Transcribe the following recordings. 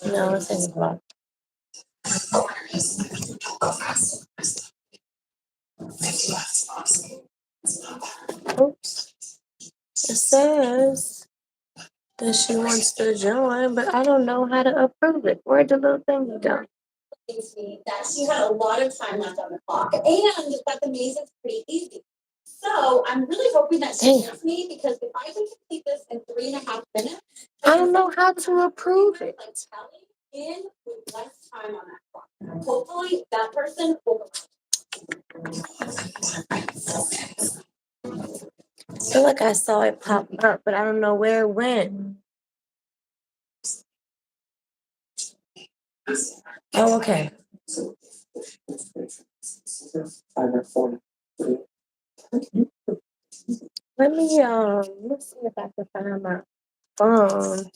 No, it's in the block. Oops. It says that she wants to join, but I don't know how to approve it. Where'd the little thing go? That she had a lot of time left on the clock, and that the maze is pretty easy. So I'm really hoping that she hears me, because if I can complete this in 3.5 minutes, I don't know how to approve it. like Kelly in with less time on that clock. Hopefully that person will. I feel like I saw it pop up, but I don't know where it went. Oh, okay. Let's see if I can find my phone.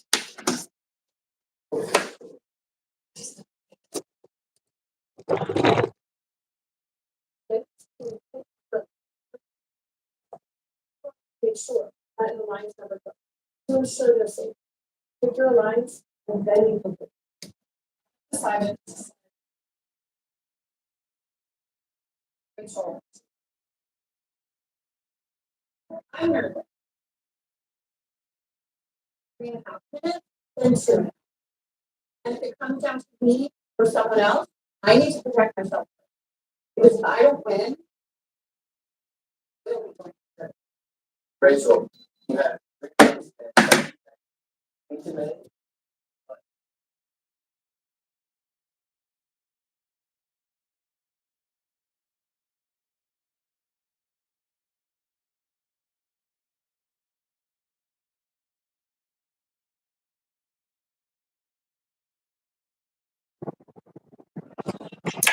Make sure that the lines never go. To ensure they're safe. Pick your lines and then you can decide it. Control. I'm nervous. 3.5 minutes, then 2. And if it comes down to me or someone else, I need to protect myself. Because if I don't win, Rachel. Yeah.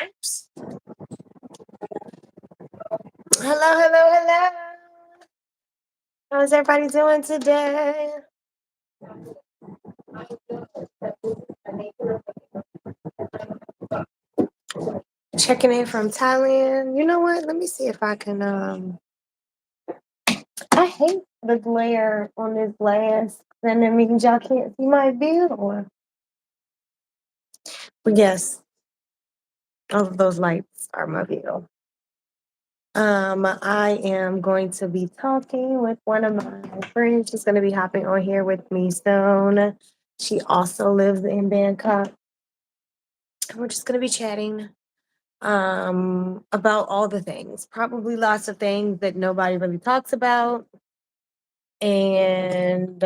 Oops. Hello. How's everybody doing today? Checking in from Thailand. You know what? Let me see if I can I hate the glare on this glass. And it means y'all can't see my view. But yes, all of those lights are my view. I am going to be talking with one of my friends. She's going to be hopping on here with me soon. She also lives in Bangkok. We're just going to be chatting about all the things, probably lots of things that nobody really talks about, and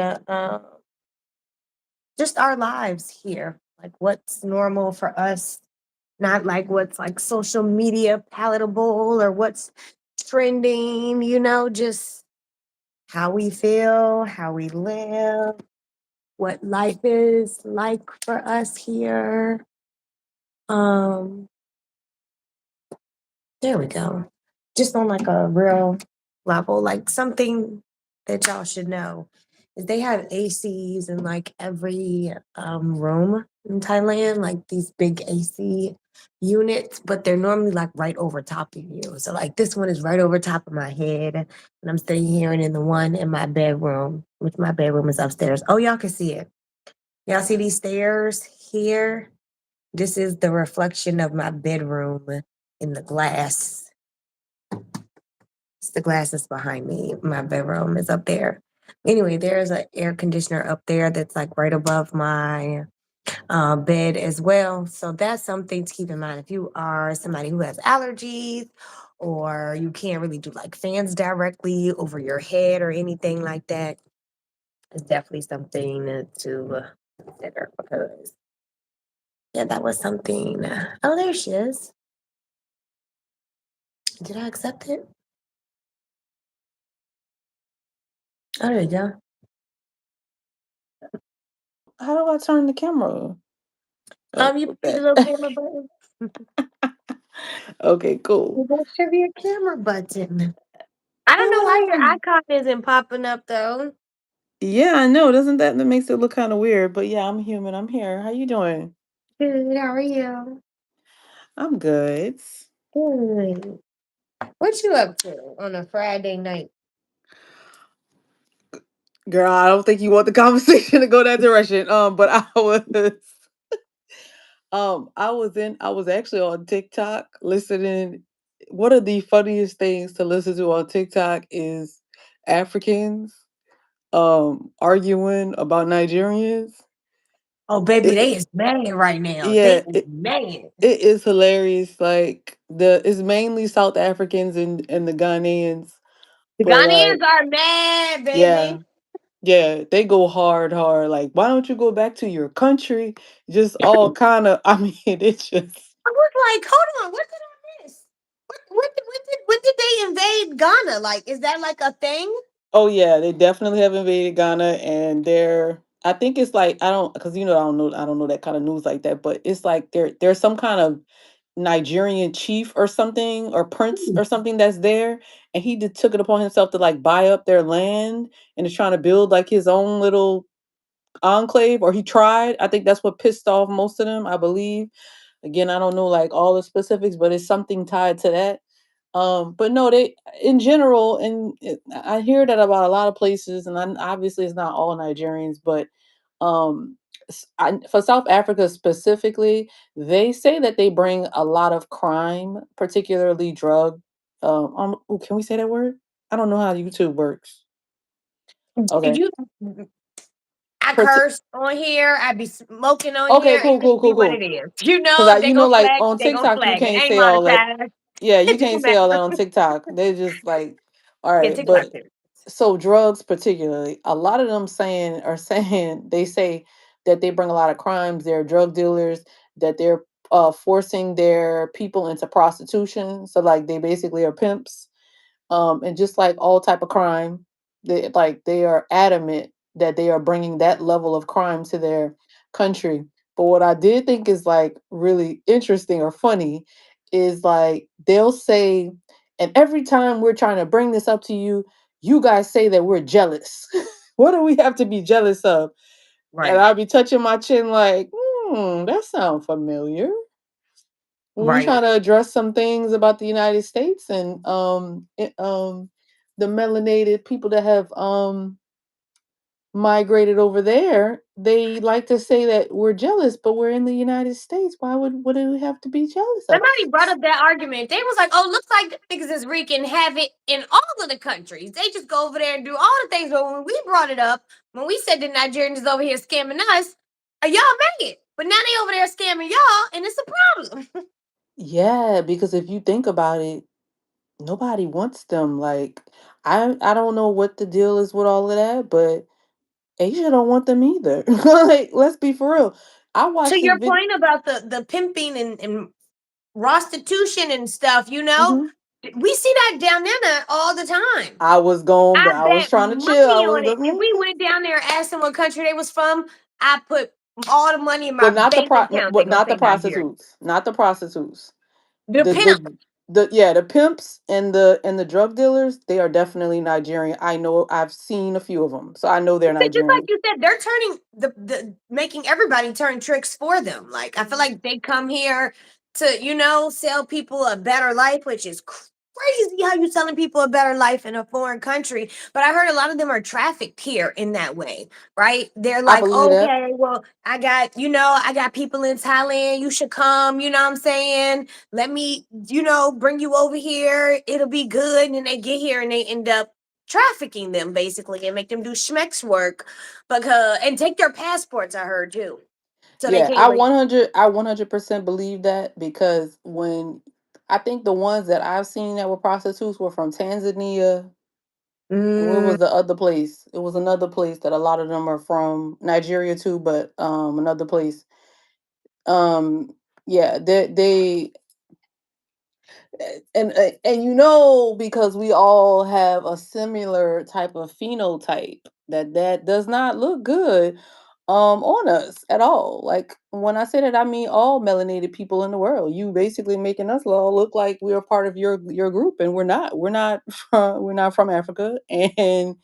just our lives here, like what's normal for us, not like what's like social media palatable or what's trending, just how we feel, how we live, what life is like for us here. There we go. Just on like a real level, like something that y'all should know is they have ACs in like every room in Thailand, like these big AC units, but they're normally like right over top of you. So like this one is right over top of my head, and I'm sitting here and in the one in my bedroom, which my bedroom is upstairs. Oh, y'all can see it. Y'all see these stairs here? This is the reflection of my bedroom in the glass. It's the glass that's behind me. My bedroom is up there. Anyway, there's an air conditioner up there that's like right above my bed as well. So that's something to keep in mind. If you are somebody who has allergies or you can't really do like fans directly over your head or anything like that, it's definitely something to consider, because yeah, that was something. Oh, there she is. Did I accept it? Oh, there you go. How do I turn the camera? You press the little camera button. Okay, cool. That should be a camera button. I don't know why your icon isn't popping up though. Yeah, I know. Doesn't that makes it look kind of weird? But yeah, I'm human. I'm here. How you doing? Good. How are you? I'm good. Good. What you up to on a Friday night? Girl, I don't think you want the conversation to go that direction. But I was actually on TikTok listening. One of the funniest things to listen to on TikTok is Africans arguing about Nigerians. Oh, baby, It, they is mad right now. They yeah, is mad. it is hilarious. Like it's mainly South Africans and the Ghanaians, The but Ghanaians like are mad, yeah, baby. yeah, they go hard, hard. Like, why don't you go back to your country? Just all kind of. I mean, it's just. I was like, hold on, what did I miss? When did they invade Ghana? Like, is that like a thing? Oh yeah, they definitely have invaded Ghana, and they're. I think it's like I don't because I don't know that kind of news like that, but it's like there's some kind of Nigerian chief or something or prince or something that's there, and he just took it upon himself to like buy up their land and is trying to build like his own little enclave, or he tried. I think that's what pissed off most of them, I believe. Again, I don't know like all the specifics, but it's something tied to that. But no, they in general, and I hear that about a lot of places, and obviously it's not all Nigerians, but for South Africa specifically, they say that they bring a lot of crime, particularly drug. Ooh, can we say that word? I don't know how YouTube works. Okay. You, I Parti- curse on here. I be smoking on okay, here. It cool, just cool, be cool, what it cool. is. Because If they gonna like flag, on they gonna TikTok, you flag it. can't Ain't say all that. monetized. Yeah, you It don't can't say all that matter. on TikTok. They just like, all Yeah, right, TikTok but too. so drugs particularly, a lot of them saying they say that they bring a lot of crimes. They're drug dealers, that they're forcing their people into prostitution. So like they basically are pimps, and just like all type of crime, they are adamant that they are bringing that level of crime to their country. But what I did think is like really interesting or funny is like they'll say, and every time we're trying to bring this up to you, you guys say that we're jealous. What do we have to be jealous of? And Right, I'll be touching my chin like, that sounds familiar when we right. trying to address some things about the United States and the melanated people that have migrated over there, they like to say that we're jealous, but we're in the United States. What do we have to be jealous of? Somebody brought up that argument. They was like, "Oh, looks like the niggas is wreaking havoc in all of the countries. They just go over there and do all the things." But when we brought it up, when we said the Nigerians is over here scamming us, y'all made it. But now they over there scamming y'all, and it's a problem. Yeah, because if you think about it, nobody wants them. Like I don't know what the deal is with all of that, but Asia don't want them either. Like, let's be for real. I To watched this your video. point about the pimping and prostitution and stuff, we see that down there all the time. I was going, I but I was bet trying to chill. I money was on it. If we going, went down there and asked them what country they was from, I put all the money in my bank account. They gonna not the say Nigeria. prostitutes, not the prostitutes. The The pimp. the pimps and the drug dealers, they are definitely Nigerian. I know, I've seen a few of them, so I know they're Just like Nigerian. you said, they're turning the making everybody turn tricks for them. Like I feel like they come here to sell people a better life, which is crazy how you selling people a better life in a foreign country. But I heard a lot of them are trafficked here in that way, right? They're I like, believe that. okay, well, I got people in Thailand. You should come. You know what I'm saying? Let me, bring you over here. It'll be good. And then they get here and they end up trafficking them basically and make them do schmex work because and take their passports. I heard too, so they Yeah, can't even. 100% believe that, because when I think the ones that I've seen that were prostitutes were from Tanzania. Where Mm, was the other place? It was another place that a lot of them are from, Nigeria too, but another place. Um yeah, they and because we all have a similar type of phenotype, that does not look good on us at all. Like when I say that, I mean all melanated people in the world. You basically making us all look like we're part of your group, and we're not we're not from Africa, and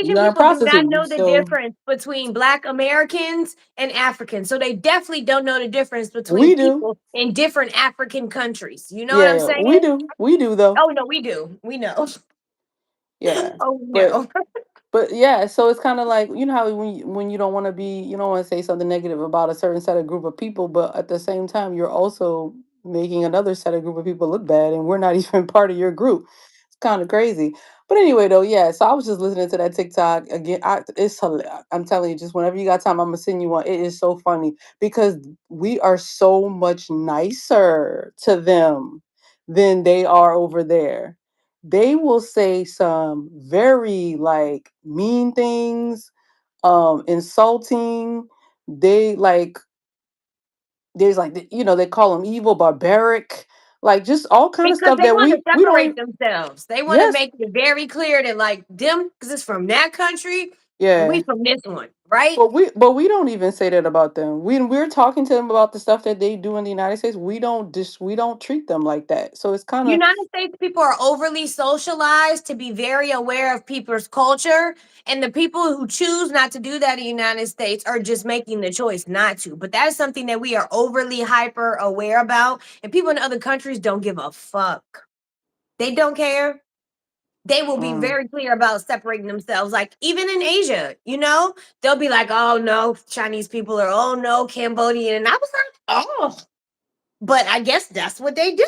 we Asian aren't people do not know prostitutes. the So difference between Black Americans and Africans, so they definitely don't know the difference between we do. people in different African countries. You know what Yeah, I'm yeah, saying? we do though. Oh no, we do. We know. Yeah, Oh, we but know. But yeah, so it's kind of like, you know how when you don't want to be, you don't want to say something negative about a certain set of group of people, but at the same time you're also making another set of group of people look bad, and we're not even part of your group. It's kind of crazy. But anyway, though, yeah. So I was just listening to that TikTok again. I'm telling you, just whenever you got time, I'm gonna send you one. It is so funny because we are so much nicer to them than they are over there. They will say some very like mean things, insulting. They like there's like they call them evil, barbaric, like just all kind of Because stuff they that want to we don't separate even. themselves. They want to Yes, make it very clear that like them, because it's from that country, and we yeah. from this one, right? But we don't even say that about them. When we're talking to them about the stuff that they do in the United States, we don't treat them like that. So it's kind of. United States people are overly socialized to be very aware of people's culture, and the people who choose not to do that in the United States are just making the choice not to. But that is something that we are overly hyper aware about, and people in other countries don't give a fuck. They don't care. They will be Mm. very clear about separating themselves. Like even in Asia, they'll be like, "Oh no, Chinese people," or "Oh no, Cambodian," and I was like, "Oh." But I guess that's what they do.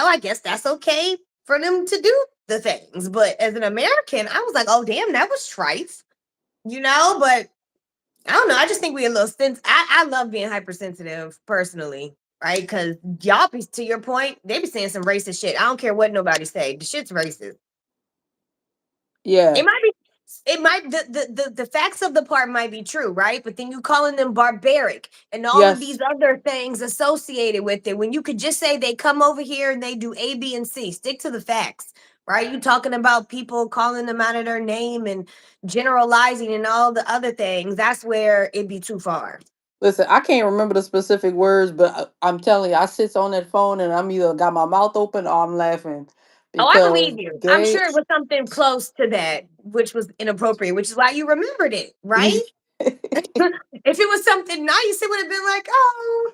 I guess that's okay for them to do the things. But as an American, I was like, oh damn, that was trite. But I don't know. I just think we a little I love being hypersensitive personally, right? Because y'all be to your point, they be saying some racist shit. I don't care what nobody say. The shit's racist. It Yeah. might be it might the facts of the part might be true, right? But then you calling them barbaric and all of these Yes. other things associated with it when you could just say they come over here and they do A, B, and C. Stick to the facts, right? You talking about people calling them out of their name and generalizing and all the other things. That's where it'd be too far. Listen, I can't remember the specific words, but I'm telling you, I sits on that phone and I'm either got my mouth open or I'm laughing Oh, I because believe you. I'm they. sure it was something close to that, which was inappropriate, which is why you remembered it, right? If it was something nice, it would have been like, oh.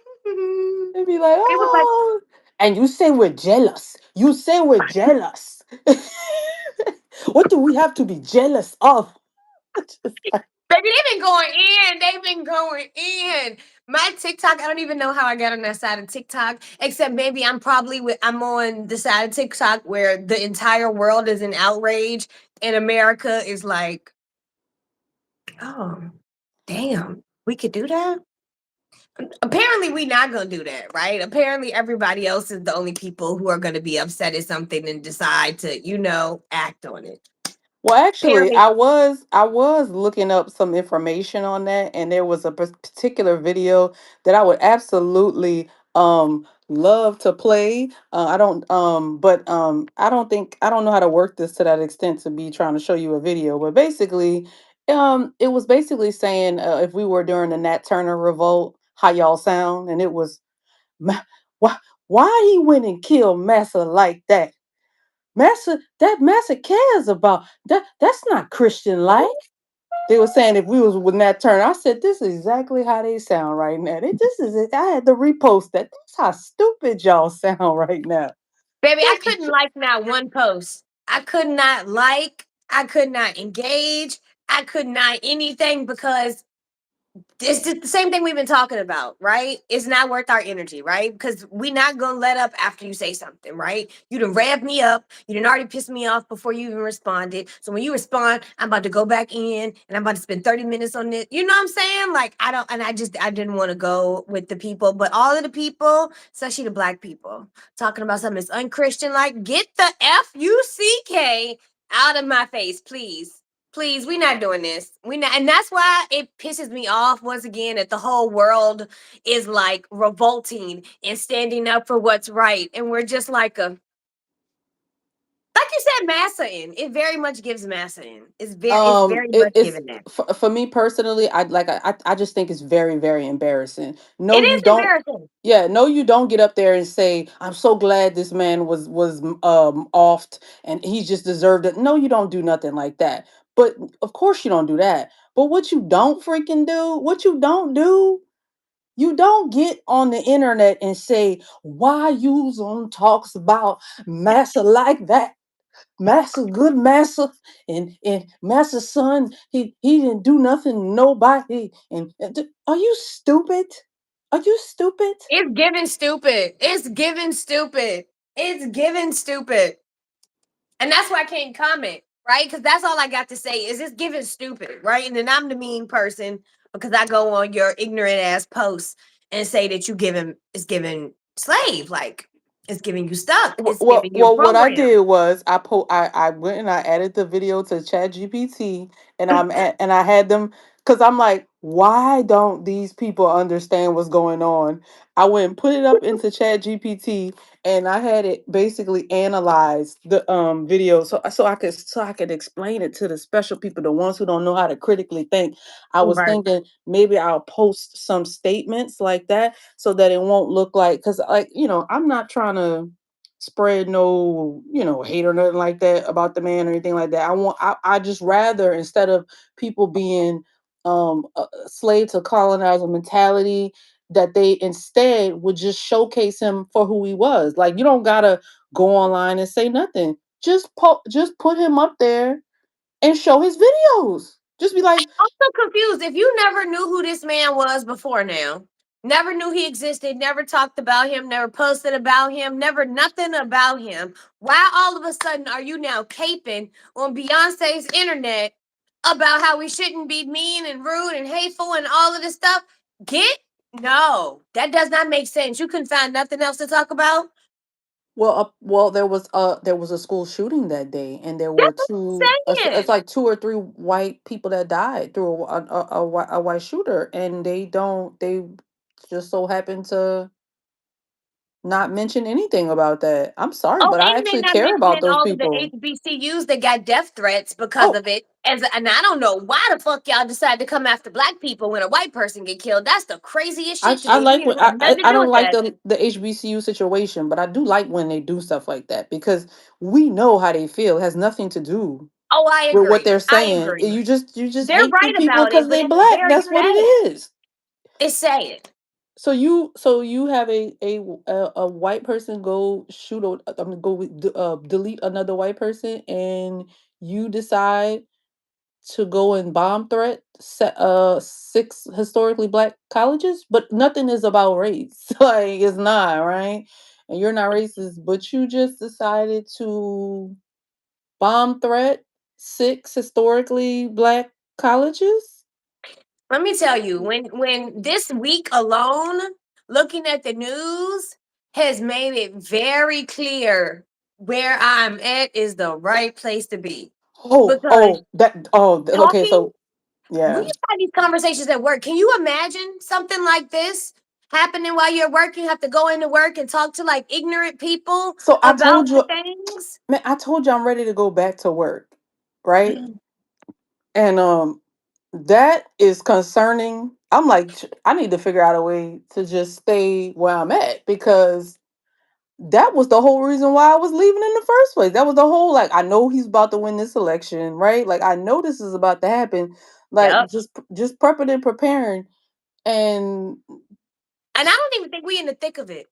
They'd be like, It was like, oh, and you say we're jealous. You say we're jealous. What do we have to be jealous of? Just like, baby, they've been going in. They've been going in. My TikTok, I don't even know how I got on that side of TikTok, except maybe I'm on the side of TikTok where the entire world is in outrage and America is like, oh, damn, we could do that? Apparently, we not gonna do that, right? Apparently, everybody else is the only people who are gonna be upset at something and decide to, act on it. well, actually, Apparently, I was looking up some information on that, and there was a particular video that I would absolutely love to play. I don't but I don't know how to work this to that extent to be trying to show you a video, but basically, it was basically saying if we were during the Nat Turner revolt, how y'all sound, and it was Ma- why he went and killed Massa like that? Massa cares about that. That's not Christian like. They were saying if we was with Nat Turner, I said this is exactly how they sound right now. This is it. I had to repost that. That's how stupid y'all sound right now. baby, I That- couldn't like not one post. I could not like, I could not engage, I could not anything because it's just the same thing we've been talking about, right? It's not worth our energy, right? Because we not gonna let up after you say something, right? You done rev me up. You done already pissed me off before you even responded. So when you respond, I'm about to go back in and I'm about to spend 30 minutes on it. You know what I'm saying? Like I don't, and I didn't want to go with the people, but all of the people, especially the black people, talking about something that's unchristian, like get the FUCK out of my face, please. Please, we're not doing this. We not, and that's why it pisses me off once again that the whole world is like revolting and standing up for what's right, and we're just like you said, massa in. It very much gives massa in. It's very much it's given that. for me personally, I just think it's very, very embarrassing. It No, you is don't. embarrassing. Yeah, no, you don't get up there and say, "I'm so glad this man was offed and he just deserved it." No, you don't do nothing like that. But of course you don't do that. But what you don't freaking do, what you don't do, you don't get on the internet and say, "Why you on talks about massa like that?" Massa, good Massa, and Massa's son, he didn't do nothing to nobody. Are you stupid? Are you stupid? It's giving stupid. It's giving stupid. It's giving stupid. And that's why I can't comment, right? Because that's all I got to say is it's giving stupid, right? And then I'm the mean person because I go on your ignorant ass posts and say that you giving it's giving slave, like it's giving you stuck, it's giving you What I program. did was I went and I added the video to Chat GPT, and and I had them, because I'm like, why don't these people understand what's going on? I went and put it up into Chat GPT, and I had it basically analyze the video, so I could explain it to the special people, the ones who don't know how to critically think. I was Right. thinking maybe I'll post some statements like that so that it won't look like, because, like, I'm not trying to spread no, hate or nothing like that about the man or anything like that. I just rather, instead of people being a slave to colonizer mentality, that they instead would just showcase him for who he was. Like, you don't gotta go online and say nothing. Just put him up there and show his videos. Just be like, I'm so confused. If you never knew who this man was before now, never knew he existed, never talked about him, never posted about him, never nothing about him, why all of a sudden are you now caping on Beyonce's internet about how we shouldn't be mean and rude and hateful and all of this stuff? Get no, that does not make sense. You couldn't find nothing else to talk about. well, there was a school shooting that day, and there were That's what two. I'm It's saying. like two or three white people that died through a white shooter, and they just so happen to not mention anything about that. I'm sorry, Oh, but I and they're actually not care about mentioning those all of the people. HBCUs that got death threats because Oh, of it. And I don't know why the fuck y'all decide to come after black people when a white person get killed. That's the craziest shit to I me. We like when didn't have nothing to I do don't with like that. the HBCU situation, but I do like when they do stuff like that, because we know how they feel. It has nothing to do Oh, I with what agree. they're I saying. agree. You just They're hate the right people about it, because but they it's black. very That's what it sad. is. It's sad. So you have a white person go shoot I mean, delete another white person, and you decide to go and bomb threat six historically black colleges, but nothing is about race. Like, it's not, right? And you're not racist, but you just decided to bomb threat six historically black colleges. Let me tell you, when this week alone, looking at the news has made it very clear where I'm at is the right place to be. Because Okay, talking so we yeah. used to have these conversations at work. Can you imagine something like this happening while you're working? You have to go into work and talk to like ignorant people So I about told the you, things. man, I told you I'm ready to go back to work, right? And that is concerning. I'm like, I need to figure out a way to just stay where I'm at, because that was the whole reason why I was leaving in the first place. That was the whole, like, I know he's about to win this election, right? Like, I know this is about to happen. Like, Yep. just prepping and preparing. And And I don't even think we in the thick of it.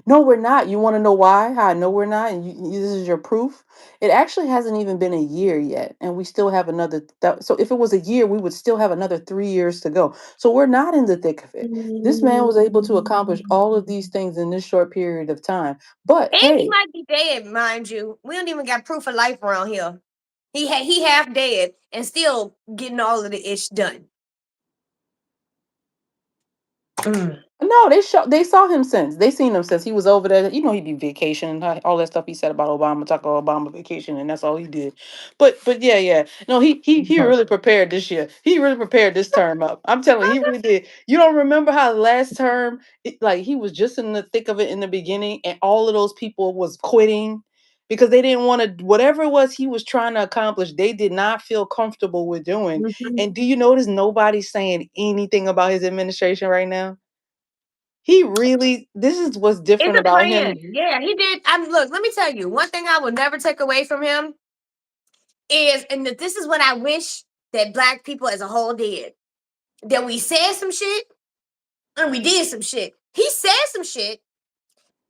no, we're not. You want to know why? How I know we're not? And this is your proof. It actually hasn't even been a year yet, and we still have another. So if it was a year, we would still have another 3 years to go. So we're not in the thick of it. This man was able to accomplish all of these things in this short period of time. But And he hey, might be dead, mind you. We don't even got proof of life around here. He half dead and still getting all of the ish done. Mm. no, they saw him since. They seen him since he was over there. He'd be vacationing, all that stuff he said about Obama, talk about Obama vacation, and that's all he did. But yeah. No, he really prepared this year. He really prepared this term up. I'm telling you, he really did. You don't remember how last term, like, he was just in the thick of it in the beginning, and all of those people was quitting because they didn't want to, whatever it was he was trying to accomplish, they did not feel comfortable with doing. Mhm. And do you notice nobody's saying anything about his administration right now? He really, this is what's It's different a about plan. him. Yeah, he did. Look, let me tell you, one thing I will never take away from him is, and that this is what I wish that black people as a whole did. That we said some shit and we did some shit. He said some shit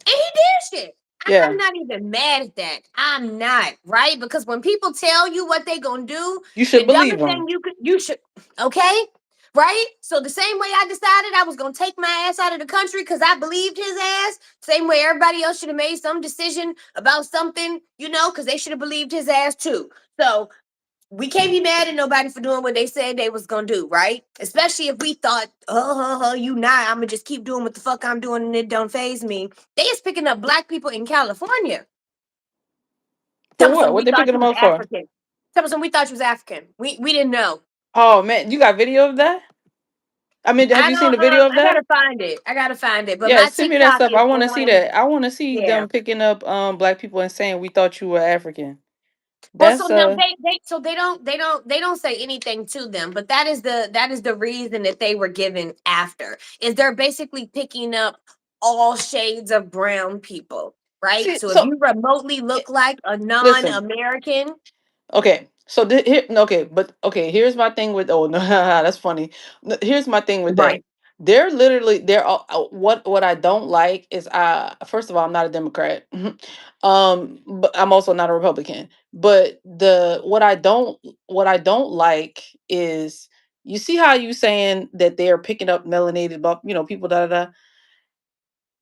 and he did shit. Yeah, I'm not even mad at that. I'm not, right? Because when people tell you what they gonna do, you the should believe dumbest them. thing you should, okay? Right? So the same way I decided I was gonna take my ass out of the country because I believed his ass, same way everybody else should have made some decision about something, because they should have believed his ass too. So we can't be mad at nobody for doing what they said they was gonna do, right? Especially if we thought, you not, I'm gonna just keep doing what the fuck I'm doing and it don't phase me. They is picking up black people in California. For Tell us what? something What we they thought picking you them was up for? African. Tell us something we thought you was African. We didn't know. Oh man, you got video of that? I mean, have I you seen don't the video of I that? gotta find it. I gotta find it. But Yeah, my send me that TikTok stuff. I is want to see on, that. I want to see yeah. them picking up black people and saying we thought you were African. Well, so That's no, they don't say anything to them, but that is the reason that they were given after is they're basically picking up all shades of brown people, right? see. So if So you remotely eh, look like a listen. non-American, Okay, so here, no, okay, but okay, here's my thing with oh no, that's funny. Here's my thing with that. right? They're literally they're all, what I don't like is first of all I'm not a Democrat, but I'm also not a Republican. But the what I don't like is you see how you saying that they're picking up melanated, people da da da.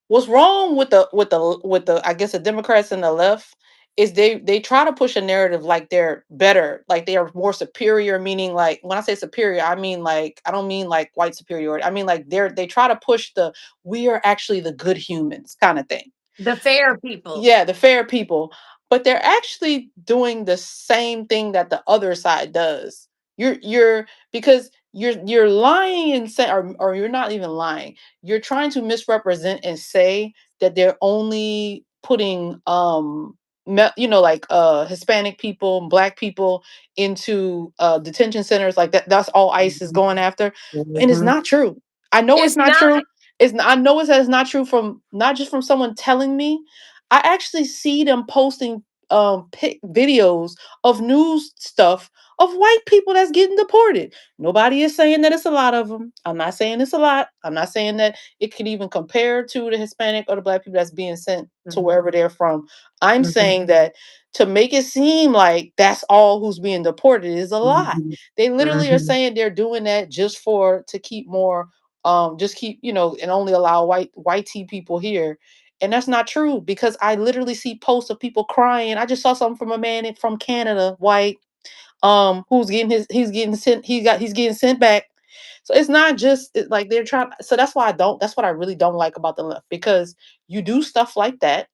What's wrong with the I guess the Democrats and the left is they try to push a narrative like they're better, like they are more superior, meaning like when I say superior, I mean like I don't mean like white superiority. I mean like they try to push the we are actually the good humans kind of thing. The fair people. Yeah, the fair people, but they're actually doing the same thing that the other side does. You're because you're lying and say or you're not even lying. You're trying to misrepresent and say that they're only putting like Hispanic people, black people into detention centers like that. That's all ICE is going after, and it's Mhm. not true. I know it's It's not not. true. I know it's not true from not just from someone telling me. I actually see them posting videos of news stuff of white people that's getting deported. Nobody is saying that it's a lot of them. I'm not saying it's a lot. I'm not saying that it could even compare to the Hispanic or the black people that's being sent to Mhm, wherever they're from. I'm mhm, saying that to make it seem like that's all who's being deported is a lie. mhm, They literally are mhm. saying they're doing that just to keep more just keep and only allow white tea people here, and that's not true because I literally see posts of people crying. I just saw something from a man from Canada, white, who's getting he's getting sent he's getting sent back. So it's not just like they're trying. So that's what I really don't like about the left, because you do stuff like that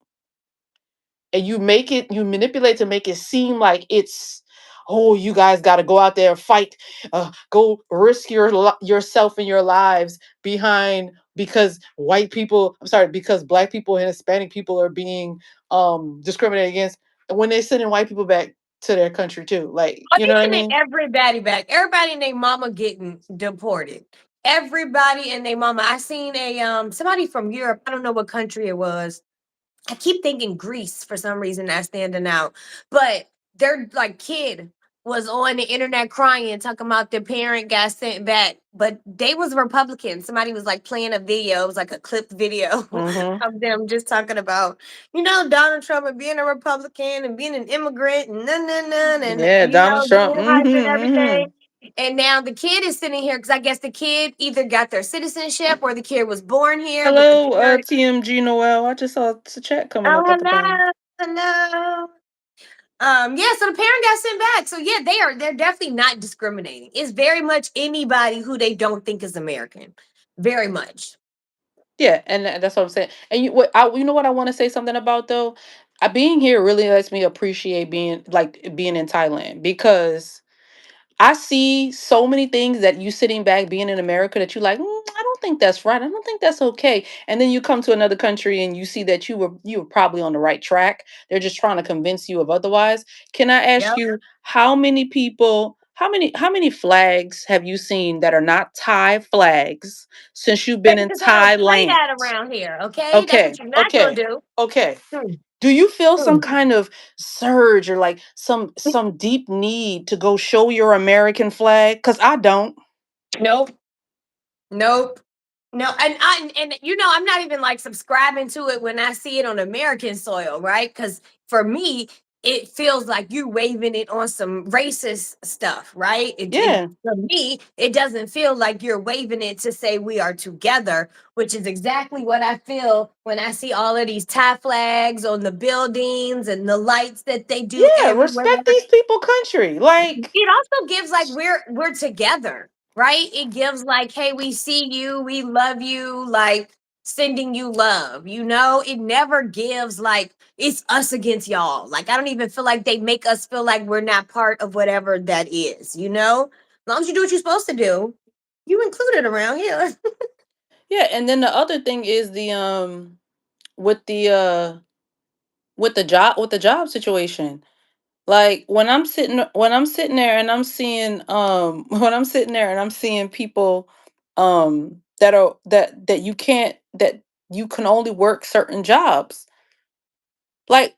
and you manipulate to make it seem like it's, oh, you guys got to go out there and fight, go risk yourself and your lives behind because white people, I'm sorry, because black people and Hispanic people are being discriminated against, when they're sending white people back to their country too, like, Oh, you they know what I sending mean? everybody back. Everybody and their mama getting deported. Everybody and their mama. I seen a somebody from Europe. I don't know what country it was. I keep thinking Greece for some reason that's standing out. But their like kid was on the internet crying, talking about their parent got sent back. But they was Republican. Somebody was like playing a video. It was like a clipped video Mm-hmm. of them just talking about, Donald Trump and being a Republican and being an immigrant and none and Yeah, Donald Trump. being hype and Mm-hmm, everything. mm-hmm. And now the kid is sitting here because I guess the kid either got their citizenship or the kid was born here, but the Hello, parent. TMG Noel. I just saw the chat coming Oh, up at the bottom. hello, hello. Yeah, so the parent got sent back. So yeah, they're definitely not discriminating. It's very much anybody who they don't think is American. Very much. Yeah, and that's what I'm saying. And you know what I want to say something about though? Being here really lets me appreciate being in Thailand, because I see so many things that you sitting back being in America that you like, I don't think that's right. I don't think that's okay. And then you come to another country and you see that you were probably on the right track. They're just trying to convince you of otherwise. Can I ask Yep. you how many flags have you seen that are not Thai flags since you've been in Because I don't play Thailand? that around here. Okay, that's what Okay, you're not gonna okay, do. okay. Hmm, Do you feel some hmm. kind of surge or like some deep need to go show your American flag? Cuz I don't. Nope. Nope. No, and you know, I'm not even like subscribing to it when I see it on American soil, right? Because for me, it feels like you waving it on some racist stuff, right? It Yeah. for me, it doesn't feel like you're waving it to say we are together, which is exactly what I feel when I see all of these Thai flags on the buildings and the lights that they do Yeah, everywhere. respect these people country. Like, It also gives like we're together, right? It gives like, hey, we see you, we love you, like sending you love. You know, it never gives like it's us against y'all. Like I don't even feel like they make us feel like we're not part of whatever that is. You know, as long as you do what you're supposed to do, you included around here. yeah, and then the other thing is the with the with the job situation. Like when I'm sitting there and I'm seeing when I'm sitting there and I'm seeing people that you can't that you can only work certain jobs. Like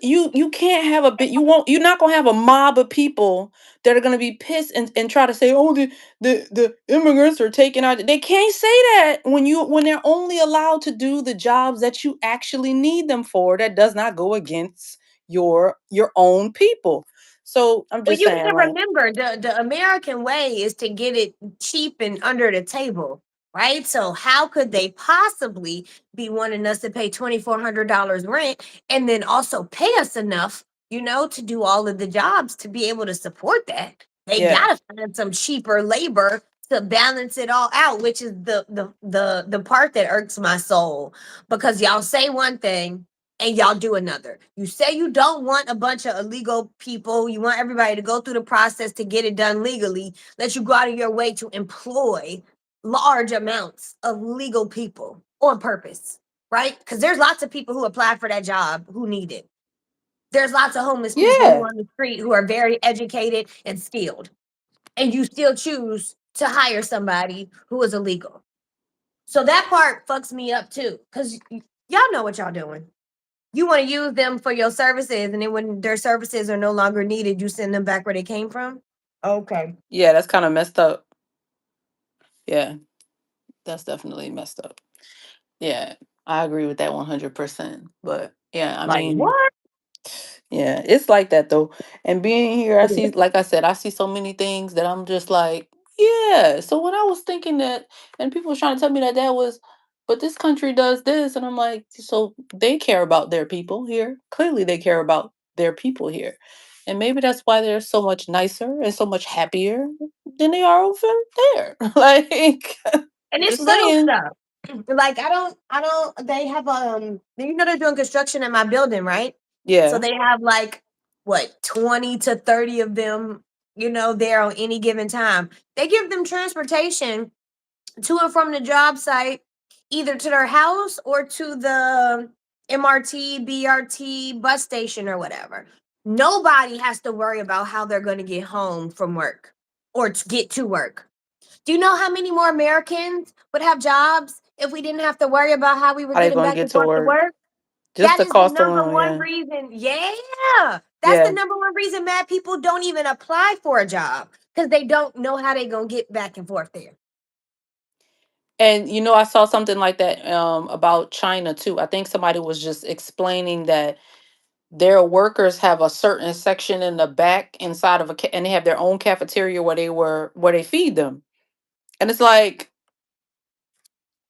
you can't have a bit you're not gonna have a mob of people that are gonna be pissed and try to say, oh, the immigrants are taking out. They can't say that when they're only allowed to do the jobs that you actually need them for, that does not go against your own people. So I'm Well, just you have saying, to like, remember the American way is to get it cheap and under the table, right? So how could they possibly be wanting us to pay $2,400 rent and then also pay us enough, you know, to do all of the jobs to be able to support that? They yeah, gotta find some cheaper labor to balance it all out, which is the part that irks my soul because y'all say one thing and y'all do another. You say you don't want a bunch of illegal people. You want everybody to go through the process to get it done legally. Let you go out of your way to employ large amounts of legal people on purpose, right? Because there's lots of people who apply for that job who need it. There's lots of homeless people who yeah, are on the street who are very educated and skilled. And you still choose to hire somebody who is illegal. So that part fucks me up too. Because y'all know what y'all doing. You want to use them for your services, and then when their services are no longer needed, you send them back where they came from. Okay. yeah. That's kind of messed up. Yeah, that's definitely messed up. Yeah, I agree with that 100%. But yeah, I Like mean, what? yeah, it's like that though. And being here, I see, like I said, I see so many things that I'm just like, yeah. So when I was thinking that, and people was trying to tell me that that was, but this country does this, and I'm like, so they care about their people here. Clearly, they care about their people here, and maybe that's why they're so much nicer and so much happier than they are over there. Like, And it's just little saying. stuff. Like I don't they have you know they're doing construction in my building, right? So Yeah, they have like what 20 to 30 of them, you know, there on any given time. They give them transportation to and from the job site, either to their house or to the MRT, BRT, bus station, or whatever. Nobody has to worry about how they're going to get home from work or to get to work. Do you know how many more Americans would have jobs if we didn't have to worry about how we were how they getting gonna back get and to forth to work? work? Just That the is the cost number alone. one Yeah, reason. Yeah. That's the yeah. number one reason mad people don't even apply for a job because they don't know how they're going to get back and forth there. And I saw something like that about China too. I think somebody was just explaining that their workers have a certain section in the back inside of and they have their own cafeteria where they feed them. And it's like,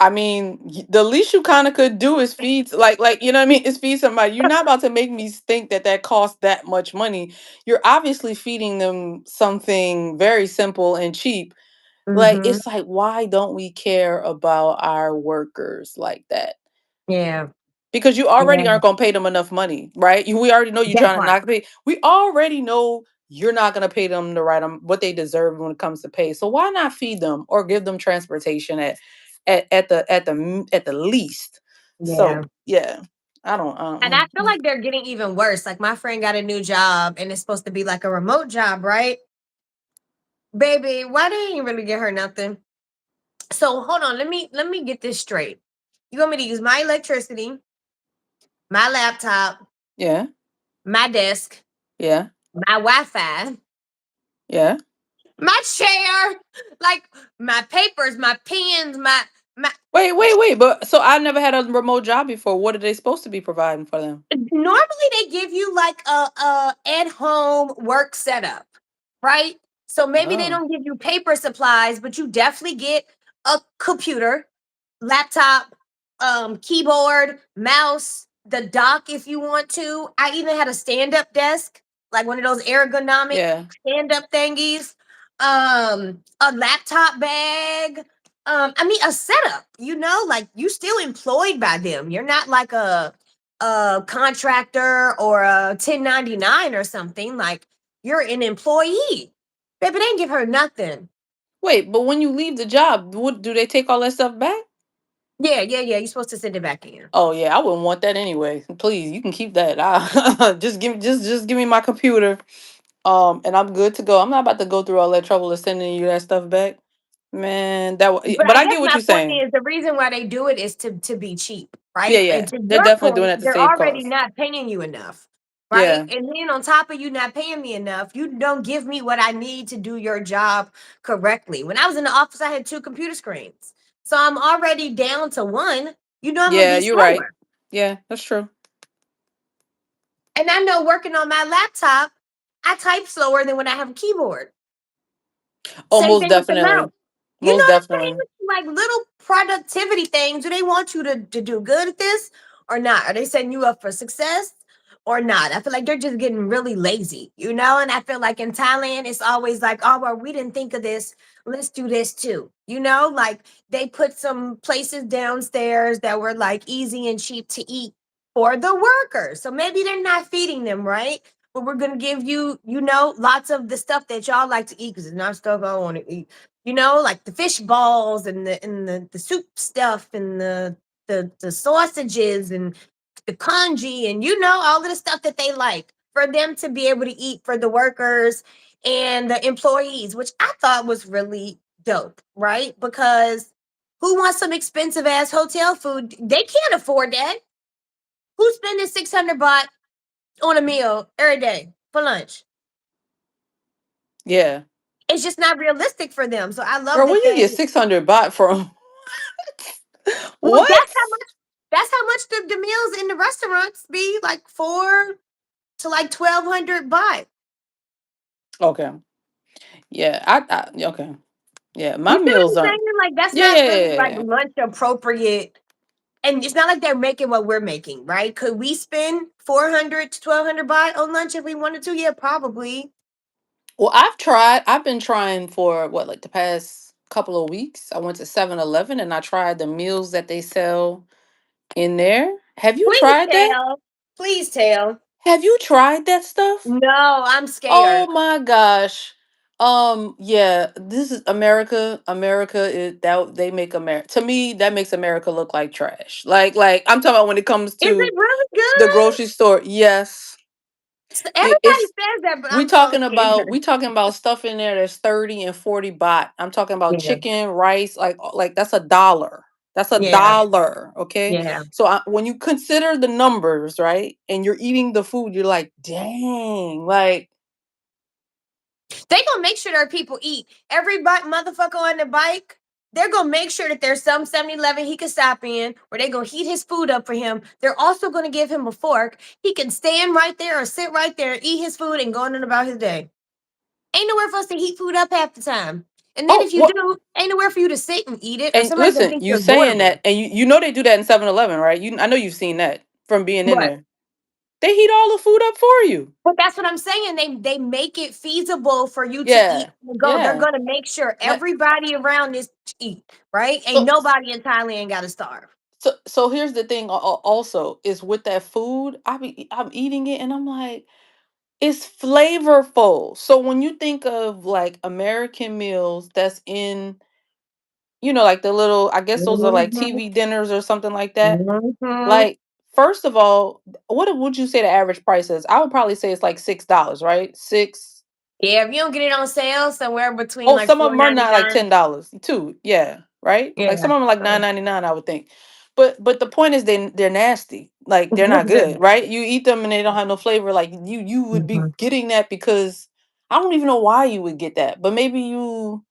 I mean, the least you kind of could do is feed, like you know what I mean, is feed somebody. You're not about to make me think that that costs that much money. You're obviously feeding them something very simple and cheap. Like, Mm-hmm. it's like, why don't we care about our workers like that? Yeah. Because you Yeah. already aren't gonna pay them enough money, right? We already know you're That trying to part. not pay. We already know you're not gonna pay them the right what they deserve when it comes to pay. So why not feed them or give them transportation at the least? Yeah. So yeah, I don't. And I feel like they're getting even worse. Like my friend got a new job and it's supposed to be like a remote job, right? Baby, why they ain't really get her nothing? So hold on, let me get this straight. You want me to use my electricity, my laptop, Yeah, my desk, yeah, my Wi-Fi, yeah. my chair, like my papers, my pens, my Ma- Wait. But so I never had a remote job before. What are they supposed to be providing for them? Normally they give you like a at home work setup, right? So maybe they Oh, don't give you paper supplies, but you definitely get a computer, laptop, keyboard, mouse, the dock if you want to. I even had a stand-up desk, like one of those ergonomic yeah. stand-up thingies, a laptop bag, I mean a setup, like you still employed by them. You're not like a contractor or a 1099 or something. Like you're an employee. Baby, they didn't give her nothing. Wait, but when you leave the job, what do they take all that stuff back? Yeah. You're supposed to send it back in. Oh yeah, I wouldn't want that anyway. Please, you can keep that. Just give me my computer. And I'm good to go. I'm not about to go through all that trouble of sending you that stuff back. Man, But but I I guess get what my you're point saying. is the reason why they do it is to be cheap, Yeah, right? And yeah. to They're your definitely doing point, that to they're save already costs. not paying you enough, right? Yeah. And then on top of you not paying me enough, you don't give me what I need to do your job correctly. When I was in the office, I had two computer screens. So I'm already down to one. I'm gonna Yeah, be you're right. slower. Yeah, that's true. And I know working on my laptop, I type slower than when I have a keyboard. Oh, Same most thing with the mouse. definitely. You know Most what I'm saying? definitely. Like little productivity things. Do they want you to do good at this or not? Are they setting you up for success or not? I feel like they're just getting really lazy. And I feel like in Thailand, it's always like, oh, well, we didn't think of this. Let's do this too. Like they put some places downstairs that were like easy and cheap to eat for the workers. So maybe they're not feeding them right. But we're gonna give you, lots of the stuff that y'all like to eat because it's not stuff I want to eat. Like the fish balls and the soup stuff and the sausages and the congee and all of the stuff that they like for them to be able to eat for the workers and the employees, which I thought was really dope, right? Because who wants some expensive ass hotel food? They can't afford that. Who's spending 600 baht on a meal every day for lunch? Yeah. It's just not realistic for them. So I love Girl, where that you they get 600 baht from? well, What? that's how much the meals in the restaurants be, like 4 to like 1,200 baht. Okay. Yeah, okay. Yeah, You my see what meals I'm aren't. saying? Like that's Yeah, not yeah, really yeah, like yeah. lunch appropriate. And it's not like they're making what we're making, right? Could we spend 400 to 1,200 baht on lunch if we wanted to? Yeah, probably. Well, I've tried. I've been trying for what, like the past couple of weeks. I went to 7-Eleven and I tried the meals that they sell in there. Have you Please tried that? tell. Please tell. Have you tried that stuff? No, I'm Oh scared. my gosh. Yeah, this is America. America is that they make America, to me, that makes America look like trash. Like I'm talking about when it comes Is to it really the good? grocery store. Yes. Everybody It's says that, but we I'm so talking about scared. we talking about stuff in there that's 30 and 40 baht. I'm talking about Yeah, chicken, rice, like that's a dollar. That's a yeah, dollar, okay? yeah. So when you consider the numbers, right? And you're eating the food, you're like, "Dang." Like, They gonna make sure that people eat. Every motherfucker on the bike, they're gonna make sure that there's some 7-Eleven he can stop in where they gonna heat his food up for him. They're also gonna give him a fork. He can stand right there or sit right there, eat his food, and go on about his day. Ain't nowhere for us to heat food up half the time. And then oh, if you what? do, ain't nowhere for you to sit and eat it, or And somebody's gonna listen, think you you're saying loitering. that, and you know they do that in 7-Eleven, right? I know you've seen that from being in But there. They heat all the food up for you. But that's what I'm saying. They make it feasible for you to eat Yeah. and go. They're Yeah. gonna make sure That- everybody around is to eat, right? Ain't So nobody in Thailand gotta starve. so here's the thing, also is with that food, I'm eating it and I'm like, it's flavorful. So when you think of like American meals that's in, like the little, I guess those are like Mhm, TV dinners or something like that. mhm. Like, first of all, what would you say the average price is? I would probably say it's like $6, right? Six. Yeah, if you don't get it on sale, somewhere between Oh, like some of them are not like 4.99. $10 too. Yeah, right. Like Yeah. some of them are like So 9.99. I would think. But the point is they're nasty. Like they're not good, right? You eat them and they don't have no flavor. Like you would be Mhm. getting that because I don't even know why you would get that, but maybe you.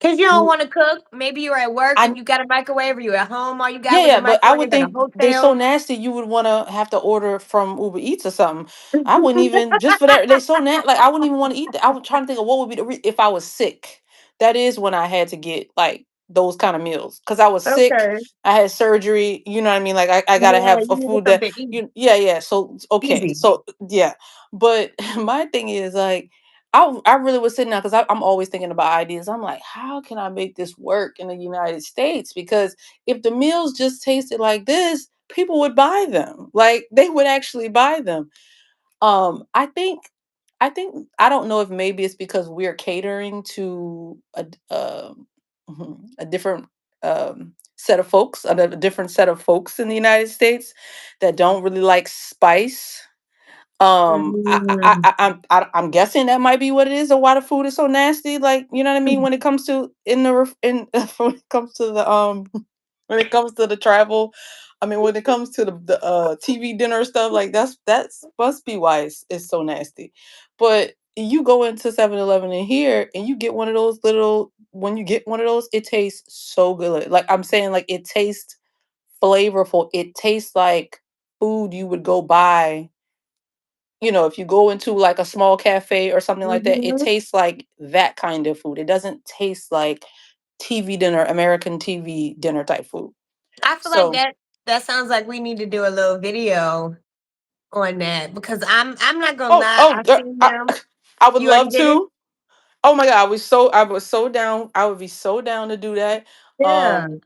Because you don't You, want to cook. Maybe you're at work I and you got a microwave, or you're at home, all you Yeah, got was a yeah, but I would microwave at a think they so hotel. nasty you would want to have to order from Uber Eats or something. I wouldn't even just for that they so nasty. Like I wouldn't even want to eat that. I was trying to think of what would be if I was sick. That is when I had to get like those kind of meals because I was sick. Okay. I had surgery. You know what I mean? Like I gotta Yeah, have a you need food that something easy. yeah, yeah. So okay, Easy. so yeah, but my thing is like. I really was sitting there because I'm always thinking about ideas. I'm like, how can I make this work in the United States? Because if the meals just tasted like this, people would buy them. Like they would actually buy them. I think I don't know if maybe it's because we're catering to a different set of folks, a different set of folks in the United States that don't really like spice. Mm. I'm guessing that might be what it is, or why the food is so nasty. Like you know what I mean when it comes to in the when it comes to the when it comes to the travel. I mean when it comes to the TV dinner stuff, like that's must be why it's so nasty. But you go into 7-Eleven in here and you get one of those little when you get one of those, it tastes so good. Like I'm saying, like it tastes flavorful. It tastes like food you would go buy if you go into like a small cafe or something like that, it Mhm. tastes like that kind of food. It doesn't taste like TV dinner, American TV dinner type food. I feel like So, that sounds like we need to do a little video on that because I'm not gonna oh, lie, oh, I've girl, seen them. I would You already love did it? to. Oh my God, I was so down. I would be so down to do that. Yeah. Um,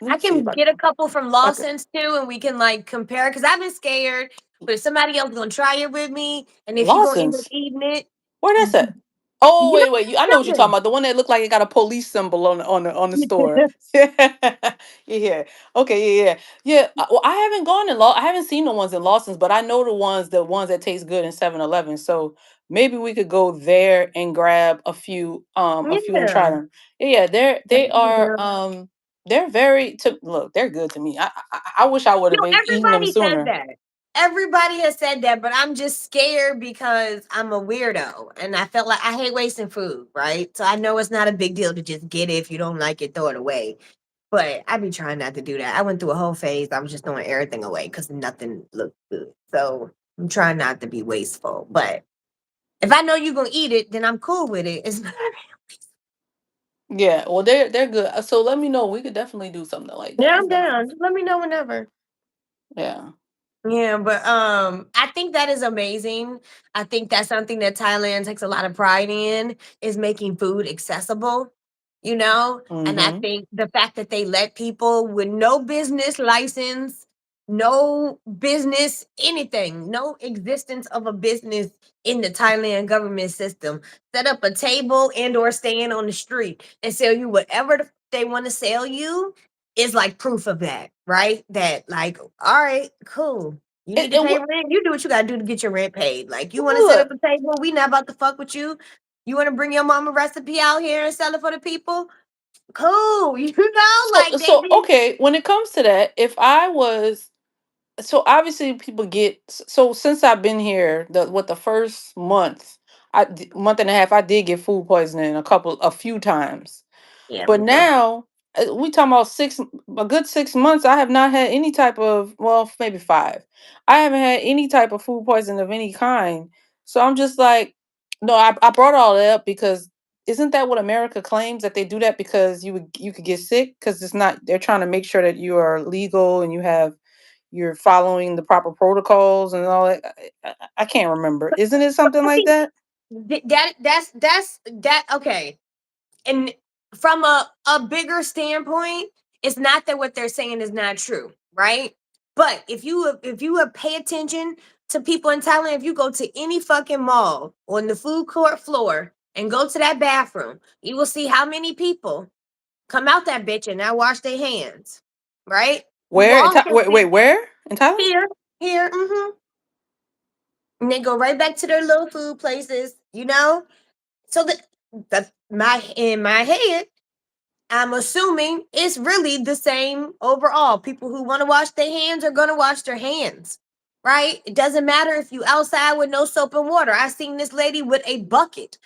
Let I me see can get a couple from if I could. Lawson's too, and we can like compare. Cause I've been scared, but if somebody else gonna try it with me, and if you gonna end up Lawson's. eating it, Where that's you at? Oh know, wait, wait. I know what you're talking children. about. The one that looked like it got a police symbol on the store. Yeah, yeah. Okay, yeah, yeah, yeah. Well, I haven't gone in law. I haven't seen the ones in Lawson's, but I know the ones that taste good in 7-Eleven. So maybe we could go there and grab a few and try Yeah. them. Yeah, they are You they're very to look. They're good to me. I wish I would have know, eaten them everybody says sooner. that. Everybody has said that, but I'm just scared because I'm a weirdo and I felt like I hate wasting food, right? So I know it's not a big deal to just get it. If you don't like it, throw it away. But I be trying not to do that. I went through a whole phase. I was just throwing everything away because nothing looked good. So I'm trying not to be wasteful. But if I know you're gonna eat it, then I'm cool with it. It's Yeah, well, they're good. So let me know. We could definitely do something like yeah, that. I'm down. Just let me know whenever. Yeah. Yeah, but I think that is amazing. I think that's something that Thailand takes a lot of pride in is making food accessible, you know? And I Mm-hmm. think the fact that they let people with no business license, no business anything, no existence of a business in the Thailand government system, set up a table and or stand on the street and sell you whatever they want to sell you is like proof of that, right? That like, all right, cool. You need to pay rent. You do what you gotta do to get your rent paid. Like you want to set up Look, a table, we not about to fuck with you. You want to bring your mama recipe out here and sell it for the people? Cool. You know, like they so be okay, when it comes to that, if I was so obviously people get so since I've been here, the first month and a half, I did get food poisoning a few times. yeah, But me too. now we talking about a good 6 months. I have not had any type of maybe 5. I haven't had any type of food poisoning of any kind. So I'm just like, no, I brought all that up because isn't that what America claims that they do that because you could get sick because it's not they're trying to make sure that you are legal and you're following the proper protocols and all that. I can't remember. Isn't it something I like think that? that's that okay. And from a bigger standpoint, it's not that what they're saying is not true, right? But if you pay attention to people in Thailand, if you go to any fucking mall on the food court floor and go to that bathroom, you will see how many people come out that bitch and now wash their hands, right? You Where in all Thai can wait, see where in Thailand? here, and they go right back to their little food places, you know. So that my in my head, I'm assuming it's really the same overall. People who want to wash their hands are going to wash their hands, right? It doesn't matter if you outside with no soap and water. I seen this lady with a bucket.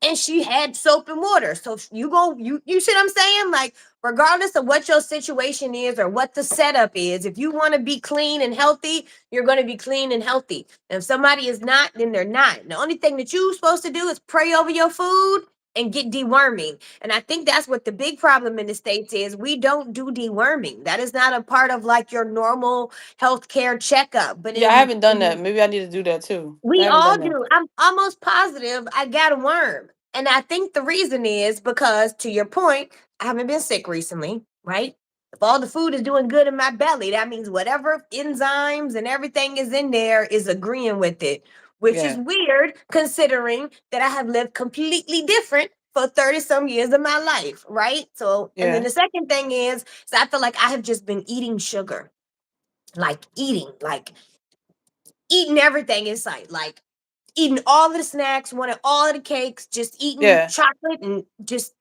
and she had soap and water. So you see what I'm saying? Like, regardless of what your situation is or what the setup is, if you want to be clean and healthy, you're going to be clean and healthy. And if somebody is not, then they're not. The only thing that you're supposed to do is pray over your food and get deworming. And I think that's what the big problem in the States is. We don't do deworming. That is not a part of like your normal healthcare checkup. But Yeah, I haven't done that. Maybe I need to do that too. I we haven't all done that. do. I'm almost positive I got a worm. And I think the reason is because, to your point, I haven't been sick recently, right? If all the food is doing good in my belly, that means whatever enzymes and everything is in there is agreeing with it, which is Yeah. weird considering that I have lived completely different for 30 some years of my life, right? So, and then Yeah. the second thing is I feel like I have just been eating sugar, like eating everything in sight, like eating all of the snacks, wanting all of the cakes, just eating Yeah. chocolate and just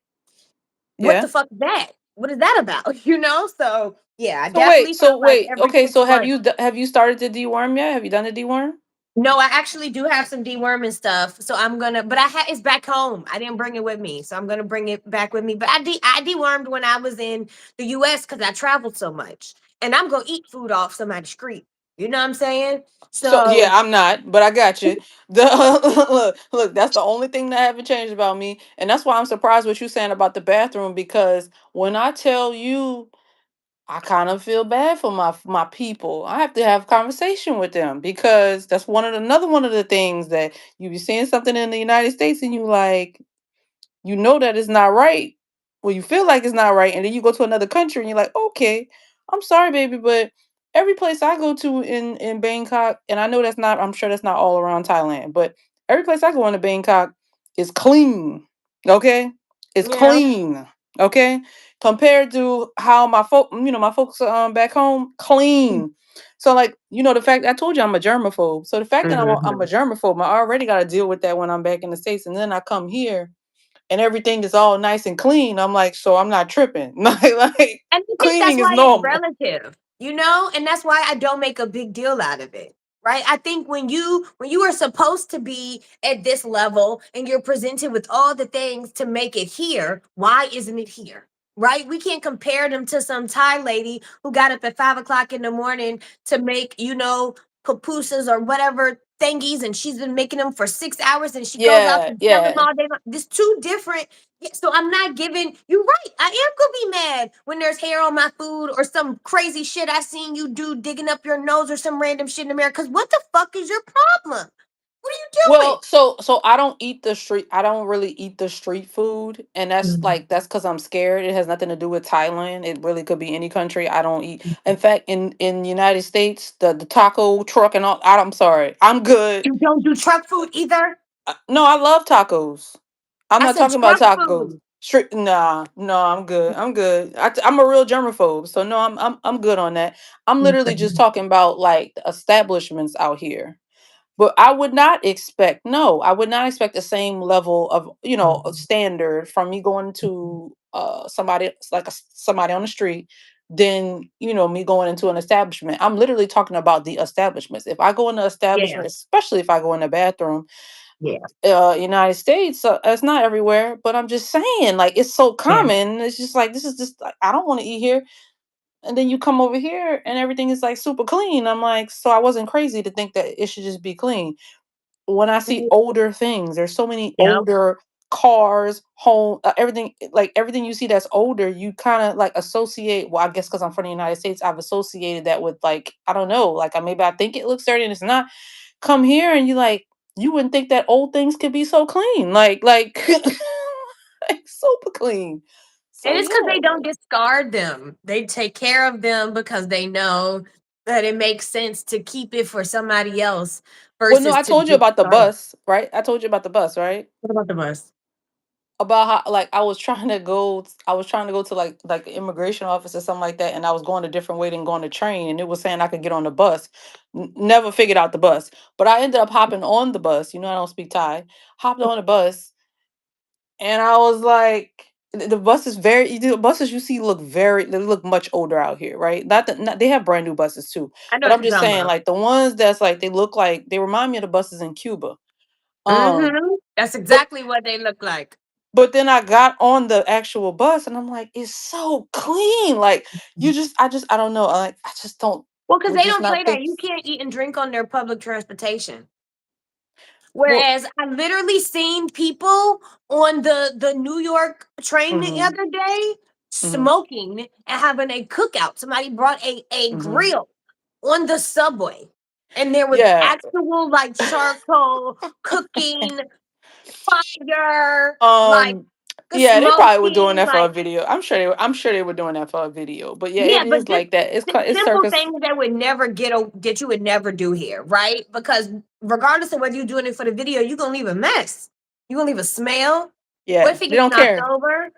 what the Yeah. fuck is that? What is that about? You know? So yeah, I So wait, definitely feel so like wait. every Okay, six so months. have you started the deworm yet? Have you done the deworm? No, I actually do have some deworming stuff. So I'm gonna, but it's back home. I didn't bring it with me. So I'm gonna bring it back with me. But I dewormed when I was in the US because I traveled so much. And I'm gonna eat food off somebody's street. You know what I'm saying? So yeah, So I'm not, but I got you. The look, that's the only thing that haven't changed about me, and that's why I'm surprised what you saying about the bathroom. Because when I tell you, I kind of feel bad for my people. I have to have conversation with them because that's another one of the things that you be seeing something in the United States and you like, you know that it's not right. Well, you feel like it's not right, and then you go to another country and you're like, okay, I'm sorry, baby, but every place I go to in Bangkok, and I know that's not, I'm sure that's not all around Thailand, but every place I go into Bangkok is clean. Okay, it's yeah. clean. Okay, compared to how my folks back home clean. So like, the fact I told you I'm a germaphobe. So the fact that I'm a Mhm. germaphobe, I already got to deal with that when I'm back in the States, and then I come here and everything is all nice and clean. I'm like, so I'm not tripping. Like And I think that's cleaning is why it's normal. relative, you know, and that's why I don't make a big deal out of it. Right. I think when you are supposed to be at this level and you're presented with all the things to make it here, why isn't it here? Right? We can't compare them to some Thai lady who got up at 5 o'clock in the morning to make, pupusas or whatever thingies, and she's been making them for 6 hours and she goes out Yeah, to sell them yeah. all day long. This two different. Yeah, so I'm not giving you right. I am gonna be mad when there's hair on my food or some crazy shit I seen you do digging up your nose or some random shit in the mirror. Cause what the fuck is your problem? What are you doing? Well, so I don't eat the street. I don't really eat the street food, and that's because I'm scared. It has nothing to do with Thailand. It really could be any country. I don't eat. In fact, in the United States, the taco truck and all. I'm sorry. I'm good. You don't do truck food either. No, I love tacos. I'm I not said talking about truck tacos. food. Straight, nah, no, I'm good. I'm good. I'm a real germaphobe, so no, I'm good on that. I'm literally just Okay. talking about like the establishments out here. But I would not expect, no, I would not expect the same level of, of standard from me going to somebody like somebody on the street than, me going into an establishment. I'm literally talking about the establishments. If I go in the Yeah, establishment, especially if I go in the bathroom, yeah, United States, it's not everywhere, but I'm just saying, like, it's so yeah. common. It's just like, this is just like, I don't want to eat here. And then you come over here and everything is like super clean. I'm like, so I wasn't crazy to think that it should just be clean. When I see older things, there's so many Yep. older cars, home, everything, like everything you see that's older, you kind of like associate. Well, I guess because I'm from the United States, I've associated that with like, I don't know, like maybe I think it looks dirty and it's not. Come here and you wouldn't think that old things could be so clean, like, like super clean. And So it's because yeah. they don't discard them. They take care of them because they know that it makes sense to keep it for somebody else Well, no, versus I to told you about the discard it. bus, right? I told you about the bus, right? What about the bus? About how like I was trying to go to like the immigration office or something like that, and I was going a different way than going to train, and it was saying I could get on the bus. Never figured out the bus, but I ended up hopping on the bus. I don't speak Thai. Hopped on the bus, and I was like, the bus is the buses you see they look much older out here, right? Not, they have brand new buses too, I know but what I'm you're just talking saying about. like the ones that's like they look like they remind me of the buses in Cuba. Um, That's but exactly what they look like. but then I got on the actual bus and I'm like, it's so clean. Like I don't know. Like I just don't Well, because would they just don't not play that. think. You can't eat and drink on their public transportation. Well, Whereas I literally seen people on the New York train the hmm other day hmm smoking and having a cookout. Somebody brought a hmm grill on the subway. And there was yeah. actual like charcoal cooking, fire, like um the yeah, they probably were doing smoking, that for a like video. I'm sure they were doing that for a video. But yeah, yeah, it but is just like that. It's simple circus. things that would never that you would never do here, right? Because regardless of whether you're doing it for the video, you're gonna leave a mess. You're gonna leave a smell. What Yeah, if it they gets don't knocked care. over?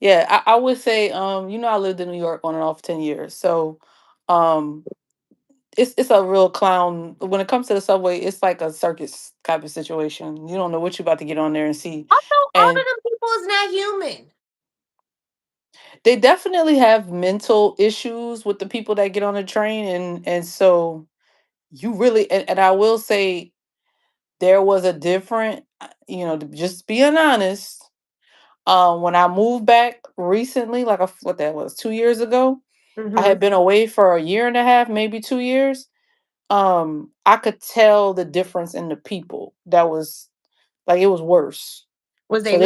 Yeah, I would say, I lived in New York on and off 10 years. So um it's a real clown when it comes to the subway. It's like a circus type of situation. You don't know what you're about to get on there and see. Also, all of And them people is not human. they definitely have mental issues with the people that get on the train, and so you really, and I will say there was a different, just being honest. When I moved back recently, like what that was 2 years ago, I Mm-hmm. had been away for a year and a half, maybe 2 years. I could tell the difference in the people. That was like it was worse. Was they So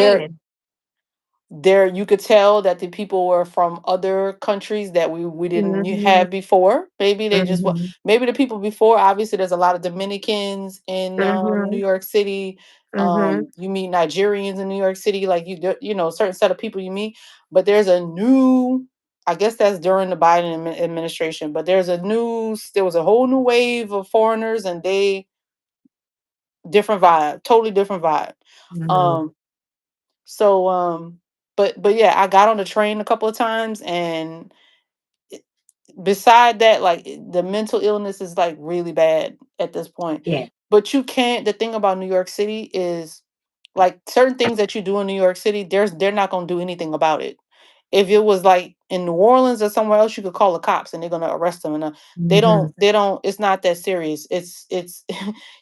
there you could tell that the people were from other countries that we didn't Mm-hmm. have before. Maybe they just Mm-hmm. maybe the people before, obviously there's a lot of Dominicans in New Mm-hmm. York City. Mm-hmm. You meet Nigerians in New York City, like certain set of people you meet. But there's a new, I guess that's during the Biden administration, but there was a whole new wave of foreigners, and they different vibe, totally different vibe. Mm-hmm. um so but yeah, I got on the train a couple of times, and it- beside that, like the mental illness is like really bad at this point. Yeah. But you can't, the thing about New York City is like certain things that you do in New York City, they're not going to do anything about it. If it was like in New Orleans or somewhere else, you could call the cops and they're going to arrest them. And Mm-hmm. they don't, it's not that serious. It's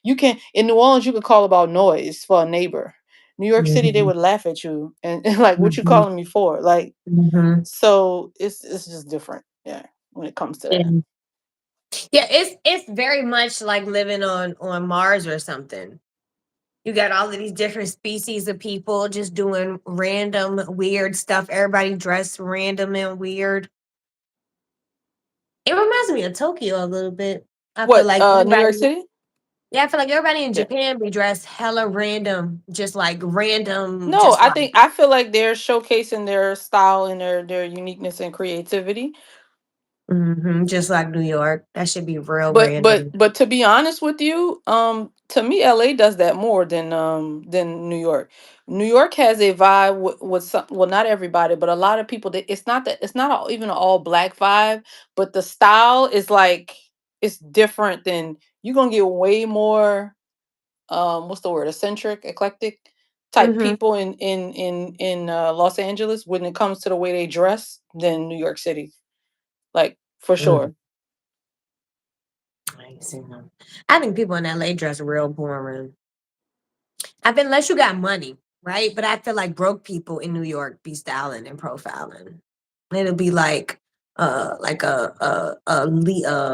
you can, in New Orleans, you could call about noise for a neighbor. New York City, they Mm-hmm. would laugh at you and like, what you Mm-hmm. calling me for? Like, Mm-hmm. so it's just different. Yeah. When it comes to Yeah. that. Yeah, it's very much like living on Mars or something. You got all of these different species of people just doing random weird stuff. Everybody dressed random and weird. It reminds me of Tokyo a little bit. I feel What, like New York everybody, City? yeah, I feel like everybody in Yeah. Japan be dressed hella random, just like random, No, just like I feel like they're showcasing their style and their uniqueness and creativity. just like New York. That should be real But random. but to be honest with you, to me, LA does that more than New York. New York has a vibe with some, well, not everybody, but a lot of people. That it's not even an all black vibe, but the style is like it's different than you're gonna get way more. What's the word? Eccentric, eclectic type Mm-hmm. people in Los Angeles when it comes to the way they dress than New York City, like for Mm, sure. I ain't seen them. I think people in LA dress real boring. I think unless you got money, right? But I feel like broke people in New York be styling and profiling. It'll be like a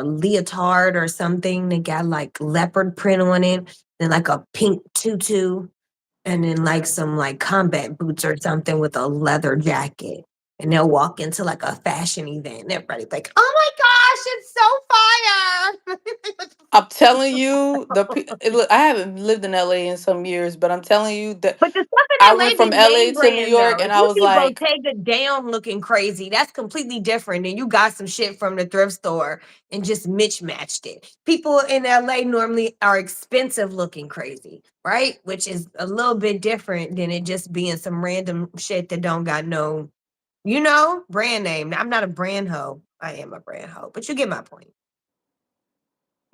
leotard or something that got like leopard print on it, then like a pink tutu, and then like some like combat boots or something with a leather jacket. And they'll walk into like a fashion event and everybody's like, oh my gosh, it's so I'm fire. telling you, look, I haven't lived in LA in some years, but I'm telling you that But the stuff I in went LA from be LA name to New brand York, though. and If I you was see like, Bottega down looking crazy, that's completely different than you got some shit from the thrift store and just mismatched it. People in LA normally are expensive looking crazy, right? Which is a little bit different than it just being some random shit that don't got no, brand name. I'm not a brand hoe. I am a brand hoe, but you get my point.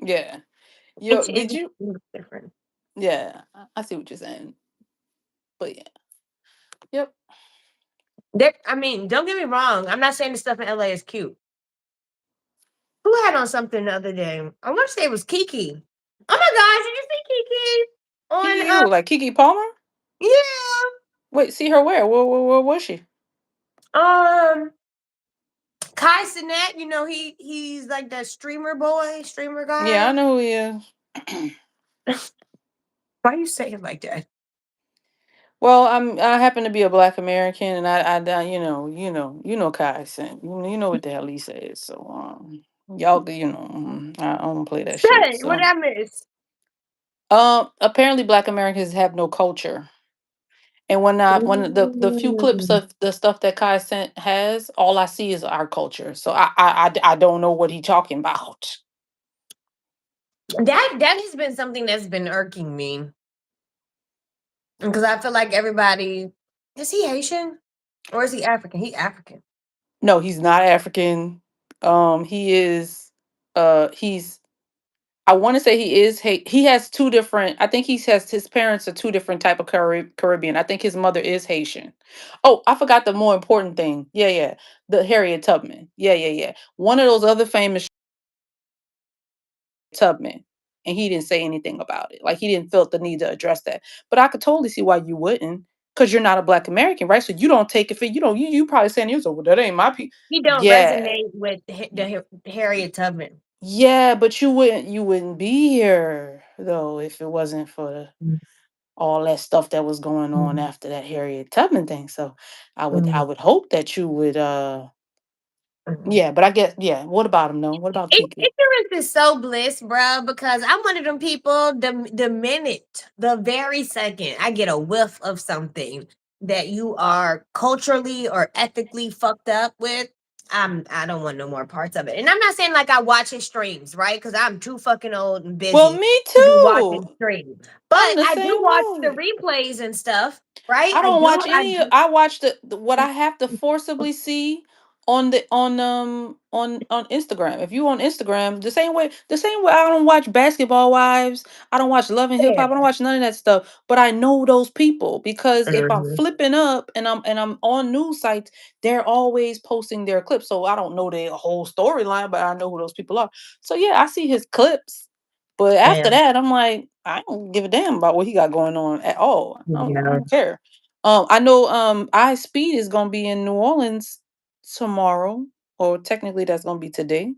yeah, yo, It did is you? different. Yeah, I see what you're saying, but yeah, yep. I mean, don't get me wrong. I'm not saying the stuff in LA is cute. Who had on something the other day? I want to say it was Kiki. Oh my gosh, did you see Kiki? On Kiki who? Like Kiki Palmer? yeah. Wait, see her where? Where was she? Um Kai Cenat, you know, he's like that streamer boy, streamer Yeah, I guy. know who he is. Why you say it like that? Well, I happen to be a Black American, and you know Kai sent you know what the hell he says. So y'all, I don't play that shit. Say, what So I miss? apparently Black Americans have no culture. And when the few clips Mm. of the stuff that Kai sent has, all I see is our culture. So I don't know what he talking about. That has been something that's been irking me because I feel like everybody is he Haitian or is he African? He African. No, he's not African. He is. He's. I want to say he is. He has two different. I think he has his parents are two different type of Caribbean. I think his mother is Haitian. Oh, I forgot the more important thing. Yeah, yeah. The Harriet Tubman. Yeah, yeah, yeah. One of those other famous Tubman, and he didn't say anything about it. Like he didn't feel the need to address that. But I could totally see why you wouldn't, because you're not a Black American, right? So you don't take it for you don't you probably saying you so well, that ain't my people. He don't Yeah, resonate with the Harriet Tubman. yeah, but you wouldn't be here though if it wasn't for all that stuff that was going on Mm, after that Harriet Tubman thing. So I mm, would hope that you would mm. yeah, but I guess yeah. What about him though? What about Kiki? Ignorance is so bliss, bro, because I'm one of them people, the minute, the very second I get a whiff of something that you are culturally or ethically fucked up with, I don't want no more parts of it. And I'm not saying like I watch his streams, right? Because I'm too fucking old and Well, busy me to be too. watching streams. But I'm the I do same watch the way. replays and stuff, right? I I don't do. watch I any. do. I watch what I have to forcibly see on the on Instagram. If you on Instagram, the same way I don't watch Basketball Wives, I don't watch Love and Hip Hop, I don't watch none of that stuff. But I know those people because if I'm Mhm. flipping up and I'm on news sites, they're always posting their clips. So I don't know their whole storyline, but I know who those people are. So yeah, I see his clips. But after Yeah. that, I'm like, I don't give a damn about what he got going on at all. I Yeah. don't care. I know I Speed is gonna be in New Orleans tomorrow, or technically that's gonna be today.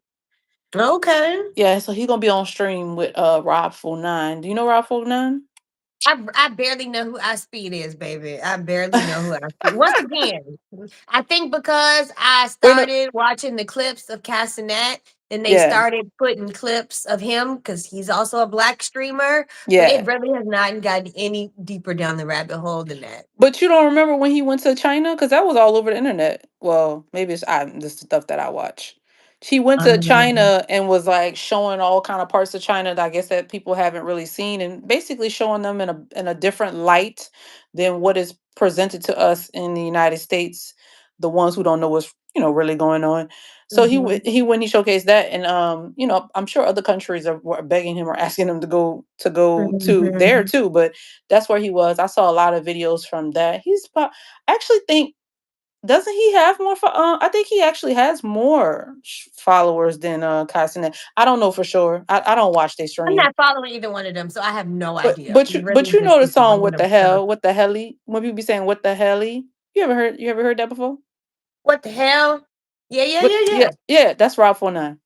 Okay. Yeah, so he's gonna be on stream with Rob 49. Do you know Rob 49? I barely know who I Speed is, baby. I barely know who I Speed. Once again, I think because I Wait, no, started watching the clips of Cassinet, and they yeah, started putting clips of him because he's also a black streamer. But it yeah. really has not gotten any deeper down the rabbit hole than that. But you don't remember when he went to China? Because that was all over the internet. Well, maybe it's this the stuff that I watch. He went to Um, China and was like showing all kind of parts of China that I guess that people haven't really seen, and basically showing them in a different light than what is presented to us in the United States, the ones who don't know what's really going on. So mhm, he when he showcased that, and I'm sure other countries were begging him or asking him to go to there mhm. too, but that's where he was. I saw a lot of videos from that. I actually think doesn't he have more? I think he actually has more followers than Kai Cenat. I don't know for sure. I don't watch their I'm stream, not following either one of them, so I have no but idea. but We you really but you just know the keep song "What random the stuff. Hell," "What the Helly." When people be saying "What the Helly," you ever heard that before? What the hell? Yeah, yeah, What? yeah, Yeah, yeah. yeah. That's Rob 49.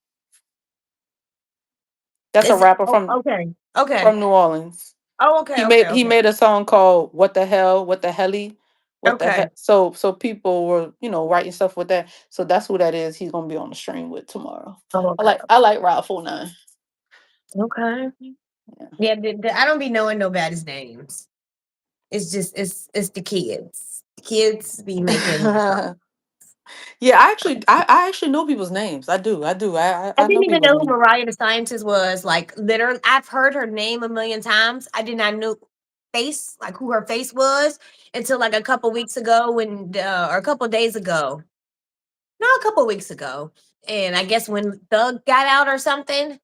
That's a Is it? rapper Oh, from okay, okay. from New Orleans. Oh, He okay, okay, made he okay, made a song called "What the Hell," "What the Helly," "What the okay. Heck." So people were writing stuff with that. So that's who that is. He's gonna be on the stream with tomorrow. Oh, I okay. like I like Rob 49. Okay. Yeah. Yeah, I don't be knowing nobody's names. It's just it's the kids. The kids be making the song. Yeah, I actually know people's names. I do. I I didn't know even people's know who names. Mariah the Scientist was. Like literally, I've heard her name a million times. I did not know face like who her face was until like a couple weeks ago or a couple days ago. No, a couple weeks ago. And I guess when Thug got out or something.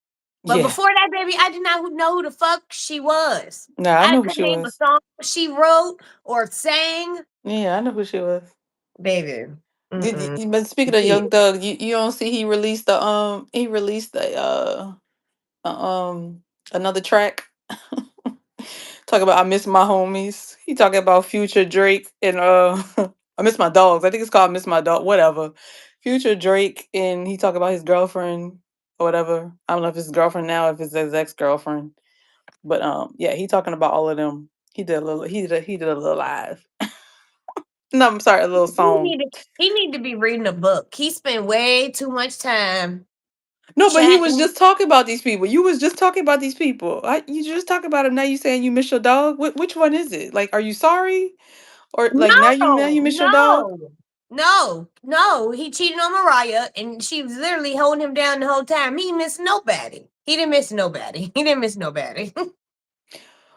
But Yeah. before that, baby, I did not know who the fuck she was. Nah, I I know who could she name a was. song she wrote or sang. Yeah, I know who she was. Baby. Mm-mm. But speaking of Yeah. Young Thug, you don't see he released a uh, another track Talk about I miss my homies. He talking about Future Drake and I miss my dogs. I think it's called Miss My Dog. Whatever. Future Drake and he talk about his girlfriend or whatever. I don't know if it's his girlfriend now, if it's his ex girlfriend. But yeah, he talking about all of them. He did a little live. No, I'm sorry, a little He song. need to, he need to be reading a book. He spent way too much time No, but he was chatting. just talking about these people. You was just talking about these people. You just talking about it now. You saying you miss your dog. Which one is it? Like, are you sorry or like now you No, miss your dog? no, no. He cheated on Mariah, and she was literally holding him down the whole time. He missed nobody. He didn't miss nobody. He didn't miss nobody.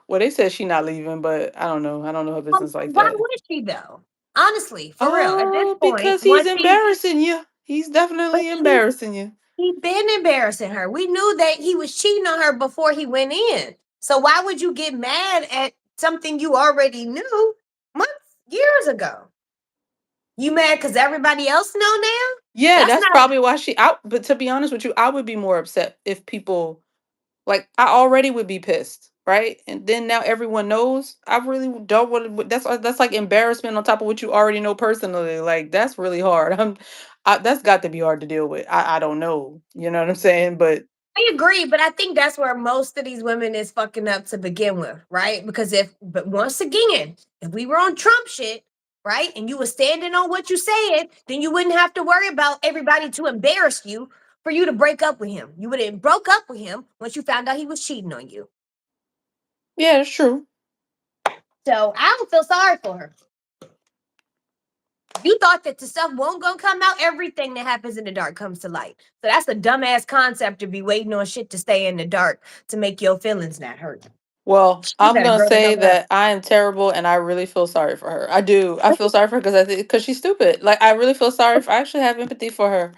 Well, they said she not leaving, but I don't know. I don't know her business like Why that. would she though? Honestly, for real. At this point, Because he's once he, embarrassing you. He's but definitely he embarrassing you. he been embarrassing her. We knew that he was cheating on her before he went in. So why would you get mad at something you already knew months, years ago? You mad because everybody else know now? Yeah, That's that's not. probably why she out. But to be honest with you, I would be more upset if people like I already would be pissed, right? And then now everyone knows. I really don't want to. That's like embarrassment on top of what you already know personally. Like that's really hard. That's got to be hard to deal with. I don't know. You know what I'm saying? But I agree, but I think that's where most of these women is fucking up to begin with, right? Because but once again, if we were on Trump shit, right, and you were standing on what you said, then you wouldn't have to worry about everybody to embarrass you for you to break up with him. You would have broke up with him once you found out he was cheating on you. yeah, it's true. So I don't feel sorry for her. You thought that the stuff won't gonna come out. Everything that happens in the dark comes to light. So that's a dumbass concept to be waiting on shit to stay in the dark to make your feelings not hurt. Well, You I'm better gonna grow the say hell up. that I am terrible, and I really feel sorry for her. I do. I feel sorry for her because because she's stupid. Like I really feel sorry for. I actually have empathy for her.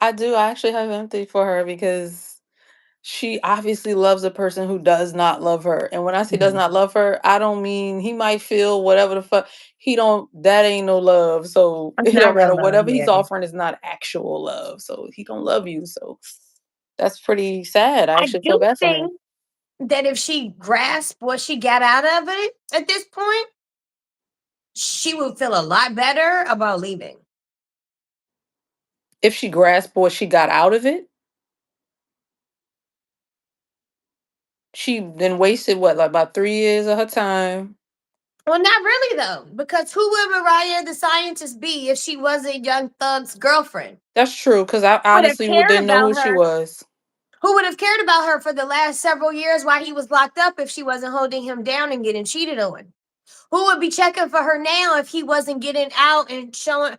I do. I actually have empathy for her because she obviously loves a person who does not love her. And when I say does Mhm. not love her, I don't mean he might feel whatever the fuck. He don't. That ain't no love. So That's it not don't real matter. love, Whatever he's yeah. offering is not actual love. So he don't love you. So that's pretty sad. I I actually feel do bad for her. think that if she grasped what she got out of it at this point, she would feel a lot better about leaving. If she grasped what she got out of it, she then wasted what, like about 3 years of her time. Well, not really though, because who would Mariah the scientist be if she wasn't Young Thug's girlfriend? That's true, because I Would have honestly cared didn't know about who she her. was. Who would have cared about her for the last several years while he was locked up if she wasn't holding him down and getting cheated on? Who would be checking for her now if he wasn't getting out and showing?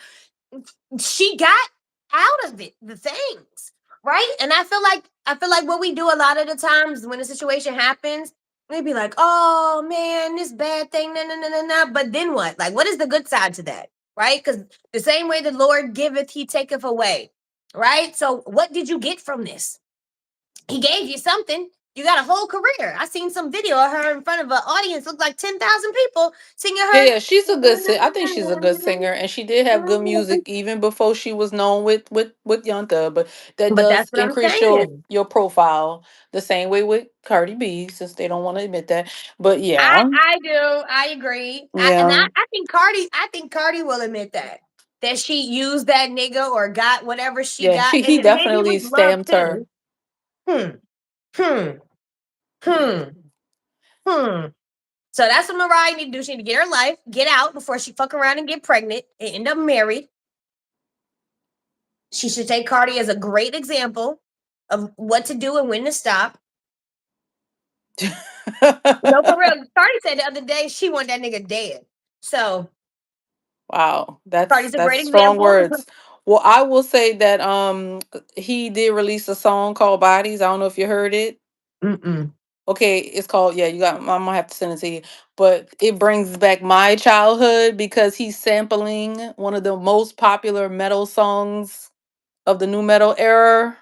She got out of it, the things, right? And I feel like what we do a lot of the times when a situation happens, we be like, oh man, this bad thing, no, no, no, no, no. But then what? Like, what is the good side to that? Right? Because the same way the Lord giveth, he taketh away. Right? So what did you get from this? He gave you something. You got a whole career. I seen some video of her in front of an audience, looked like 10,000 people singing Yeah, her. yeah, she's a good I think she's a good singer, and she did have good music even before she was known with Young Thug. But that But that's does what I'm increase saying. your profile the same way with Cardi B, since they don't want to admit that. But yeah, I do. I agree. yeah, I think Cardi will admit that she used that nigga or got whatever she yeah. got, He and maybe definitely with love stamped her. too. Hmm. Hmm. Hmm. Hmm. So that's what Mariah need to do. She need to get her life, get out before she fuck around and get pregnant and end up married. She should take Cardi as a great example of what to do and when to stop. No, for real. Cardi said the other day she want that nigga dead. So Wow, Cardi's a that's great strong example. words. Well, I will say that he did release a song called Bodies. I don't know if you heard it. Mm-mm. Okay, it's called, yeah, you got I'm gonna have to send it to you. But it brings back my childhood because he's sampling one of the most popular metal songs of the new metal era.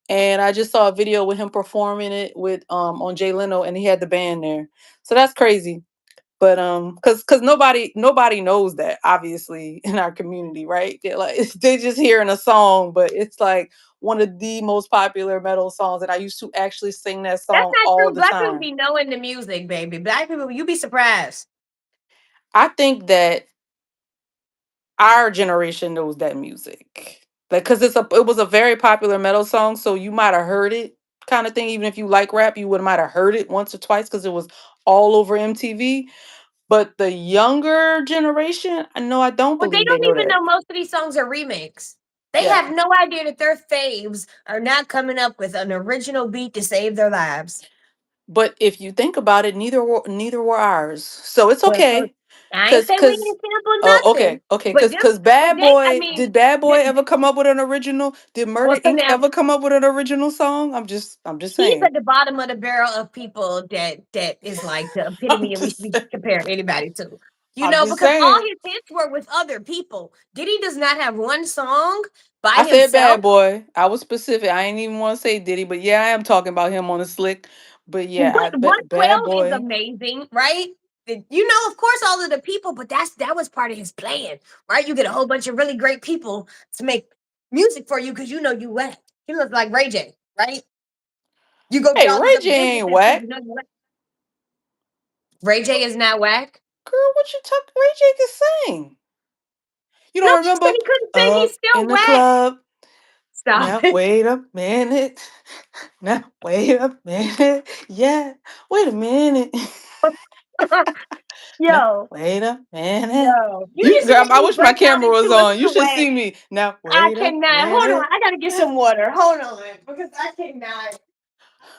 And I just saw a video with him performing it with on Jay Leno, and he had the band there. So that's crazy. But cuz nobody knows that obviously in our community, right? They're like they just hearing a song, but it's like one of the most popular metal songs, and I used to actually sing that That's song not all true. the Black people time. be knowing the music, baby. Black people, you be surprised. I think that our generation knows that music. Like cuz it was a very popular metal song, so you might have heard it kind of thing. Even if you like rap, you would might have heard it once or twice cuz it was all over MTV. But the younger generation, no, I don't But they believe they don't know even that. know most of these songs are remakes. They Yeah. have no idea that their faves are not coming up with an original beat to save their lives. But if you think about it, neither were ours. So it's Well, so okay. I ain't Cause say we cause ain't sampled oh nothing. okay, But cause but Bad they, I Boy, mean, did Bad Boy the, ever come up with an original? Did Murder well, so Inc. now ever come up with an original song? I'm just he's saying. at the bottom of the barrel of people that is like the I'm epitome and we should just be comparing anybody to. You I'm know, just because all saying. his hits were with other people. Diddy does not have one song by I said himself. Bad Boy. I was specific. I ain't even want to say Diddy, but yeah, I am talking about him on the slick. But yeah, I But bet Bad 112 is Boy. amazing, right? You know, of course, all of the people, but that was part of his plan, right? You get a whole bunch of really great people to make music for you because you know you wet. He looks like Ray J, right? You go to Hey, all these Ray other J ain't businesses because whack. you know you wet. Ray J is not whack. Girl, what you talk? Ray J can sing. You No, don't you said remember? he couldn't sing. He's Up still in the whack. club. Stop Now it. wait a minute. Now wait a minute. Yeah. Wait a minute. Now Yo, wait a minute. yo. You You just made girl, I me wish my break down camera was into a on. You should sweat. see me. Now I wait a cannot. Hold on. minute. I gotta get some water. Hold on, because I cannot.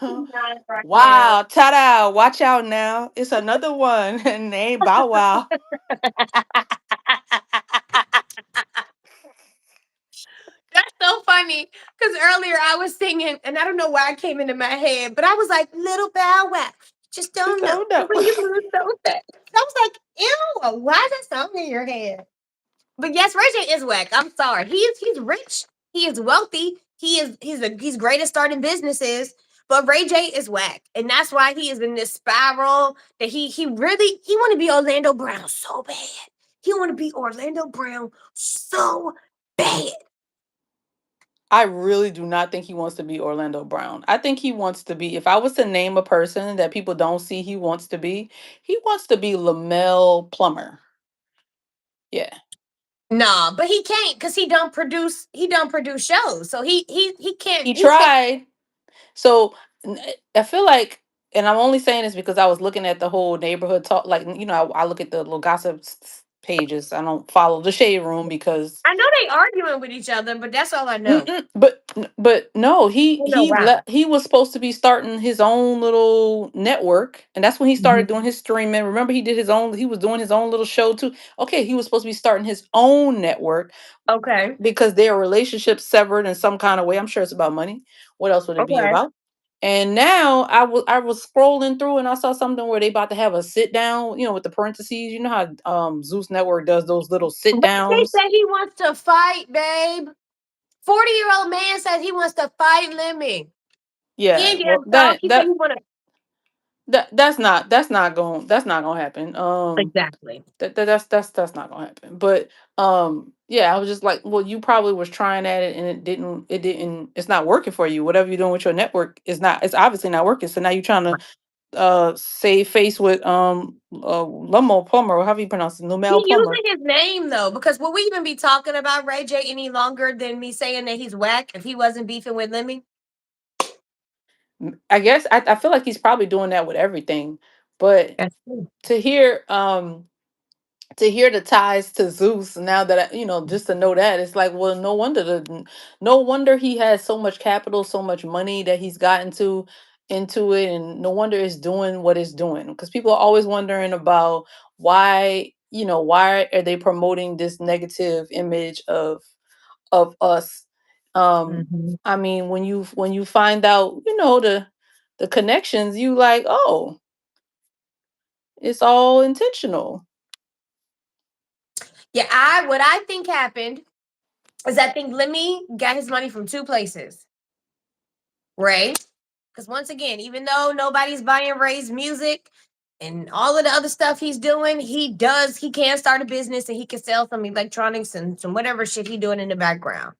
Not right now. Wow, ta-da. Watch out now. It's another one named Bow Wow. That's so funny because earlier I was singing, and I don't know why it came into my head, but I was like, "Little Bow Wow, just Just don't know don't the know. way you move so fast." I was like, "Ew, why is that song in your head?" But yes, Ray J is whack. I'm sorry. He's rich. He is wealthy. He's great at starting businesses. But Ray J is whack, and that's why he is in this spiral that he really he want to be Orlando Brown so bad. He want to be Orlando Brown so bad. I really do not think he wants to be Orlando Brown. I think he wants to be, if I was to name a person that people don't see he wants to be Lamel Plummer. Yeah. Nah, but he can't because he don't produce shows. So He he can't tried. So I feel like, and I'm only saying this because I was looking at the whole neighborhood talk. Like, I look at the little gossip pages. I don't follow the shade room because I know they arguing with each other, but that's all I know. mm-mm, but no, I don't know why. he was supposed to be starting his own little network, and that's when he started Mhm. doing his streaming. Remember, he was doing his own little show too. Okay, he was supposed to be starting his own network Okay. because their relationship severed in some kind of way. I'm sure it's about money. What else would it be Okay. about? And now I was scrolling through and I saw something where they about to have a sit down, with the parentheses. You know how Zeus Network does those little sit Ray J downs. said he wants to fight, babe. 40-year-old man says he wants to fight Lemmy. He Yeah, ain't well getting talk. He said he wanna that's not gonna happen. exactly. That's not gonna happen. But yeah, I was just like, well, you probably was trying at it and it didn't it's not working for you. Whatever you're doing with your network is not it's obviously not working. So now you're trying to save face with Lumo Plummer, or however you pronounce it, He Lumel Plummer. using his name though, because will we even be talking about Ray J any longer than me saying that he's whack if he wasn't beefing with Lemmy? I guess I feel like he's probably doing that with everything. But That's true. to hear the ties to Zeus now that just to know that it's like, well, no wonder he has so much capital, so much money that he's gotten to into it, and no wonder it's doing what it's doing, because people are always wondering about why are they promoting this negative image of us. Mhm. I mean, when you find out the connections, you like, oh, it's all intentional. Yeah, what I think happened is I think Lemmy got his money from two places, right? Because once again, even though nobody's buying Ray's music, and all of the other stuff he's doing, he can start a business and he can sell some electronics and some whatever shit he doing in the background.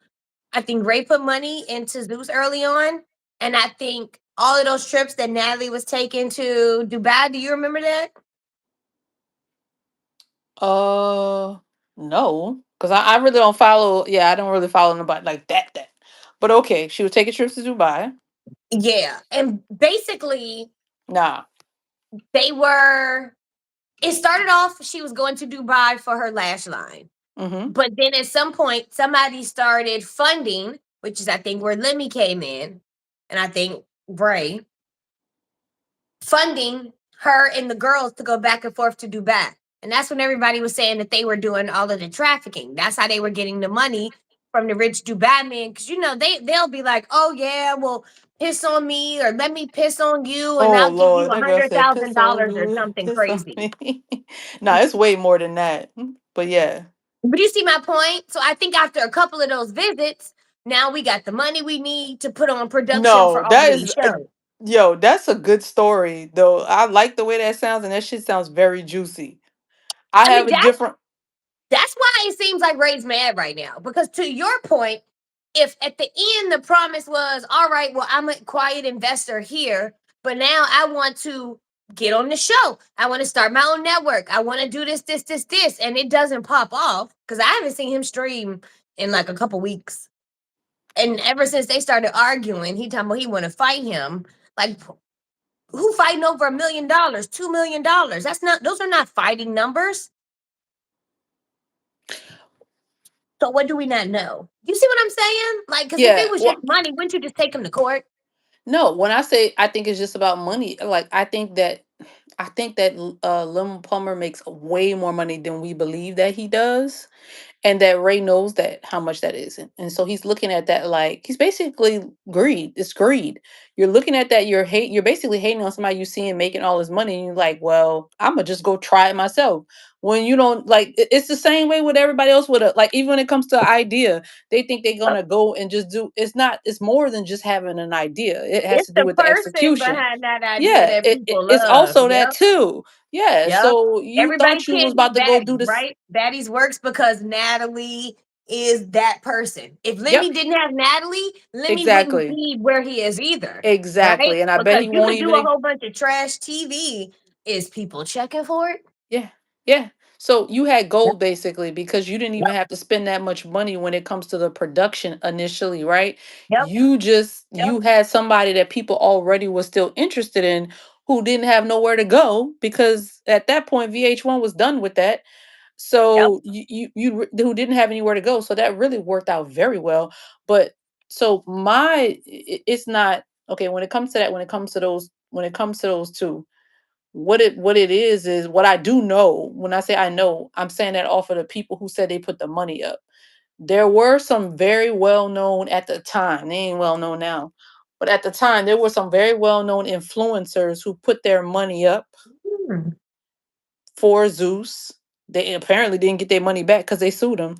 I think Ray put money into Zeus early on, and I think all of those trips that Natalie was taking to Dubai. Do you remember that? Uh, no, because I really don't follow. Yeah, I don't really follow nobody like that. That, but okay, she was taking trips to Dubai. Yeah, and basically Nah. they were. It started off she was going to Dubai for her lash line, Mm-hmm. but then at some point somebody started funding, which is I think where Lemmy came in, and I think Bray funding her and the girls to go back and forth to Dubai. And that's when everybody was saying that they were doing all of the trafficking. That's how they were getting the money from the rich Dubai men. Cause they'll be like, oh yeah, well, piss on me or let me piss on you and Oh I'll give you Lord, a that girl hundred said, thousand "Piss on dollars or you, something piss on crazy. me." Nah, it's way more than that. But yeah, But you see my point? So I think after a couple of those visits, now we got the money we need to put on production for no, all that of is, these shows. yo, that's a good story though. I like the way that sounds, and that shit sounds very juicy. I I have mean, a different. that's why it seems like Ray's mad right now. Because to your point, if at the end the promise was, all right, well, I'm a quiet investor here, but now I want to get on the show. I want to start my own network. I want to do this, and it doesn't pop off because I haven't seen him stream in like a couple weeks. And ever since they started arguing, he talking about he want to fight him. Like, who fighting over $1 million, $2 million? That's not; those are not fighting numbers. So what do we not know? You see what I'm saying? Like, because if it Yeah, was just well, money, wouldn't you just take him to court? no. When I say I think it's just about money, like I think that Lim Plummer makes way more money than we believe that he does. And that Ray knows that how much that is. And so he's looking at that like he's basically greed. It's greed. You're looking at that, you're basically hating on somebody you see him making all his money, and you're like, well, I'm gonna just go try it myself. When you don't like it's the same way with everybody else with a like even when it comes to an idea, they think they're Yep. gonna go and just do it's not, it's more than just having an idea. It has It's to do the with the person execution. behind that idea Yeah, that people it's love. also that Yep. too. Yeah. Yep. So you Everybody thought you was can't be about to go do baddies, this. right? Baddies works because Natalie is that person. If Yep, Lemmy didn't have Natalie, Lemmy wouldn't exactly. be where he is either, right? Exactly, and I bet Because he you won't could do a even. whole bunch of trash TV. Is people checking for it? Yeah, yeah. So you had Yep. gold basically because you didn't even Yep. have to spend that much money when it comes to the production initially, right? Yep. Yep. You had somebody that people already was still interested in who didn't have nowhere to go because at that point VH1 was done with that. Yep. So who didn't have anywhere to go. So that really worked out very well. But so it's not okay when it comes to that, when it comes to those two, what it is what I do know. When I say I know, I'm saying that off of the people who said they put the money up. There were some very well known at the time, they ain't well known now, but at the time there were some very well known influencers who put their money up Hmm. for Zeus. They apparently didn't get their money back because they sued him.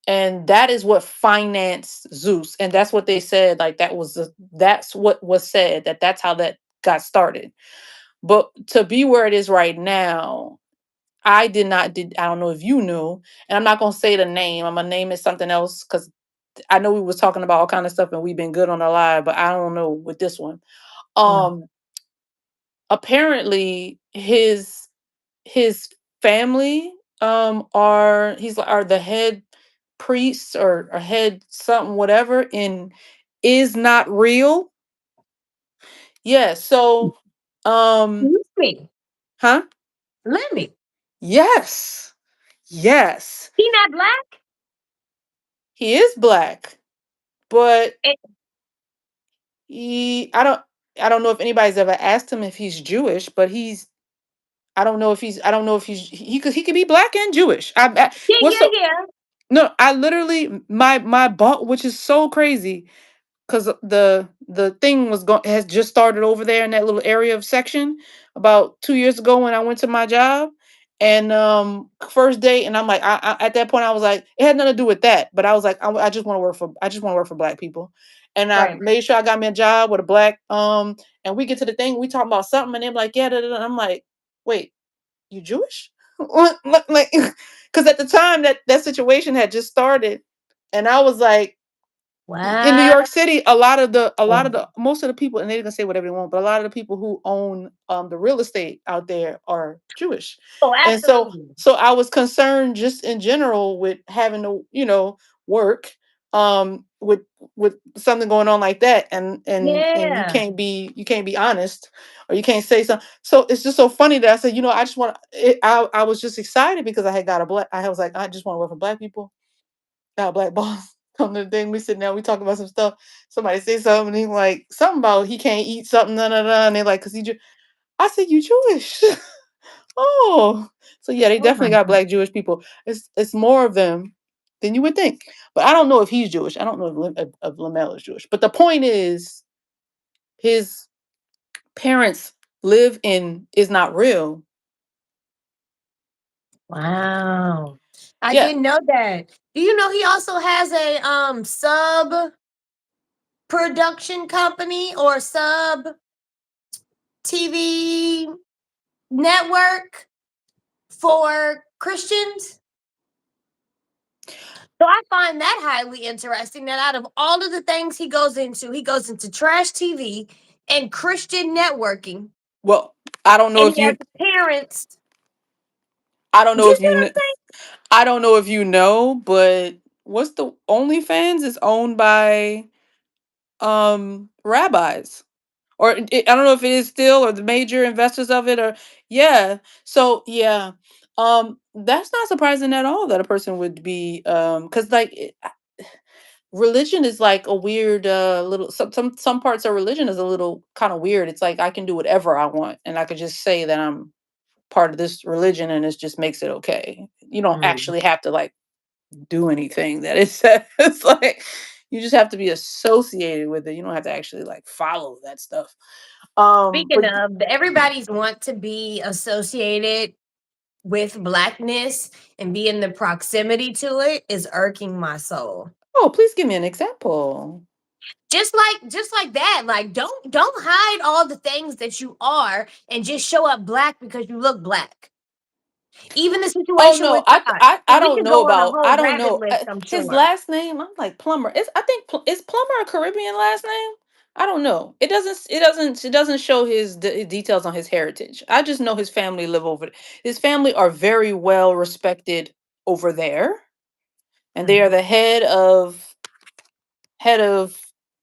And that is what financed Zeus. And that's what they said. Like that's what was said, that's how that got started. But to be where it is right now, I don't know if you knew, and I'm not gonna say the name. I'm gonna name it something else because I know we was talking about all kind of stuff and we've been good on the live, but I don't know with this one. Yeah. Um Apparently his family are the head priests or head something whatever in is not real. Yeah, so Lemmy. huh? Lemmy. Yes. Yes. He not black? He is black, but Eh, I don't know if anybody's ever asked him if he's Jewish, but I don't know if he could be black and Jewish. yeah, What's yeah, so yeah. no, I literally my boss, which is so crazy because the thing has just started over there in that little area of section about 2 years ago when I went to my job, And first date, and I'm like, at that point, I was like, it had nothing to do with that, but I was like, I just want to work for, black people, and I Right. made sure I got me a job with a black, and we get to the thing, we talking about something, and they're like, yeah, da, da, da. I'm like, wait, you Jewish? Like, because at the time that situation had just started, and I was like, in New Wow. York City, a lot of the most of the people, and they're gonna say whatever they want, but a lot of the people who own the real estate out there are Jewish. Oh, And so absolutely. so I was concerned just in general with having to, work with something going on like that, and Yeah. you can't be honest, or you can't say something. So it's just so funny that I said, I just want I was just excited because I was like, I just want to work for black people, got a black boss. Come to the thing, we sit down, we talk about some stuff. Somebody say something, and he like something about he can't eat something, and they're like, cause I said, you Jewish? Oh, so yeah, they Oh my definitely got God. black Jewish people. It's more of them than you would think. But I don't know if he's Jewish. I don't know if Lamel is Jewish. But the point is, his parents live in is not real. Wow. I Yeah. didn't know that. Do you know he also has a sub production company or sub TV network for Christians? So I find that highly interesting that out of all of the things he goes into trash TV and Christian networking, Well, I don't know and if he has you. parents. I don't Do know you if see what you. I'm saying? I don't know if you know, but what's the OnlyFans is owned by rabbis, or I don't know if it is still, or the major investors of it, or yeah. So yeah, that's not surprising at all that a person would be because like religion is like a weird little some parts of religion is a little kind of weird. It's like I can do whatever I want, and I could just say that I'm part of this religion, and it just makes it okay. You don't Mm. actually have to like do anything that it says. It's like you just have to be associated with it. You don't have to actually like follow that stuff. Speaking But of, everybody's want to be associated with blackness and be in the proximity to it is irking my soul. oh, please give me an example. Just like that. Like don't hide all the things that you are and just show up black because you look black. Even the Oh situation no, with God. I And we don't could know go on a about. I whole don't rabbit know list, I'm his sure. last name. I'm like Plumber. I think is Plumber a Caribbean last name? I don't know. It doesn't show his details on his heritage. I just know his family live over. His family are very well respected over there, and they are Mhm. the head of.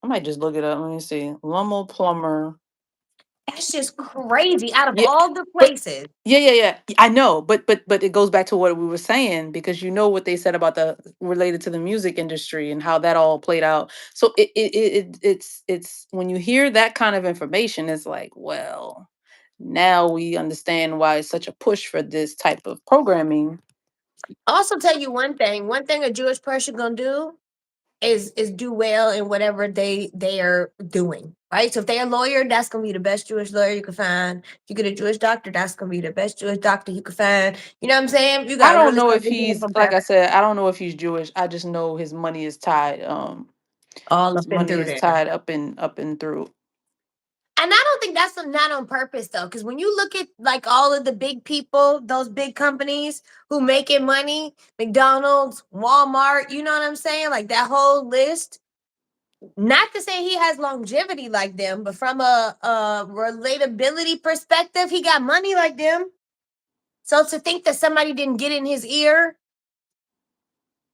I might just look it up. Let me see. Lummel Plumber. That's just crazy. Out of Yeah, all the but places. yeah. I know, but it goes back to what we were saying, because you know what they said about the related to the music industry and how that all played out. So it's when you hear that kind of information, it's like, well, now we understand why it's such a push for this type of programming. Also tell you one thing. One thing a Jewish person gonna do is do well in whatever they are doing. Right. So if they're a lawyer, that's gonna be the best Jewish lawyer you can find. If you get a Jewish doctor, that's gonna be the best Jewish doctor you can find. You know what I'm saying? You I got don't really know some if Indian he's from like I Pakistan said. I don't know if he's Jewish. I just know his money is tied. all His up and money through is there. tied up and through. And I don't think that's not on purpose though, because when you look at like all of the big people, those big companies who making money, McDonald's, Walmart, you know what I'm saying? Like that whole list. Not to say he has longevity like them, but from a relatability perspective, he got money like them. So to think that somebody didn't get in his ear,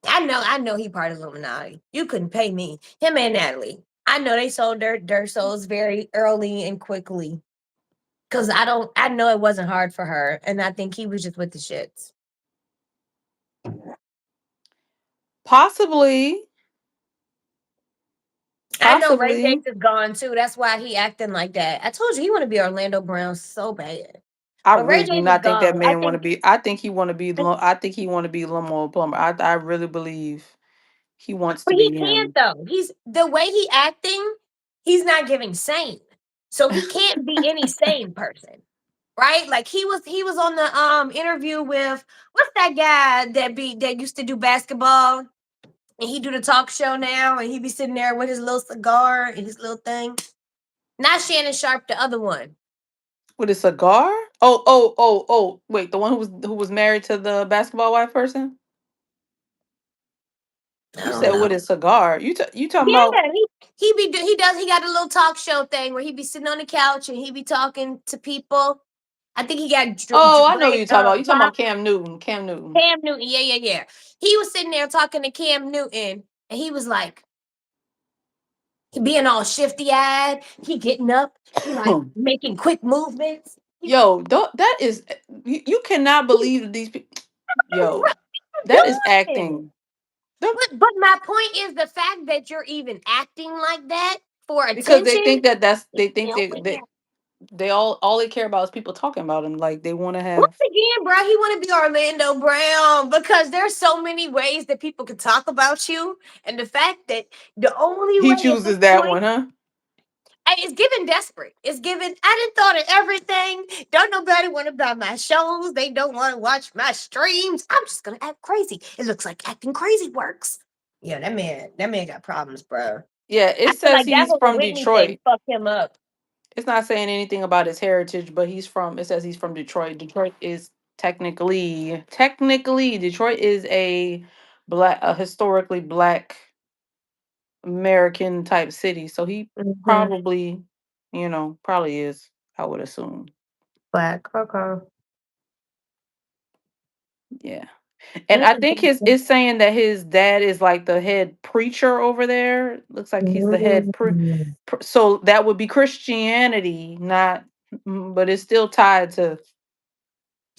I know he part of Illuminati. You couldn't pay me. Him and Natalie. I know they sold their souls very early and quickly. Cause I know it wasn't hard for her. And I think he was just with the shits. Possibly, I know Ray J possibly. is gone too. That's why he acting like that. I told you he want to be Orlando Brown so bad. I But Ray really J do is not think that gone. I man want to think be. I think he want to be Lamar Plumber. I really believe he wants to but he be can't him. though. He's the way he acting, he's not giving sane. So he can't be any sane person. right? Like he was on the interview with what's that guy that used to do basketball and he do the talk show now and he be sitting there with his little cigar and his little thing. Not Shannon Sharp, the other one. With a cigar? Oh. Wait, the one who was married to the basketball wife person? I You don't said know. with a cigar. You talking Yeah, about? he got a little talk show thing where he be sitting on the couch and he be talking to people. I think he got Oh, I know what you're talking about. You talking about Cam Newton? Cam Newton. Cam Newton. Yeah. He was sitting there talking to Cam Newton, and he was like, he being all shifty eyed. He getting up. He like making quick movements. Yo, that is you cannot believe that these people. Yo, that is Doing. acting. Them- But my point is the fact that you're even acting like that for Because they attention. think that that's is they think the only they all they care about is people talking about him. Like they want to Once have. again, bro, he want to be Orlando Brown because there's so many ways that people can talk about you, and the fact that the only He way at this chooses that point, one, huh? it's given desperate. It's given. I didn't thought of everything. Don't nobody want to buy my shows. They don't want to watch my streams. I'm just gonna act crazy. It looks like acting crazy works. Yeah, that man got problems, bro. Yeah, I it feel says like that he's whole from Whitney thing Detroit. fucked him up. It's not saying anything about his heritage, but he's from. It says he's from Detroit. Detroit is technically Detroit is a historically black American type city. So he Mm-hmm. probably, probably is. I would assume. Black Coco. Yeah. And I think his it's saying that his dad is like the head preacher over there. Looks like he's the head Mm. so that would be Christianity, not but it's still tied to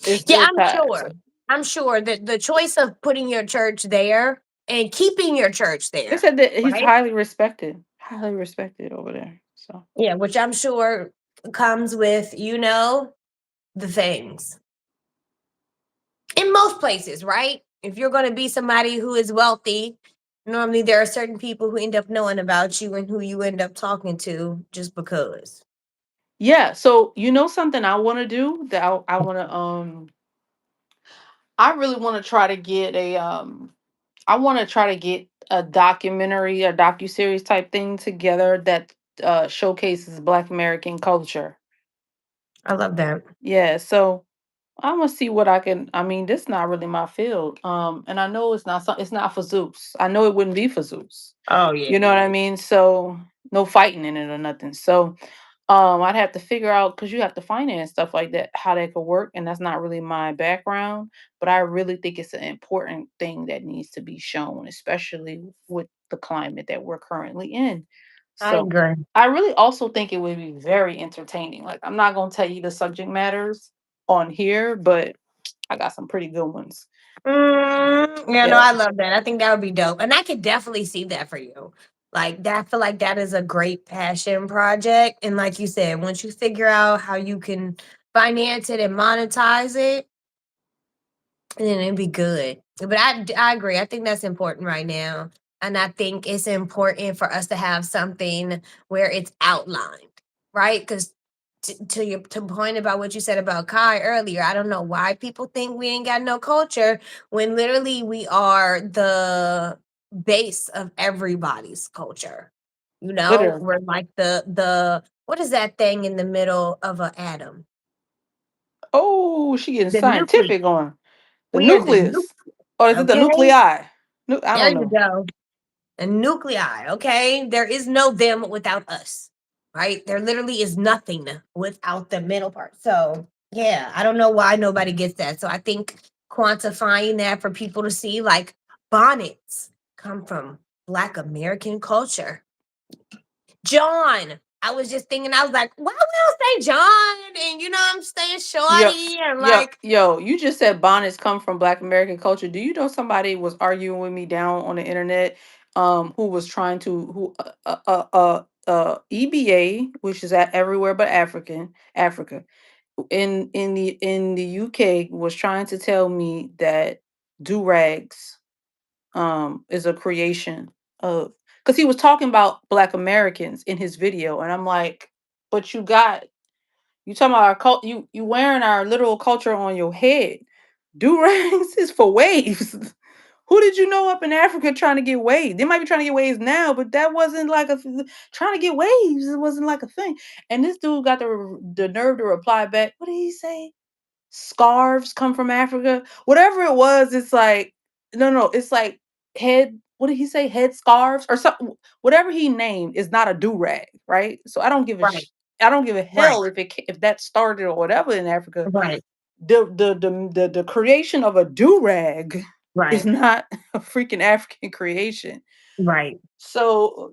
it's Yeah, still I'm tied sure. to I'm sure that the choice of putting your church there and keeping your church they there, said that he's right? highly respected over there. So Yeah, which I'm sure comes with, the things. In most places, right? If you're going to be somebody who is wealthy, normally there are certain people who end up knowing about you and who you end up talking to just because. yeah, so something I want to do that I want to I really want to try to get I want to try to get a documentary, a docu-series type thing together that showcases Black American culture. I love that. Yeah, so I'm gonna see what I can. I mean, this not really my field. And I know it's not for Zeus. I know it wouldn't be for Zeus. Oh, yeah, You know what I yeah. mean? So no fighting in it or nothing. So I'd have to figure out because you have to finance stuff like that, how that could work, and that's not really my background. But I really think it's an important thing that needs to be shown, especially with the climate that we're currently in. I So agree. I really also think it would be very entertaining. Like I'm not gonna tell you the subject matters on here, but I got some pretty good ones. Yeah, no, Yeah. I love that. I think that would be dope. And I could definitely see that for you. Like that, I feel like that is a great passion project. And like you said, once you figure out how you can finance it and monetize it, then it'd be good. But I agree. I think that's important right now. And I think it's important for us to have something where it's outlined, right? Because to your point about what you said about Kai earlier, I don't know why people think we ain't got no culture when literally we are the base of everybody's culture. Literally. We're like the what is that thing in the middle of an atom? Oh, she getting The nucleus. scientific on the We are the nucleus. nucleus. Or is it the Okay. nuclei? I There don't you know. go. A nuclei, okay? There is no them without us, right? There literally is nothing without the middle part. So, yeah, I don't know why nobody gets that. So, I think quantifying that for people to see, like bonnets come from Black American culture. John, I was just thinking, I was like, why we don't say John? And I'm saying Yo, Shorty and like, you just said bonnets come from Black American culture. Do you know somebody was arguing with me down on the internet, who was trying to EBA, which is at everywhere but Africa, in the UK was trying to tell me that do rags is a creation of because he was talking about Black Americans in his video, and I'm like, but you got You talking about our you wearing our literal culture on your head. Do rags is for waves. Who did you know up in Africa trying to get waves? They might be trying to get waves now, but that wasn't like trying to get waves. It wasn't like a thing. And this dude got the nerve to reply back. What did he say? Scarves come from Africa. Whatever it was, it's like no, it's like head. What did he say? Head scarves or something. Whatever he named is not a do rag, right? So Right, I don't give a right, hell if that started or whatever in Africa. right, The creation of a do rag is right, not a freaking African creation. right. So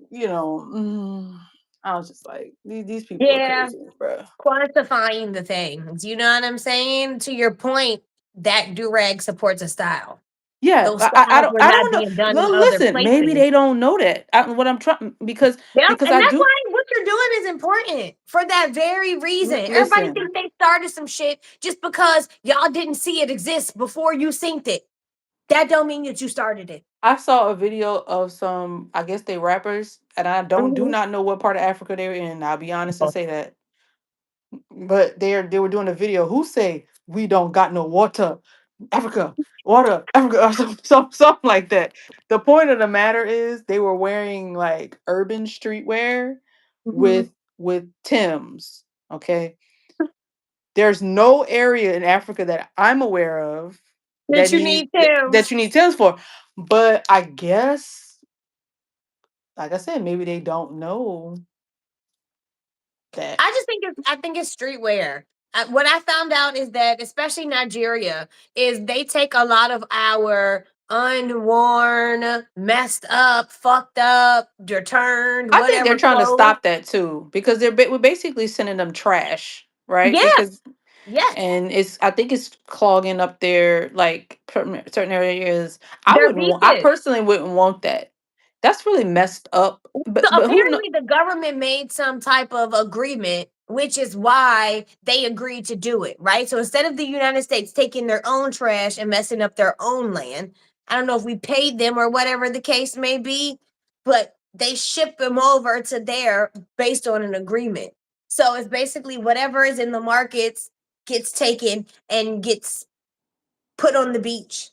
I was just like, these people are Yeah, crazy, bro. quantifying the things. You know what I'm saying? To your point, that do-rag supports a style. Yeah, Those styles were I not don't know. being done in Well, other listen, maybe places. they don't know that. What I'm trying Yep, because and I that's do why what you're doing is important for that very reason. Everybody listen. thinks they started some shit just because y'all didn't see it exist before you synced it. That don't mean that you started it. I saw a video of some, I guess they rappers, and I do Mhm. not know what part of Africa they're in. I'll be honest and say that, but they were doing a video. Who say we don't got no water, Africa, or something like that. The point of the matter is they were wearing like urban streetwear Mhm. with Tims. Okay, there's no area in Africa that I'm aware of That you need that Tim's. you need Tims for. But I guess, like I said, maybe they don't know that. I think it's streetwear. What I found out is that, especially Nigeria, is they take a lot of our unworn, messed up, fucked up, returned, I think they're whatever trying to clothes. stop that too because we're basically sending them trash, right? Yes, Because yes, and I think it's clogging up their like certain areas. they're I beaches. personally wouldn't want that. That's really messed up. So But who knows? apparently the government made some type of agreement, which is why they agreed to do it, right? So instead of the United States taking their own trash and messing up their own land, I don't know if we paid them or whatever the case may be, but they ship them over to there based on an agreement. So it's basically whatever is in the markets gets taken and gets put on the beach.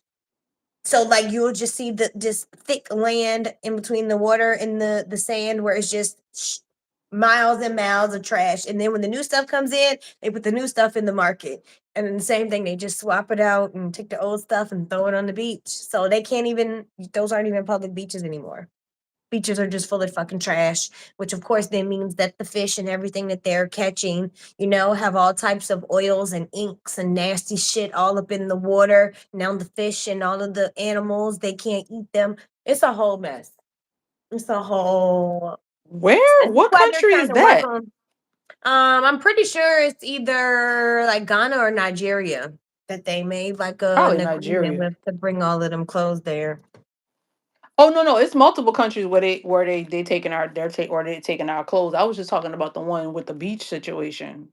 So like you'll just see the just thick land in between the water and the sand where it's just miles and miles of trash. And then when the new stuff comes in, they put the new stuff in the market. And then the same thing, they just swap it out and take the old stuff and throw it on the beach. So they can't even those aren't even public beaches anymore. Beaches are just full of fucking trash, which of course then means that the fish and everything that they're catching, have all types of oils and inks and nasty shit all up in the water. Now the fish and all of the animals, they can't eat them. It's a whole mess. It's a whole Where? and that's What why they're country trying is to work that? on I'm pretty sure it's either like Ghana or Nigeria that they made like Probably an agreement Nigeria. with to bring all of them clothes there. Oh no, it's multiple countries where they taking or they taking our clothes. I was just talking about the one with the beach situation.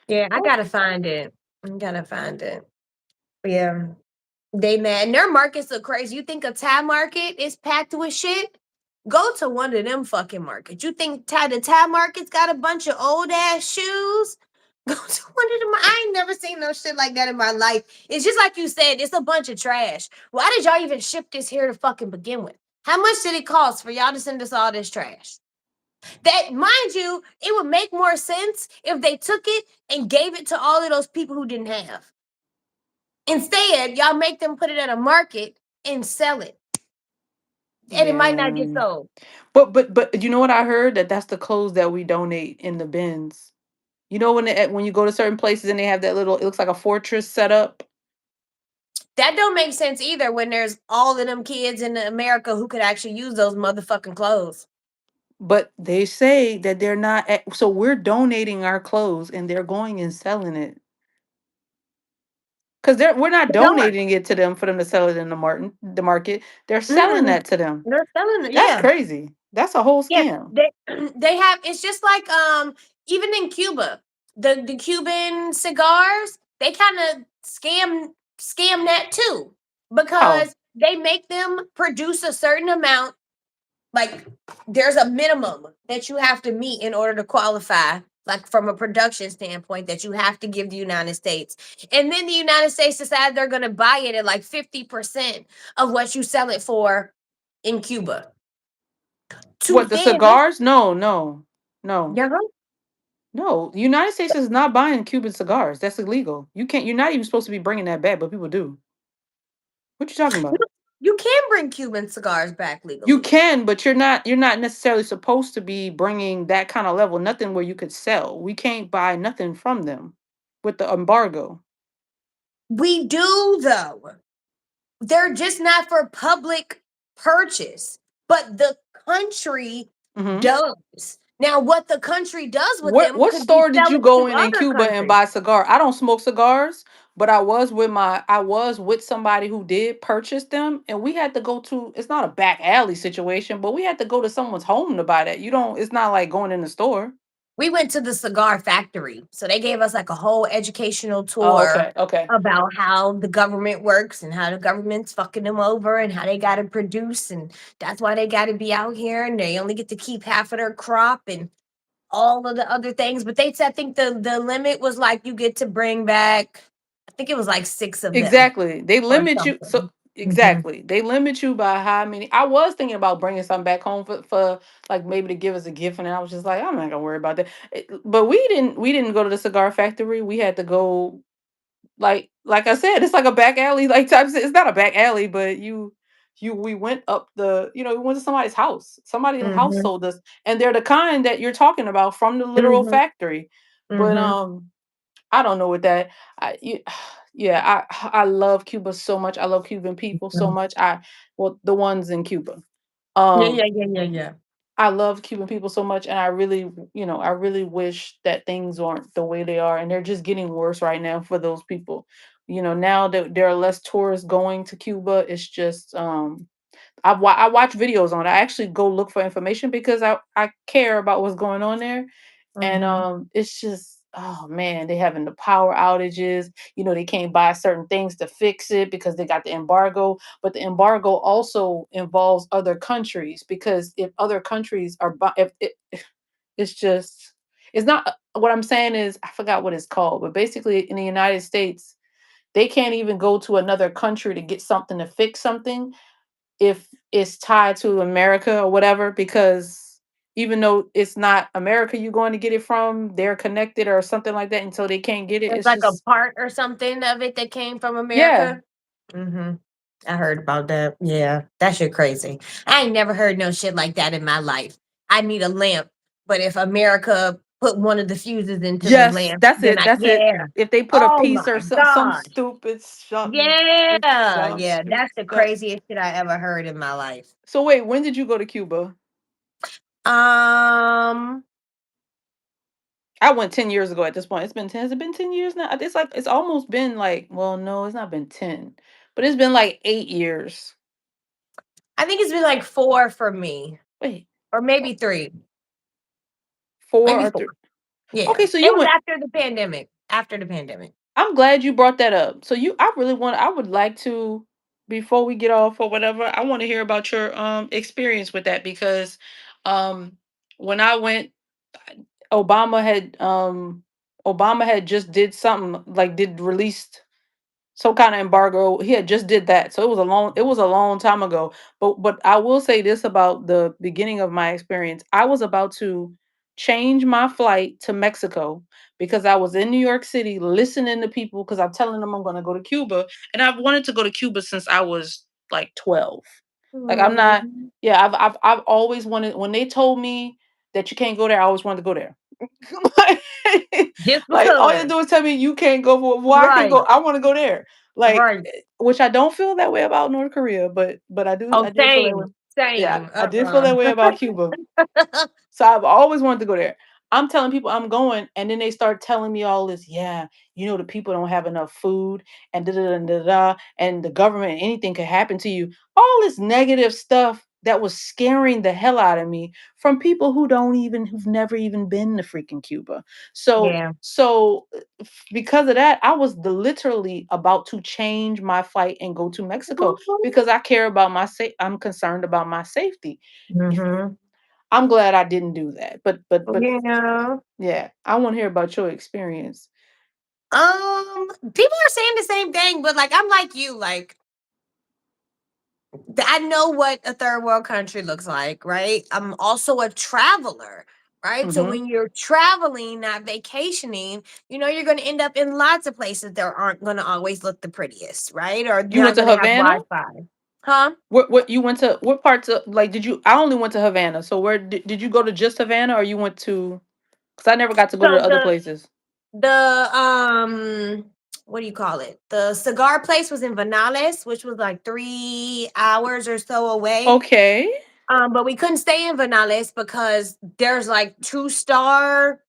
Yeah, I Oh, gotta find it. I gotta find it. Yeah. They mad. And their markets look crazy. You think a Thai market is packed with shit? Go to one of them fucking markets. You think the Thai market's got a bunch of old ass shoes? Go to one of them. I ain't never seen no shit like that in my life. It's just like you said, it's a bunch of trash. Why did y'all even ship this here to fucking begin with? How much did it cost for y'all to send us all this trash? That, mind you, it would make more sense if they took it and gave it to all of those people who didn't have. Instead, y'all make them put it at a market and sell it, and it might not get yeah. sold. But you know what I heard that that's the clothes that we donate in the bins. You know when you go to certain places and they have that little, it looks like a fortress set up. That don't make sense either when there's all of them kids in America who could actually use those motherfucking clothes. But they say that they're not so we're donating our clothes and they're going and selling it. Because we're not They are. donating it to them for them to sell it in the market. They're selling Mm-mm. that to them. They're selling it. That's Yeah. crazy. That's a whole Yeah. scam. They have it's just like even in Cuba, the Cuban cigars, they kind of scam that too Oh, because they make them produce a certain amount. Like there's a minimum that you have to meet in order to qualify like from a production standpoint, that you have to give the United States. And then the United States decide they're going to buy it at like 50% of what you sell it for in Cuba. To What, the them, cigars? No, no, no, yeah, no. The United States is not buying Cuban cigars. That's illegal. You can't. You're not even supposed to be bringing that back, but people do. What you talking about? you can bring Cuban cigars back You legally. can, but you're not. You're not necessarily supposed to be bringing that kind of level. Nothing where you could sell. We can't buy nothing from them with the embargo. We do, though. They're just not for public purchase, but the country Hmm. does. Now, what the country does with them What could be store did sell you it to go in other Cuba and countries. buy cigar? I don't smoke cigars, but I was with somebody who did purchase them, and we had to go to, it's not a back alley situation, but we had to go to someone's home to buy that. You don't, it's not like going in the store. We went to the cigar factory. So they gave us like a whole educational Oh, tour okay, okay. about how the government works and how the government's fucking them over and how they got to produce. And that's why they got to be out here and they only get to keep half of their crop and all of the other things. But they said, I think the limit was like you get to bring back, I think it was like 6 of them Exactly. They or limit you. So something. Mhm. exactly, they limit you by how many. I was thinking about bringing something back home for like maybe to give as a gift, and I was just like, I'm not gonna worry about that. But we didn't go to the cigar factory. We had to go, like I said, it's like a back alley, like type. It's not a back alley, but we went up we went to somebody's house. Somebody's house Mhm. sold us, and they're the kind that you're talking about from the literal Mhm. factory. But Mhm. I don't know what that. Yeah, I love Cuba so much. I love Cuban people so Mhm. much. Well, the ones in Cuba. Yeah, Um, yeah, yeah, yeah, yeah. I love Cuban people so much, and I really wish that things aren't the way they are, and they're just getting worse right now for those people. Now that there are less tourists going to Cuba, it's just I watch videos on it. I actually go look for information because I care about what's going on there. And Mhm. it's just, oh man, they having the power outages. They can't buy certain things to fix it because they got the embargo. But the embargo also involves other countries, because if other countries are if it, it's just, it's not, what I'm saying is, I forgot what it's called, but basically in the United States, they can't even go to another country to get something to fix something if it's tied to America or whatever, because even though it's not America you're going to get it from, they're connected or something like that until they can't get it. It's It's like a just, part or something of it that came from yeah. America. Mhm. I heard about that. Yeah, that shit crazy. I ain't never heard no shit like that in my life. I need a lamp, but if America put one of the fuses into the Yes, lamp, that's then it. I That's it. yeah. If they put a Oh piece my or some god. stupid something, Yeah, some yeah, stupid that's the stuff. craziest shit I ever heard in my life. So wait, when did you go to Cuba? Um, I went 10 years ago at this point. It's been 10. Has it been 10 years now? It's like, it's almost been like, well, no, it's not been 10, but it's been like 8 years. I think it's been like 4 for me, Wait, or maybe 3, four maybe or 4. three? Yeah, Okay, so it you was went. after the pandemic. After the pandemic. I'm glad you brought that up. So I would like to, before we get off or whatever, I want to hear about your experience with that, because um when I went, Obama had um Obama had just did something, like did released some kind of embargo. He had just did that. So it was a long time ago. But I will say this about the beginning of my experience. I was about to change my flight to Mexico because I was in New York City listening to people, because I'm telling them I'm going to go to Cuba, and I've wanted to go to Cuba since I was like 12. Like, I'm not, Mhm. yeah, I've always wanted, when they told me that you can't go there, I always wanted to go there. like, Just like, all you because. do is tell me you can't go. Why I can Right, go? I want to go there. Like, right. which I don't feel that way about North Korea, but Oh, I did feel that way. same, Yeah, same. I did feel that way about Cuba. So I've always wanted to go there. I'm telling people I'm going, and then they start telling me all this. Yeah, the people don't have enough food, and da da da da da, and the government, anything could happen to you. All this negative stuff that was scaring the hell out of me from people who've never even been to freaking Cuba. So Yeah. so because of that, I was literally about to change my flight and go to Mexico because I care about I'm concerned about my safety. Mhm. I'm glad I didn't do that. But Yeah. yeah, I want to hear about your experience. People are saying the same thing, but like I'm like you, like I know what a third world country looks like, right? I'm also a traveler, right? So Hmm. when you're traveling, not vacationing, you're going to end up in lots of places that aren't going to always look the prettiest, right? Or You went not to going to have Havana? Wi-Fi. Huh? What you went to? What parts of like did you? I only went to Havana. So where did you go to just Havana, or you went to? Because I never got to go to So the other places. the what do you call it? The cigar place was in Vanales, which was like 3 hours or so away. Okay. But we couldn't stay in Vanales because there's like 2-star.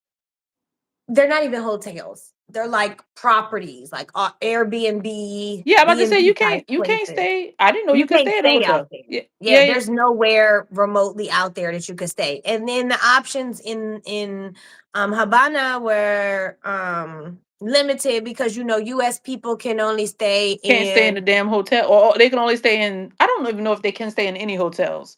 They're not even hotels. They're like properties, like Airbnb, Yeah, I'm about to say B&B type you can't places. stay. I didn't know you You could can't stay at a stay out hotel. there. Yeah, Yeah, yeah, yeah. there's nowhere remotely out there that you could stay. And then the options in Habana were limited because US people can only stay Can't stay in the in damn hotel, or they can only stay in. I don't even know if they can stay in any hotels.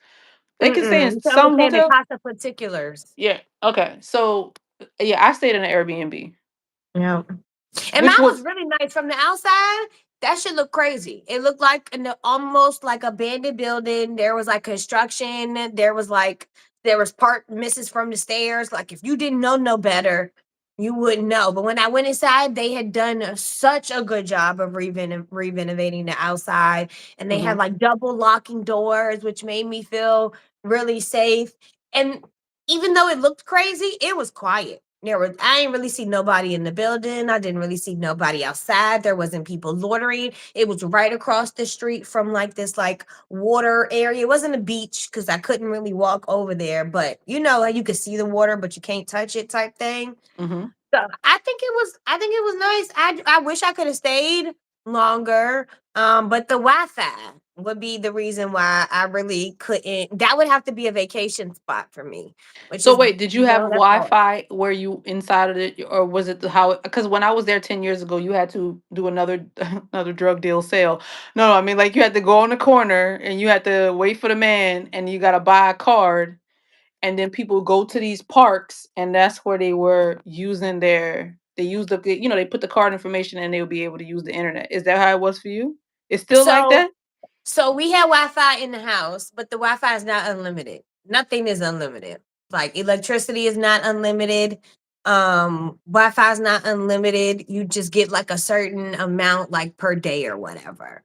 They can stay in you can only some stay in the hotels. Casa Particulars. Yeah. Okay. So yeah, I stayed in an Airbnb, Yeah. And which mine was was really nice from the outside. That shit looked crazy. It looked like almost like abandoned building. There was like construction. There was part misses from the stairs. Like if you didn't know no better, you wouldn't know. But when I went inside, they had done such a good job of renovating the outside, and they had hmm like double locking doors, which made me feel really safe. And even though it looked crazy, it was quiet. I didn't really see nobody in the building. I didn't really see nobody outside. There wasn't people loitering. It was right across the street from like this like water area. It wasn't a beach because I couldn't really walk over there, but how you could see the water, but you can't touch it type thing. hmm So I think it was nice. I wish I could have stayed longer. But the Wi-Fi would be the reason why I really couldn't. That would have to be a vacation spot for me, which So is wait, did you have that's hard. Wi-Fi where you inside of it, or was it how? Because when I was there 10 years ago, you had to do another another drug deal sale. No, I mean like you had to go on the corner and you had to wait for the man, and you got to buy a card, and then people go to these parks, and that's where they were using their. They used they put the card information, and they would be able to use the internet. Is that how it was for you? It's still like So that? So we have Wi-Fi in the house, but the Wi-Fi is not unlimited. Nothing is unlimited. Like electricity is not unlimited. Wi-Fi is not unlimited. You just get like a certain amount like per day or whatever.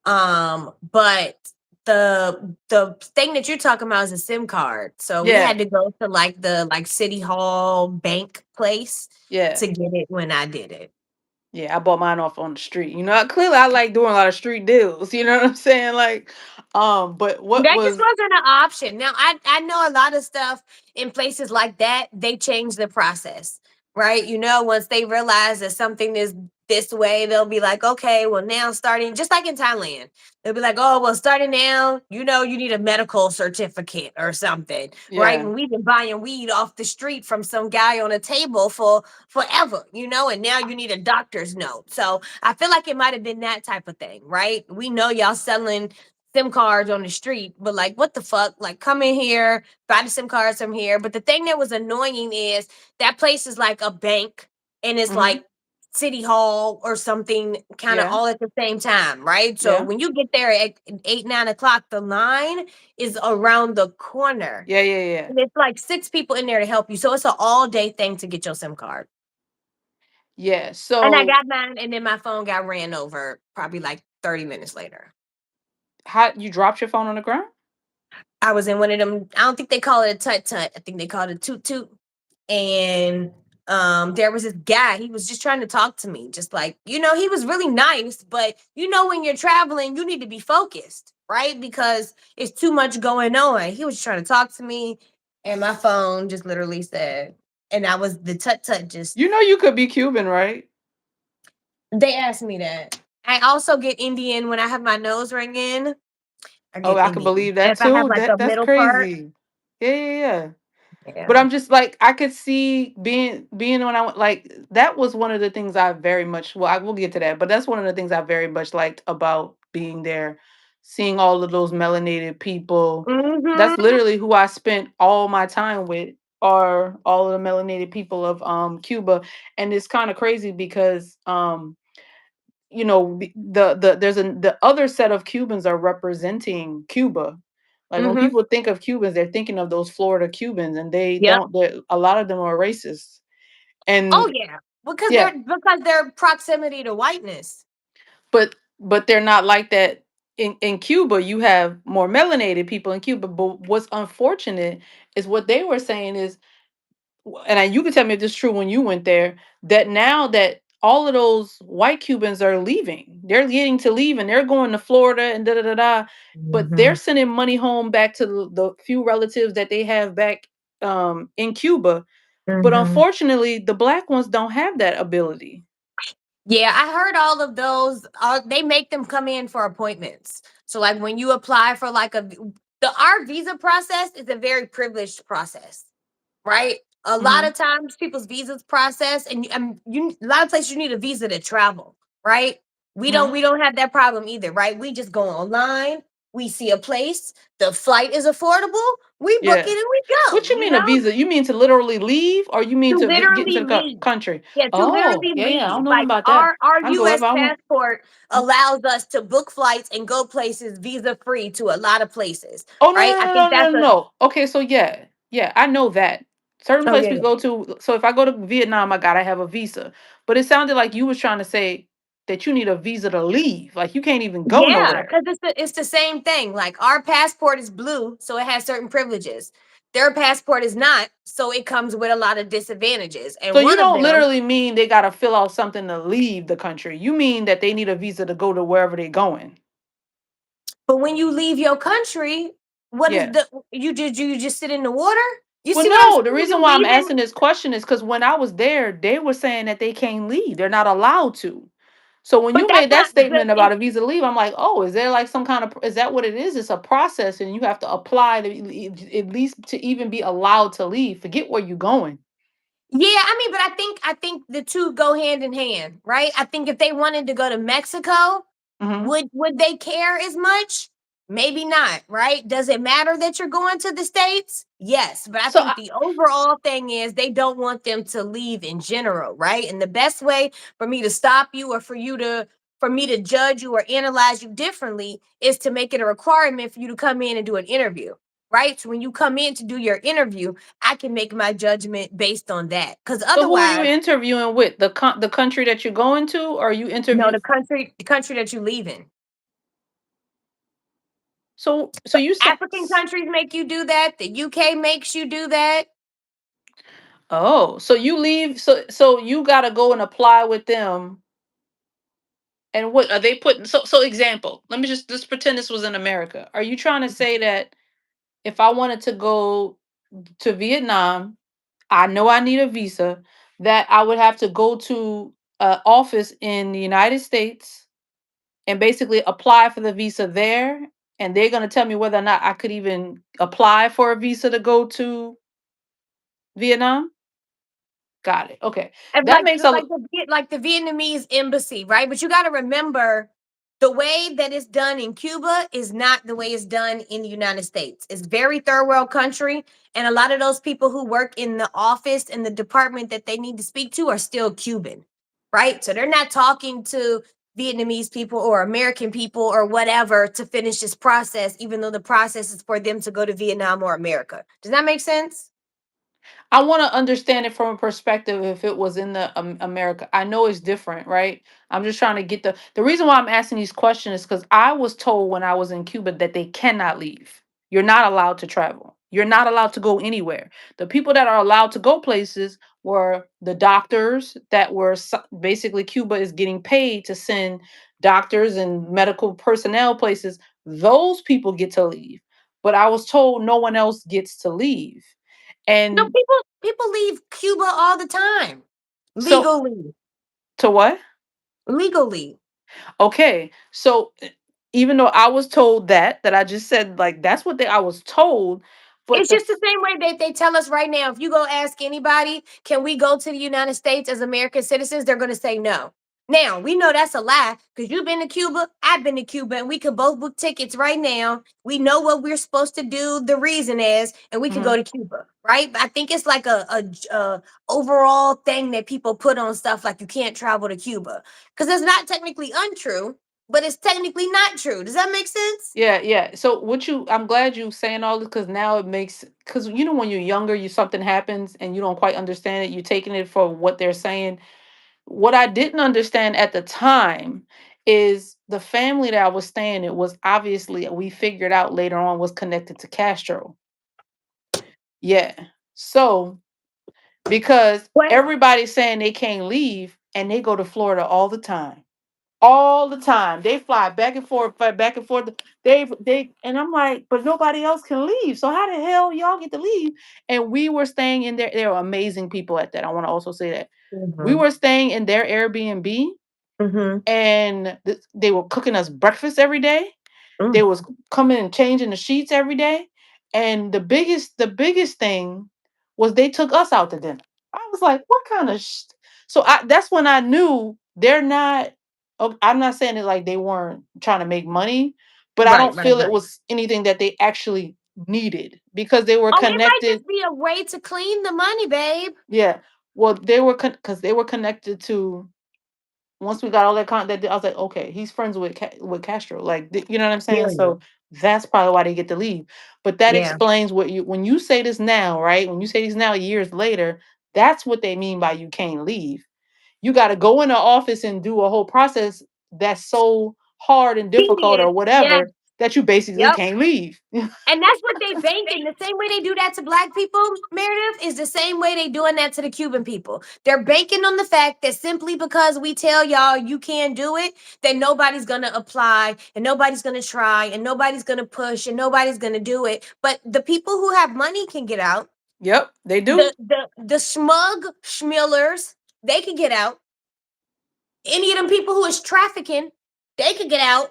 But the thing that you're talking about is a SIM card. So we Yeah, had to go to like the city hall bank place yeah. to get it when I did it. Yeah, I bought mine off on the street. Clearly I like doing a lot of street deals. You know what I'm saying? Like, but what That just was wasn't an option. Now I know a lot of stuff in places like that, they change the process, right? Once they realize that something is this way, they'll be like, okay, well now starting just like in Thailand, they'll be like, oh well, starting now, you need a medical certificate or something, right? yeah. And we've been buying weed off the street from some guy on a table for forever, and now you need a doctor's note. So I feel like it might have been that type of thing, right? We know y'all selling SIM cards on the street, but like, what the fuck? Like, come in here, buy the SIM cards from here. But the thing that was annoying is that place is like a bank and it's Mhm. like city hall or something kind of Yeah. all at the same time, right? So Yeah. when you get there at 8, 9 o'clock, the line is around the corner. Yeah, yeah, yeah. And it's like 6 people in there to help you. So it's an all day thing to get your SIM card. Yeah. And I So got mine, and then my phone got ran over probably like 30 minutes later. how you dropped your phone on the ground? I was in one of them. I don't think they call it a tut tut. I think they call it a toot toot. And there was this guy. He was just trying to talk to me, just like he was really nice. But when you're traveling, you need to be focused, right? Because it's too much going on. He was trying to talk to me, and my phone just literally said, and I was the tut tut. Just You know you could be Cuban, right? they asked me that. I also get Indian when I have my nose ring in. I Oh, get I could Indian believe that if I have too. like a That's middle part. crazy. Yeah, yeah, yeah. But Yeah. I'm just like I could see being when I went like that was one of the things I very much I will get to that, but that's one of the things I very much liked about being there seeing all of those melanated people. That's Mhm. literally who I spent all my time with, are all of the melanated people of Cuba. And it's kind of crazy because the other set of Cubans are representing Cuba. Like when Mhm. people think of Cubans, they're thinking of those Florida Cubans, and they Yep. don't. A lot of them are racist. Oh And yeah, because yeah, their proximity to whiteness. but they're not like that in Cuba. You have more melanated people in Cuba. But what's unfortunate is what they were saying is, and you can tell me if this is true when you went there, that now that all of those white Cubans are leaving, they're getting to leave and they're going to Florida and da da da da, but they're Mhm. sending money home back to the few relatives that they have back in Cuba. But Mhm. unfortunately, the black ones don't have that ability. Yeah, I heard all of those. They make them come in for appointments. So, like when you apply for like our visa process is a very privileged process, right? A lot Hmm. of times, people's visas process, and a lot of places you need a visa to travel, right? We don't Hmm. we don't have that problem either, right? We just go online, we see a place, the flight is affordable, we book Yeah. it and we What go. you mean a visa? You mean to literally leave, or you mean To to get into literally the leave. country? Yeah, to Oh, literally yeah, yeah. I don't leave. know nothing Like about that. our I can go US wherever I want. passport allows us to book flights and go places visa free to a lot of places, Oh, no, right? no, I no, think no, no, that's no, a no. Okay, so yeah, yeah, I know that. Certain oh place yeah, we yeah. go to. So if I go to Vietnam, I gotta have a visa. But it sounded like you was trying to say that you need a visa to leave. Like you can't even go Yeah, nowhere. because it's the same thing. Like our passport is blue, so it has certain privileges. Their passport is not, so it comes with a lot of disadvantages. So And you one of don't them, literally mean they gotta fill out something to leave the country. You mean that they need a visa to go to wherever they're going. but when you leave your country, what is Yeah. the you just sit in the water? You Well, see what I'm no, the saying? reason You why I'm leaving, asking this question is because when I was there, they were saying that they can't leave. They're not allowed to. So when but you that's made that not but statement about a visa leave, I'm like, oh, is there like some kind of, is that what it is? It's a process and you have to apply to at least to even be allowed to leave. Forget where you're going. yeah, I mean, but I think the two go hand in hand, right? I think if they wanted to go to Mexico, Hmm. would they care as much? Maybe not, right? Does it matter that you're going to the States? Yes, but I So think the overall thing is they don't want them to leave in general, right? And the best way for me to stop you or for me to judge you or analyze you differently is to make it a requirement for you to come in and do an interview, right? So when you come in to do your interview, I can make my judgment based on that. Because so who are you otherwise, interviewing with? The country that you're going to, or are you no, interview? the country that you leave in. So you said, African countries make you do that. The UK makes you do that. oh, so you leave, so you got to go and apply with them. And what are they putting? So example, let me just pretend this was in America. Are you trying to say that if I wanted to go to Vietnam, I know I need a visa, that I would have to go to an office in the United States and basically apply for the visa there, and they're going to tell me whether or not I could even apply for a visa to go to Vietnam? Got it. Okay. And That makes a like the Vietnamese embassy, right? But you got to remember the way that it's done in Cuba is not the way it's done in the United States. It's very third world country, and a lot of those people who work in the office and the department that they need to speak to are still Cuban, right? So they're not talking to Vietnamese people or American people or whatever to finish this process, even though the process is for them to go to Vietnam or America. Does that make sense? I want to understand it from a perspective if it was in the America. I know it's different, right? I'm just trying to get the reason why I'm asking these questions is because I was told when I was in Cuba that they cannot leave. You're not allowed to travel. You're not allowed to go anywhere. The people that are allowed to go places were the doctors that were basically Cuba is getting paid to send doctors and medical personnel places. Those people get to leave. But I was told no one else gets to leave. No, And people leave Cuba all the time. so Legally. to what? Legally. Okay. So even though I was told that I just said like that's what I was told, but It's just the same way that they tell us right now. If you go ask anybody, can we go to the United States as American citizens? They're going to say no. Now we know that's a lie because you've been to Cuba, I've been to Cuba, and we could both book tickets right now. We know what we're supposed to do, the reason is, and we could go Mhm. to Cuba, right? I think it's like a overall thing that people put on stuff like you can't travel to Cuba because it's not technically untrue, but it's technically not true. Does that make sense? Yeah, yeah. So what you I'm glad you saying all this because now it makes because you know when you're younger, you something happens and you don't quite understand it, you're taking it for what they're saying. What I didn't understand at the time is the family that I was staying in was obviously we figured out later on was connected to Castro. Yeah. So because What? everybody's saying they can't leave and they go to Florida all the time. All the time. They fly back and forth, fly back and forth. They and I'm like, but nobody else can leave. So how the hell y'all get to leave? And we were staying in there. They were amazing people at that. I want to also say that. We Mm-hmm. were staying in their Airbnb Mm-hmm. and they were cooking us breakfast every day. They Mm. was coming and changing the sheets every day. And the biggest thing was they took us out to dinner. I was like, what kind of so that's when I knew they're not I'm not saying it like they weren't trying to make money, but I Right, don't right, feel it right. was anything that they actually needed because they were Oh, it might connected. just be a way to clean the money, babe. Yeah. Well, they were because they were connected to once we got all that content, I was like, okay, he's friends with with Castro. Like, you know what I'm saying? Period. So that's probably why they get to leave. But that Yeah. explains what you when you say this now, right? When you say this now, years later, that's what they mean by you can't leave. You got to go in the office and do a whole process that's so hard and difficult Tedious. or Yes. whatever that you basically Yep. can't leave. And that's what they banking. The same way they do that to black people, Meredith, is the same way they doing that to the Cuban people. They're banking on the fact that simply because we tell y'all you can't do it, that nobody's gonna apply and nobody's gonna try and nobody's gonna push and nobody's gonna do it. But the people who have money can get out. Yep, they do. The smug schmillers, they can get out. Any of them people who is trafficking, they could get out.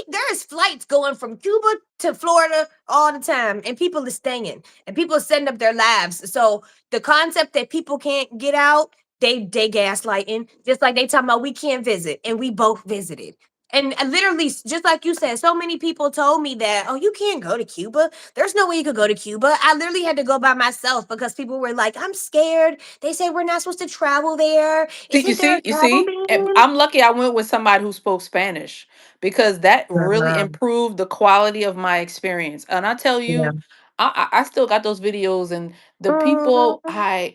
There is flights going from Cuba to Florida all the time, and people are staying, and people are setting up their labs. So the concept that people can't get out, they gaslighting, just like they talking about we can't visit, and we both visited. And literally, just like you said, so many people told me that, oh, you can't go to Cuba. There's no way you could go to Cuba. I literally had to go by myself because people were like, I'm scared. They say we're not supposed to travel there. See, you Isn't there see, a you travel see, and ban? I'm lucky I went with somebody who spoke Spanish because that really Uh, improved the quality of my experience. And I tell yeah. you, I still got those videos and the people Mhm.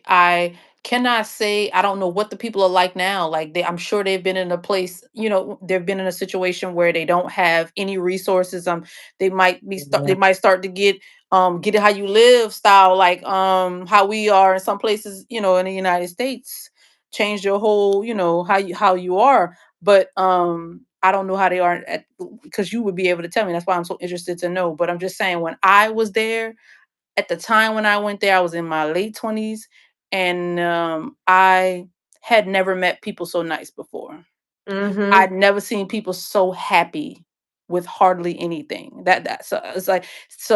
I cannot say I don't know what the people are like now. Like I'm sure they've been in a place, they've been in a situation where they don't have any resources. They Yeah. might start to get it how you live style, like how we are in some places, in the United States change your whole, how you are. But I don't know how they are because you would be able to tell me. That's why I'm so interested to know. But I'm just saying when I was there at the time when I went there, I was in my late 20s and I had never met people so nice before. Mhm. I'd never seen people so happy with hardly anything. So it's like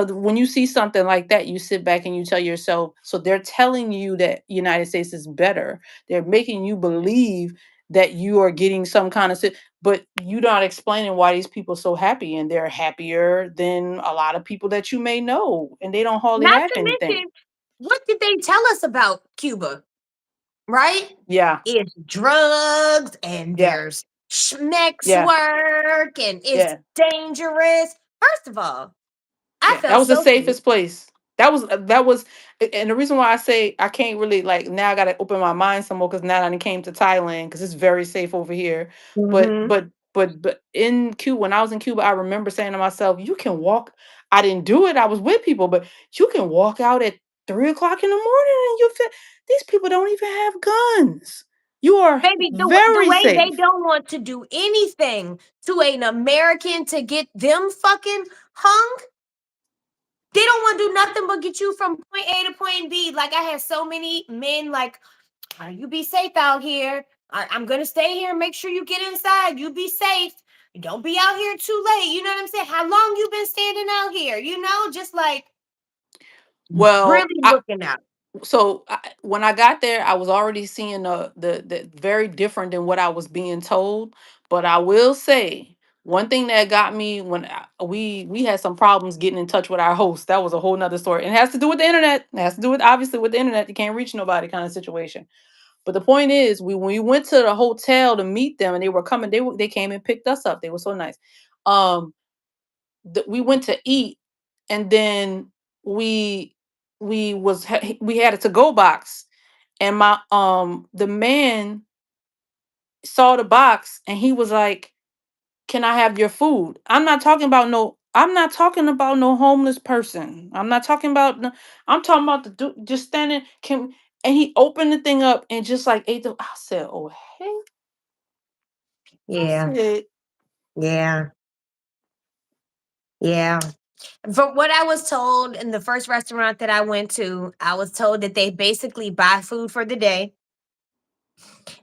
when you see something like that, you sit back and you tell yourself, so they're telling you that United States is better. They're making you believe that you are getting some kind of but you're not explaining why these people are so happy and they're happier than a lot of people that you may know and they don't hardly Not have to anything. mention, what did they tell us about Cuba? Right? Yeah, It's drugs and yeah, there's schmex yeah, work and it's yeah. dangerous. First of all, I Yeah, that felt was the so safe. safest place. That was, and the reason why I say I can't really like now I got to open my mind some more because now I came to Thailand because it's very safe over here. But Mhm. but but in Cuba, when I was in Cuba, I remember saying to myself, "You can walk." I didn't do it. I was with people, but you can walk out at 3 o'clock in the morning and you feel these people don't even have guns. You are Baby, the very way they safe. don't want to do anything to an American to get them fucking hung, they don't want to do nothing but get you from point A to point B. Like I had so many men like, you be safe out here. I'm gonna stay here and make sure you get inside. You be safe. Don't be out here too late. You know what I'm saying? How long you been standing out here? Just like Well, really looking out. So when I got there, I was already seeing the very different than what I was being told. But I will say one thing that got me when we had some problems getting in touch with our host. That was a whole nother story. And it has to do with the internet. It has to do with obviously with the internet. You can't reach nobody kind of situation. But the point is, when we went to the hotel to meet them, and they were coming, they came and picked us up. They were so nice. Um, we went to eat, and then we we had a to go box, and my the man saw the box, and he was like, "Can I have your food?" I'm not talking about no homeless person. I'm not talking about no, I'm talking about the dude just standing. And he opened the thing up and just like ate the. I said, "Oh hey," I Yeah, said, yeah, yeah. From what I was told in the first restaurant that I went to, I was told that they basically buy food for the day,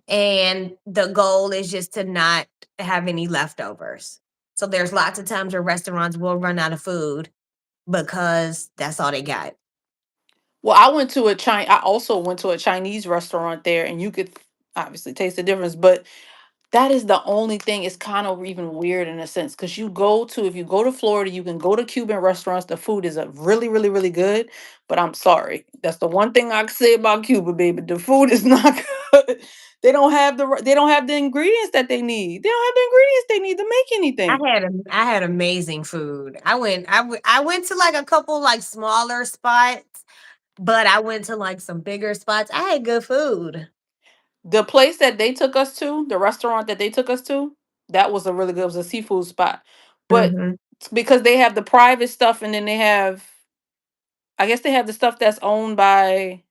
and the goal is just to not have any leftovers. So there's lots of times where restaurants will run out of food because that's all they got. "Well, I also went to a Chinese restaurant there, and you could obviously taste the difference, but." That is the only thing. It's kind of even weird in a sense because if you go to Florida, you can go to Cuban restaurants. The food is really, really, really good. But I'm sorry, that's the one thing I can say about Cuba, baby. The food is not good. They don't have the ingredients that they need. They don't have the ingredients they need to make anything. I had amazing food. I went to like a couple like smaller spots, but I went to like some bigger spots. I had good food. The place that they took us to, the restaurant that they took us to, that was a really good. It was a seafood spot, but Mhm. because they have the private stuff, and then I guess they have the stuff that's owned by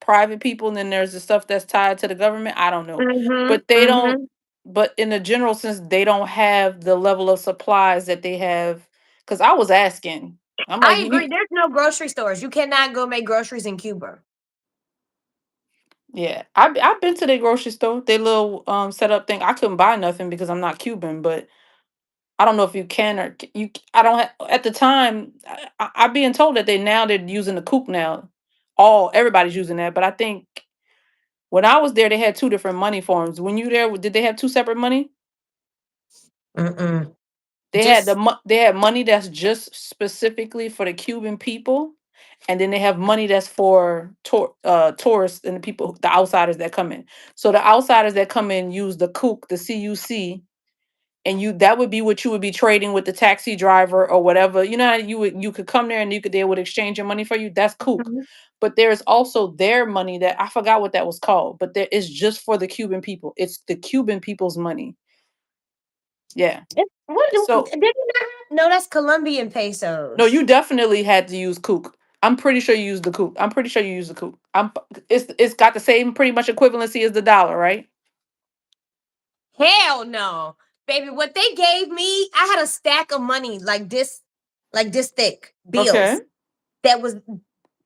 private people, and then there's the stuff that's tied to the government. I don't know. Mhm. But they don't Mhm. but in a general sense, they don't have the level of supplies that they have. Cause I was asking. I'm like, I agree. There's no grocery stores. You cannot go make groceries in Cuba. yeah. I've been to their grocery store, their little setup thing. I couldn't buy nothing because I'm not Cuban, but I don't know if you can or you. I don't at the time. I being told that they're using the coop now. Everybody's using that, but I think when I was there, they had two different money forms. When you there, did they have two separate money? Mm-mm. They had Just they had money that's just specifically for the Cuban people, and then they have money that's for tourists and the people, the outsiders that come in. So the outsiders that come in use the CUC, the CUC, and that would be what you would be trading with the taxi driver or whatever. You know how you could come there and they would exchange your money for you. That's CUC. Mhm. But there's also their money that I forgot what that was called, but there is just for the Cuban people. It's the Cuban people's money. Yeah. So Did you not? No, that's Colombian no, pesos. you definitely had to use kook. I'm pretty sure you used the kook. I'm pretty sure you used the kook. It's got the same pretty much equivalency as the dollar, right? Hell no. Baby, what they gave me, I had a stack of money like this thick Okay. bills. That was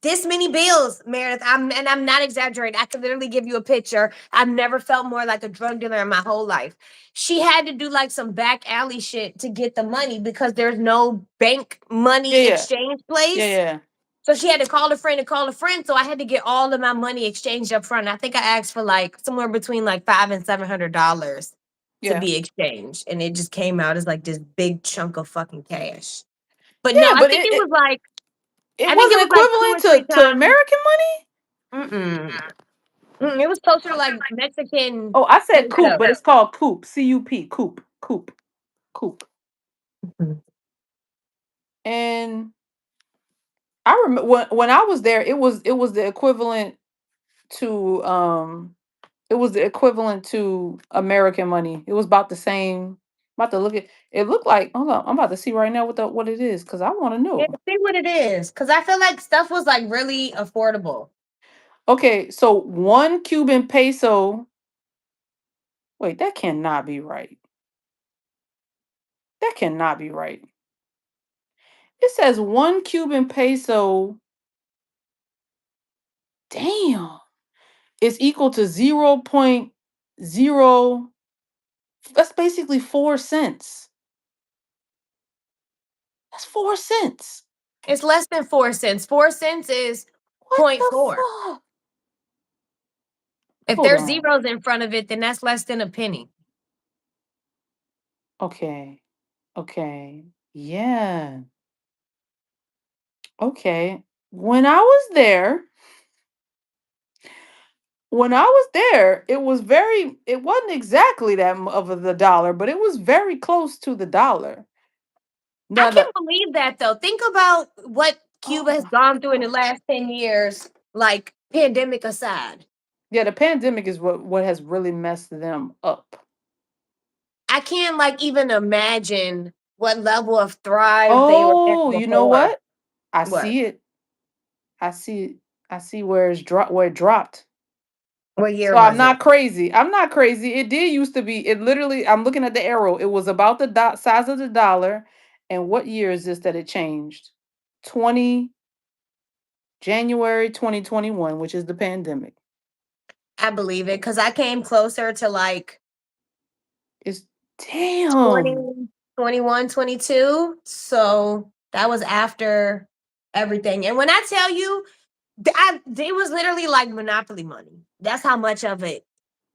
this many bills, Meredith. I'm not exaggerating. I could literally give you a picture. I've never felt more like a drug dealer in my whole life. She had to do like some back alley shit to get the money because there's no bank Yeah, money yeah. exchange Yeah, place. yeah. So she had to call a friend to call a friend. So I had to get all of my money exchanged up front. I think I asked for like somewhere between like $500 and $700 to Yeah. be exchanged. And it just came out as like this big chunk of fucking cash. But no, Yeah, but it I think it wasn't was like two or three equivalent to times. American money? Mm-mm. It was closer to like Mexican Oh, I said coop, peso. but it's called coop. CUP. Coop. Coop. Coop. Mhm. And I remember when I was there, it was the equivalent to American money. It was about the same. I'm about to look at it. Looked like, hold on, I'm about to see right now what it is because I want to Yeah, know. see what it is. Cause I feel like stuff was like really affordable. Okay, so 1 Cuban peso. Wait, that cannot be right. That cannot be right. It says 1 Cuban peso. Damn, is equal to 0.0. That's basically 4 cents. That's 4 cents. It's less than 4 cents. 4 cents is What point the four. fuck? If Hold there's on. zeros in front of it, then that's less than a penny. Okay. Okay. Yeah. Okay. When I was there, it wasn't exactly that of the dollar, but it was very close to the dollar. I Now can the believe that though. Think about what Oh Cuba has my gone through in the gosh. last 10 years, like pandemic aside. Yeah, the pandemic is what has really messed them up. I can't like even imagine what level of thrive they were at Oh, you know before. what? I What? see it. I see it. I see where it dropped. What year So I'm was it? not crazy. I'm not crazy. It did used to be. It literally. I'm looking at the arrow. It was about the size of the dollar. And what year is this that it changed? 20 January 2021, which is the pandemic. I believe it because I came closer to like It's 20, damn. 21, 22. So that was after everything. And when I tell you, it was literally like monopoly money. That's how much of it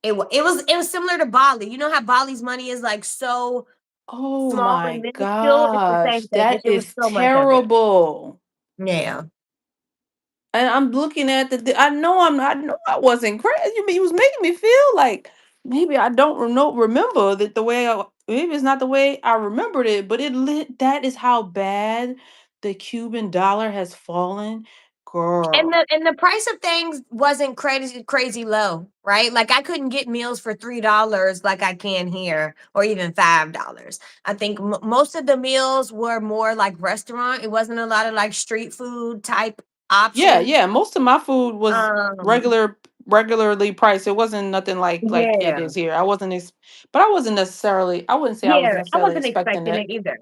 it was similar to Bali. You know how Bali's money is like so Oh small and my minuscule? It's the same gosh. thing. That It was is so much of it. terrible. Yeah. And I'm looking at I know I know I wasn't crazy. It was making me feel like maybe I don't remember that the way maybe it's not the way I remembered it, but that is how bad the Cuban dollar has fallen. And Girl. the price of things wasn't crazy low, right? Like I couldn't get meals for $3 like I can here, or even $5. I think most of the meals were more like restaurant. It wasn't a lot of like street food type Yeah, options. yeah. Most of my food was Um, regularly priced. It wasn't nothing like it yeah, is here. But I wouldn't say I was yeah. I necessarily wasn't expecting expecting that. it either.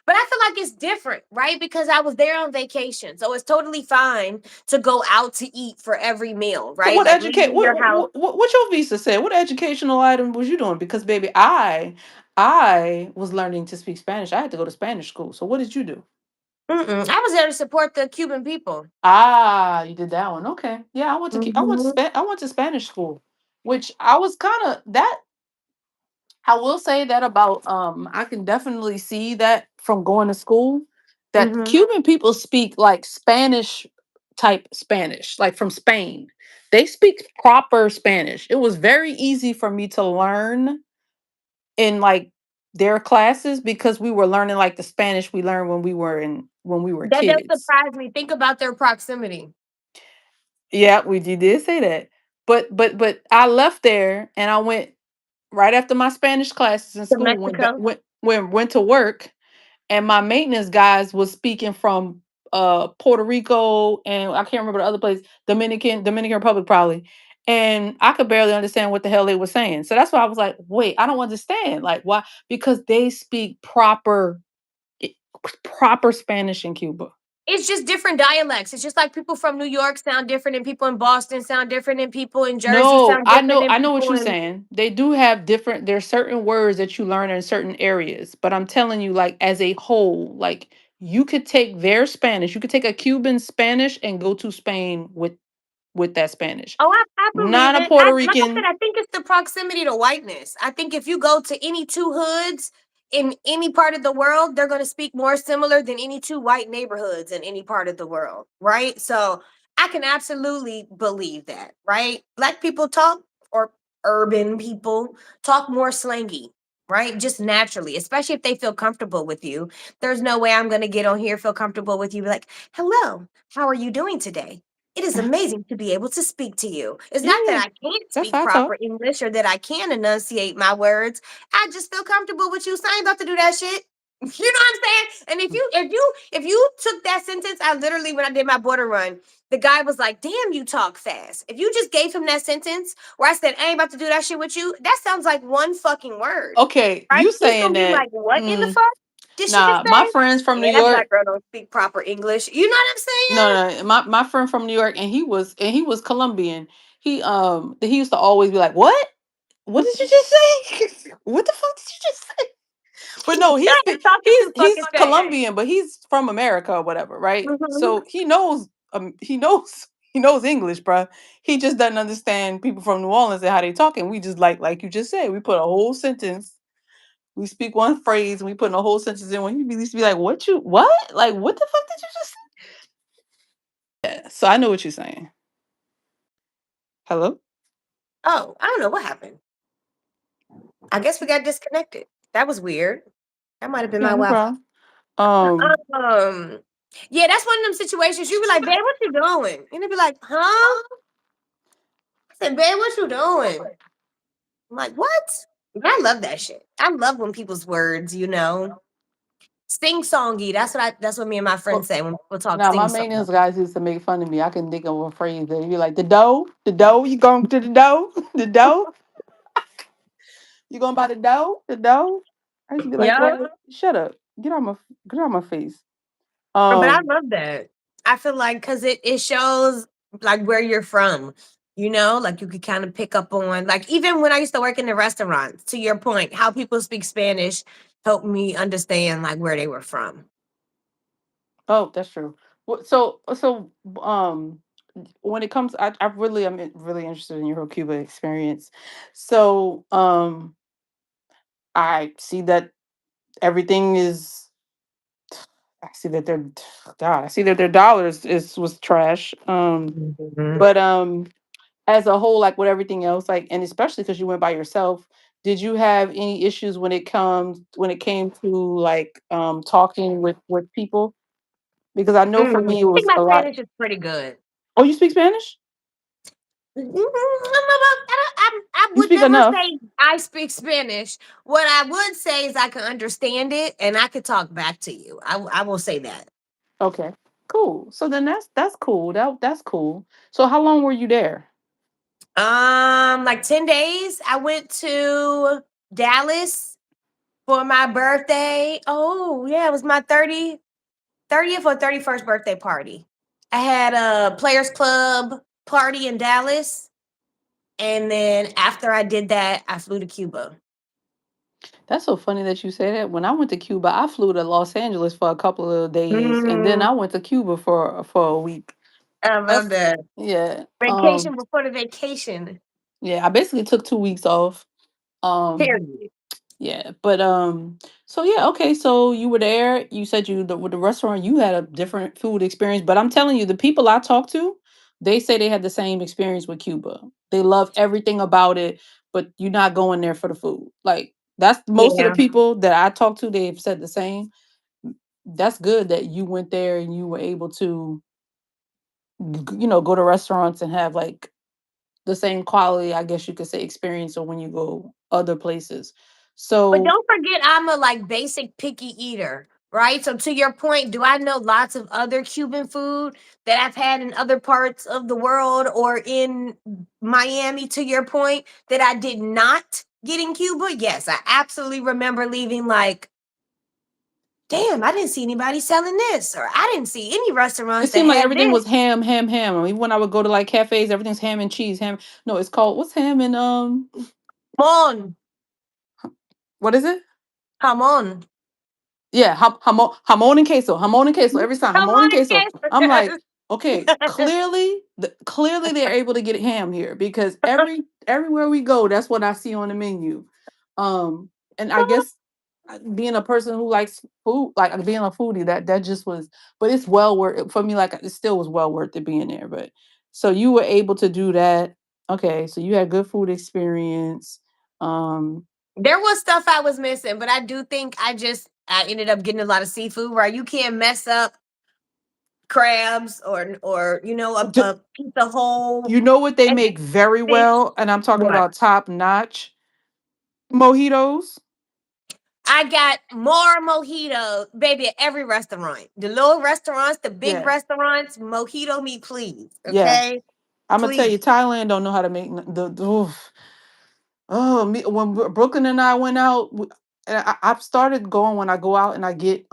But I feel like it's different, right? Because I was there on vacation. So it's totally fine to go out to eat for every meal, So right? what Like educate leaving your house. what your visa said? What educational item was you doing? Because baby, I was learning to speak Spanish. I had to go to Spanish school. So what did you do? Mm-mm. I was there to support the Cuban people. Ah, you did that one. Okay. Yeah, Mhm. I went to Spanish school, which I was kind of that I will say that about I can definitely see that from going to school that Mhm. Cuban people speak like Spanish type Spanish, like from Spain. They speak proper Spanish. It was very easy for me to learn in like their classes because we were learning like the Spanish we learned when we were That does kids. surprise me. Think about their proximity Yeah, we you did say that. But I left there and I went right after my Spanish classes in to school Mexico. went to work, and my maintenance guys was speaking from Puerto Rico, and I can't remember the other place, Dominican Republic probably. And I could barely understand what the hell they were saying. So that's why I was like, wait, I don't understand. Like why? Because they speak i- proper Spanish in Cuba. It's just different dialects. It's just like people from New York sound different and people in Boston sound different and people in Jersey No, sound different than I know what people you're in. saying. They do have different there's certain words that you learn in certain areas, but I'm telling you like as a whole, like you could take their Spanish, you could take a Cuban Spanish and go to Spain with that Spanish. Oh, I believe Not a it. Puerto Like I said, Rican. I think it's the proximity to whiteness. I think if you go to any two hoods in any part of the world, they're going to speak more similar than any two white neighborhoods in any part of the world, right? So I can absolutely believe that, right? Black people talk, or urban people talk more slangy, right? Just naturally, especially if they feel comfortable with you. There's no way I'm going to get on here, feel comfortable with you, be like, hello, how are you doing today? It is amazing to be able to speak to you. It's Yeah, not that yeah. I can't That's speak how I talk. proper English or that I can enunciate my words. I just feel comfortable with you. So I ain't about to do that shit. You know what I'm saying? And if you took that sentence, I literally when I did my border run, the guy was like, "Damn, you talk fast." If you just gave him that sentence where I said, "I ain't about to do that shit with you," that sounds like one fucking word, Okay, right? you He's saying gonna be that. like, "What in the Mm, fuck did she just nah, my say?" friends from New Yeah, that York. black girl don't speak proper English. You know what I'm saying? No, no, my friend from New York, and he was Colombian. He used to always be like, "What? What did you just say? What the fuck did you just say?" But no, Yeah, you're talking too he's fucking fast. Colombian, but he's from America or whatever, right? Mhm. So he knows He knows English, bruh. He just doesn't understand people from New Orleans and how they talk. And we just like you just said, we put a whole sentence. We speak one phrase and we put a whole sentence in. When he used to be like, what? Like, what the fuck did you just say? Yeah, so I know what you're saying. Hello? Oh, I don't know what happened. I guess we got disconnected. That was weird. That might have been Yeah, my no Wi-Fi. problem. Um, Um, yeah, that's one of them situations. You be like, "Babe, what you doing?" And they be like, "Huh?" I said, "Babe, what you doing?" I'm like, "What?" I love that shit. I love when people's words, sing songy. That's what me and my friends well, say when people talk now my sing song. maintenance guys used to make fun of me. I can think of a phrase that you'd be like, the dough, you going to the dough? The dough? You going by the dough? I used to be like, Yeah. boy, shut up. Get out my face. But I Um, love that. I feel like because it shows like where you're from, like you could kind of pick up on like even when I used to work in the restaurants, to your point, how people speak Spanish helped me understand like where they were from. oh, that's true. So when it comes, I really am really interested in your whole Cuba experience. So I see that everything is. I see that their God. I see that their dollars is was trash. Mhm. But as a whole, like with everything else, like and especially because you went by yourself, did you have any issues when it came to like talking with people? Because I know for me it I think was my a lot. Spanish is pretty good. Oh, you speak Spanish? I You would speak never enough. say I speak Spanish. What I would say is I can understand it and I could talk back to you. I will say that. Okay. Cool. So then that's cool. That's cool. So how long were you there? Like 10 days. I went to Dallas for my birthday. Oh, yeah, it was my 30th or 31st birthday party. I had a Players Club party in Dallas. And then after I did that, I flew to Cuba. That's so funny that you say that. When I went to Cuba, I flew to Los Angeles for a couple of days, and then Mm, I went to Cuba for a week. I love That's that. yeah. Vacation before the vacation. Yeah. I basically took 2 weeks off. Um, Period. yeah. But so yeah. Okay. So you were there. You said with the restaurant you had a different food experience, but I'm telling you, the people I talked to, they say they had the same experience with Cuba. They love everything about it, but you're not going there for the food. Like that's most of the Yeah. people that I talked to. They've said the same. That's good that you went there and you were able to go to restaurants and have like the same quality, I guess you could say, experience or when you go other places. But So don't forget, I'm a like basic picky eater, right? So to your point, do I know lots of other Cuban food that I've had in other parts of the world or in Miami? To your point, that I did not get in Cuba. Yes, I absolutely remember leaving like, damn, I didn't see anybody selling this, or I didn't see any it restaurants that seemed like had everything this. was ham, ham, ham. I mean, even when I would go to like cafes, everything's ham and cheese. Ham. No, it's called what's ham and Jamon, what is it? jamon, Yeah, jamon and queso. Every time jamon and jamon queso. I'm like, and okay, queso. clearly they're able to get ham here because everywhere we go, that's what I see on the menu. And I guess being a person who likes food, like being a foodie, that just was. But it's well worth it for me. Like it still was well worth it being there. But so you were able to do that. Okay, so you had good food experience. Um, There was stuff I was missing, but I do think I ended up getting a lot of seafood, right? You can't mess up crabs or a piece of whole You know what they and make very fish. well, and I'm talking What? about top notch mojitos. I got more mojito, baby, at every restaurant. The little restaurants, the big Yeah, restaurants, mojito me, please. yeah. Okay? I'm gonna tell Please. you, Thailand don't know how to make the oof. Oh, me when Brooklyn and I went out, and I've started going when I go out and I get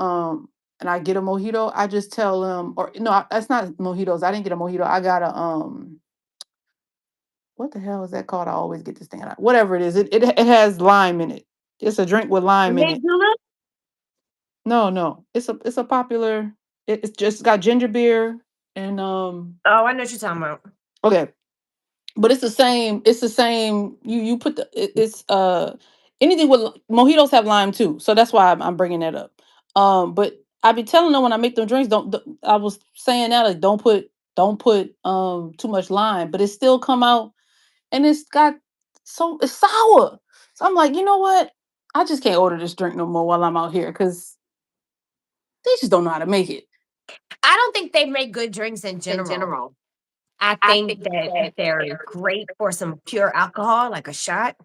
a mojito. I just tell them, or no, that's not mojitos. I didn't get a mojito. I got a what the hell is that called? I always get this thing out. Whatever it is, it has lime in it. It's a drink with lime in Mint it. julep? No, no. It's a popular it's just got ginger beer. And Oh, I know what you're talking about. okay, but it's the same. It's the same. You put it's anything with mojitos have lime too, so that's why I'm bringing that up. But I be telling them when I make them drinks, I was saying that like don't put too much lime, but it still come out and it's sour. So I'm like, you know what? I just can't order this drink no more while I'm out here because they just don't know how to make it. I don't think they make good drinks in general. I think that they're great for some pure alcohol, like a shot.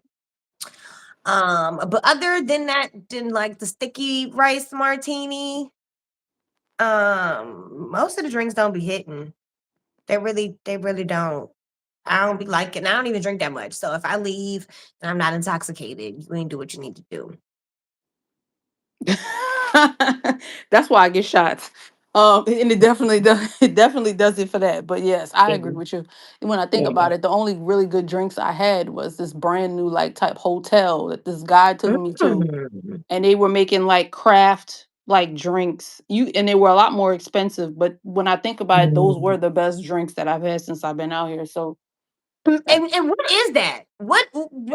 But other than that, than like the sticky rice martini, most of the drinks don't be hitting. They really don't. I don't be liking. I don't even drink that much. So if I leave and I'm not intoxicated, you ain't do what you need to do. That's why I get shots. And it definitely does. It definitely does it for that. But yes, I Yeah. agree with you. And when I think Yeah. about it, the only really good drinks I had was this brand new like type hotel that this guy took me to, Mm. and they were making like craft like drinks. And they were a lot more expensive. But when I think about it, those Mm. were the best drinks that I've had since I've been out here. So that, And what is that?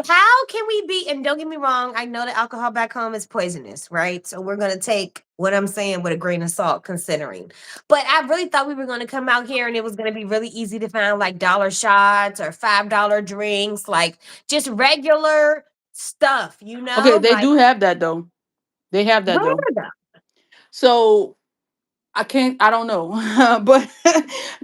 How can we be, and don't get me wrong, I know that alcohol back home is poisonous, right? So we're gonna take what I'm saying with a grain of salt considering. But I really thought we were gonna come out here and it was gonna be really easy to find like dollar shots or $5 drinks, like just regular stuff, okay, they like do have that though. They have that where though. are the So I don't know, but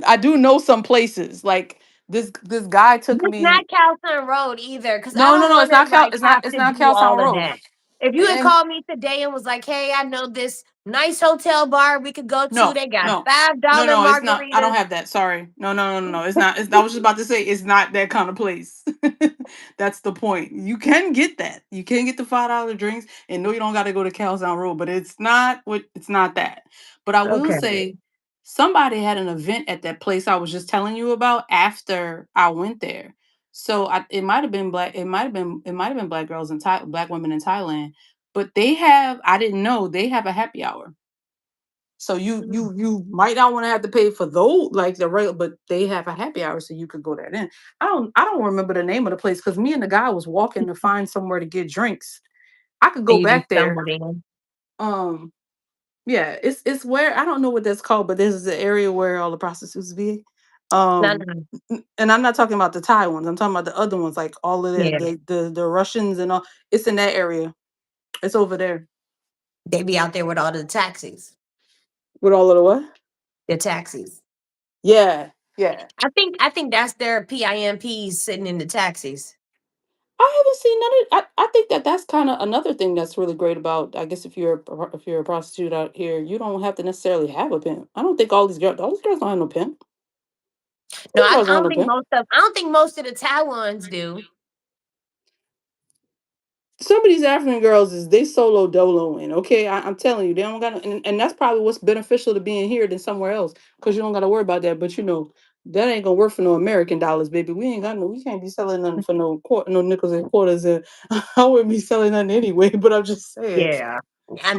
I do know some places. Like this guy took it's not me. Calton Road either, because I No, don't it's want to not like have it's to not do Cowtown all of Road. that. If you had And called me today and was like, "Hey, I know this nice hotel bar we could go to. no, They got no, $5 it's not. I don't margaritas." have that. Sorry. No. It's not. I was just about to say it's not that kind of place. That's the point. You can get that. You can get the $5 drinks, and no, you don't got to go to Cowtown Road. But it's not what. It's not that. But I will Okay. say, somebody had an event at that place I was just telling you about after I went there. So it might have been black. It might have been black girls in black women in Thailand. But they have. I didn't know they have a happy hour. So Mm. you might not want to have to pay for those like the regular, but they have a happy hour, so you could go there. Then I don't remember the name of the place because me and the guy was walking to find somewhere to get drinks. I could And go you just back there. stumbled in. Um, yeah, it's where I don't know what that's called, but this is the area where all the prostitutes be. No, Um, no. and I'm not talking about the Thai ones. I'm talking about the other ones, like all of Yeah, the Russians and all. It's in that area. It's over there they be out there with all the taxis. with all of the what? The taxis. Yeah, yeah. I think that's their PIMPs sitting in the taxis. I haven't seen none of. I think that's kind of another thing that's really great about. I guess if you're a prostitute out here, you don't have to necessarily have a pimp. I don't think all these girls don't have no pimp. No, These girls don't have no pimp. I don't think most of the Taiwans do. Some of these African girls is they solo doloing. Okay, I'm telling you, they don't got, and that's probably what's beneficial to being here than somewhere else because you don't got to worry about that. But that ain't gonna work for no American dollars, baby. We can't be selling nothing for no nickels and quarters, and I wouldn't be selling nothing anyway. But I'm just saying. Yeah.